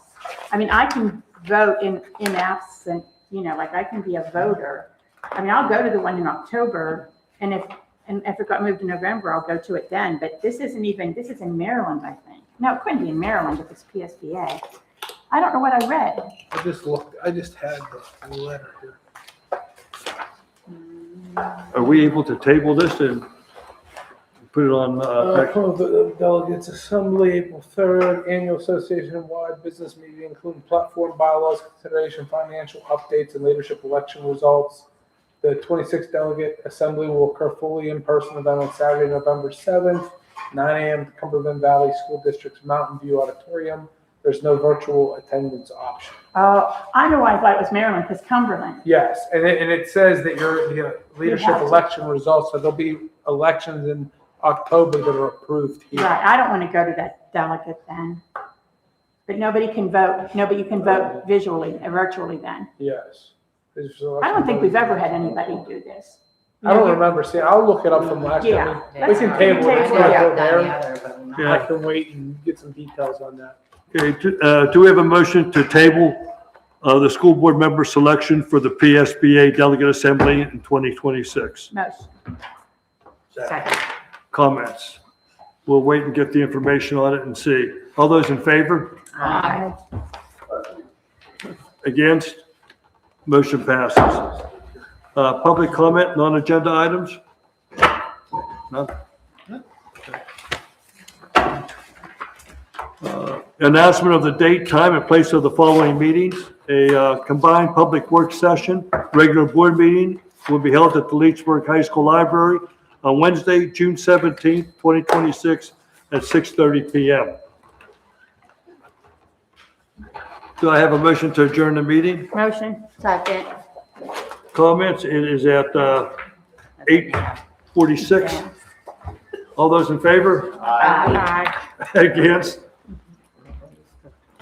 I mean, I can vote in absent, like I can be a voter. I mean, I'll go to the one in October, and if it got moved to November, I'll go to it then. But this is in Maryland, I think. No, it couldn't be in Maryland if it's PSBA. I don't know what I read.
I just had the letter here.
Are we able to table this and put it on,
The Delegates Assembly, April 3rd, Annual Association-wide Business Meeting, including platform bylaws, consideration, financial updates, and leadership election results. The 26th Delegate Assembly will occur fully in-person event on Saturday, November 7th, 9 a.m. at Cumberland Valley School District's Mountain View Auditorium. There's no virtual attendance option.
I know why I thought it was Maryland, because Cumberland.
Yes, and it says that your leadership
have to-
election results, so there'll be elections in October that are approved here.
Right, I don't want to go to that delegate then. But nobody can vote, you can vote visually, virtually then.
Yes.
I don't think we've ever had anybody do this.
I don't remember seeing, I'll look it up from last
Yeah.
time. We can table it. It's
Yeah.
not
Done
there.
the other, but not-
Yeah.
I can wait and get some details on that.
okay, do we have a motion to table the school board member selection for the PSBA Delegate Assembly in 2026?
Motion.
Second.
Comments? We'll wait and get the information on it and see. All those in favor?
Aye.
Against? Motion passes. Public comment, non-agenda items? None? Announcement of the date, time, and place of the following meetings. A combined public works session, regular board meeting will be held at the Leechburg High School Library on Wednesday, June 17th, 2026 at 6:30 PM. Do I have a motion to adjourn the meeting?
Motion. Second.
Comments? It is at 8:46. All those in favor?
Aye.
Against?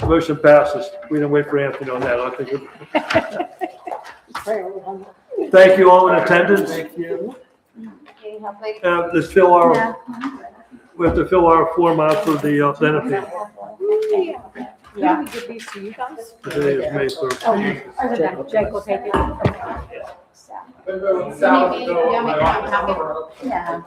Motion passes. We didn't wait for Anthony on that. I think. Thank you all in attendance.
Okay, how big?
Let's fill our, we have to fill our form out for the benefit.
Yeah.
Today is May 13th.
Jake will take it.
Salad,
Yeah.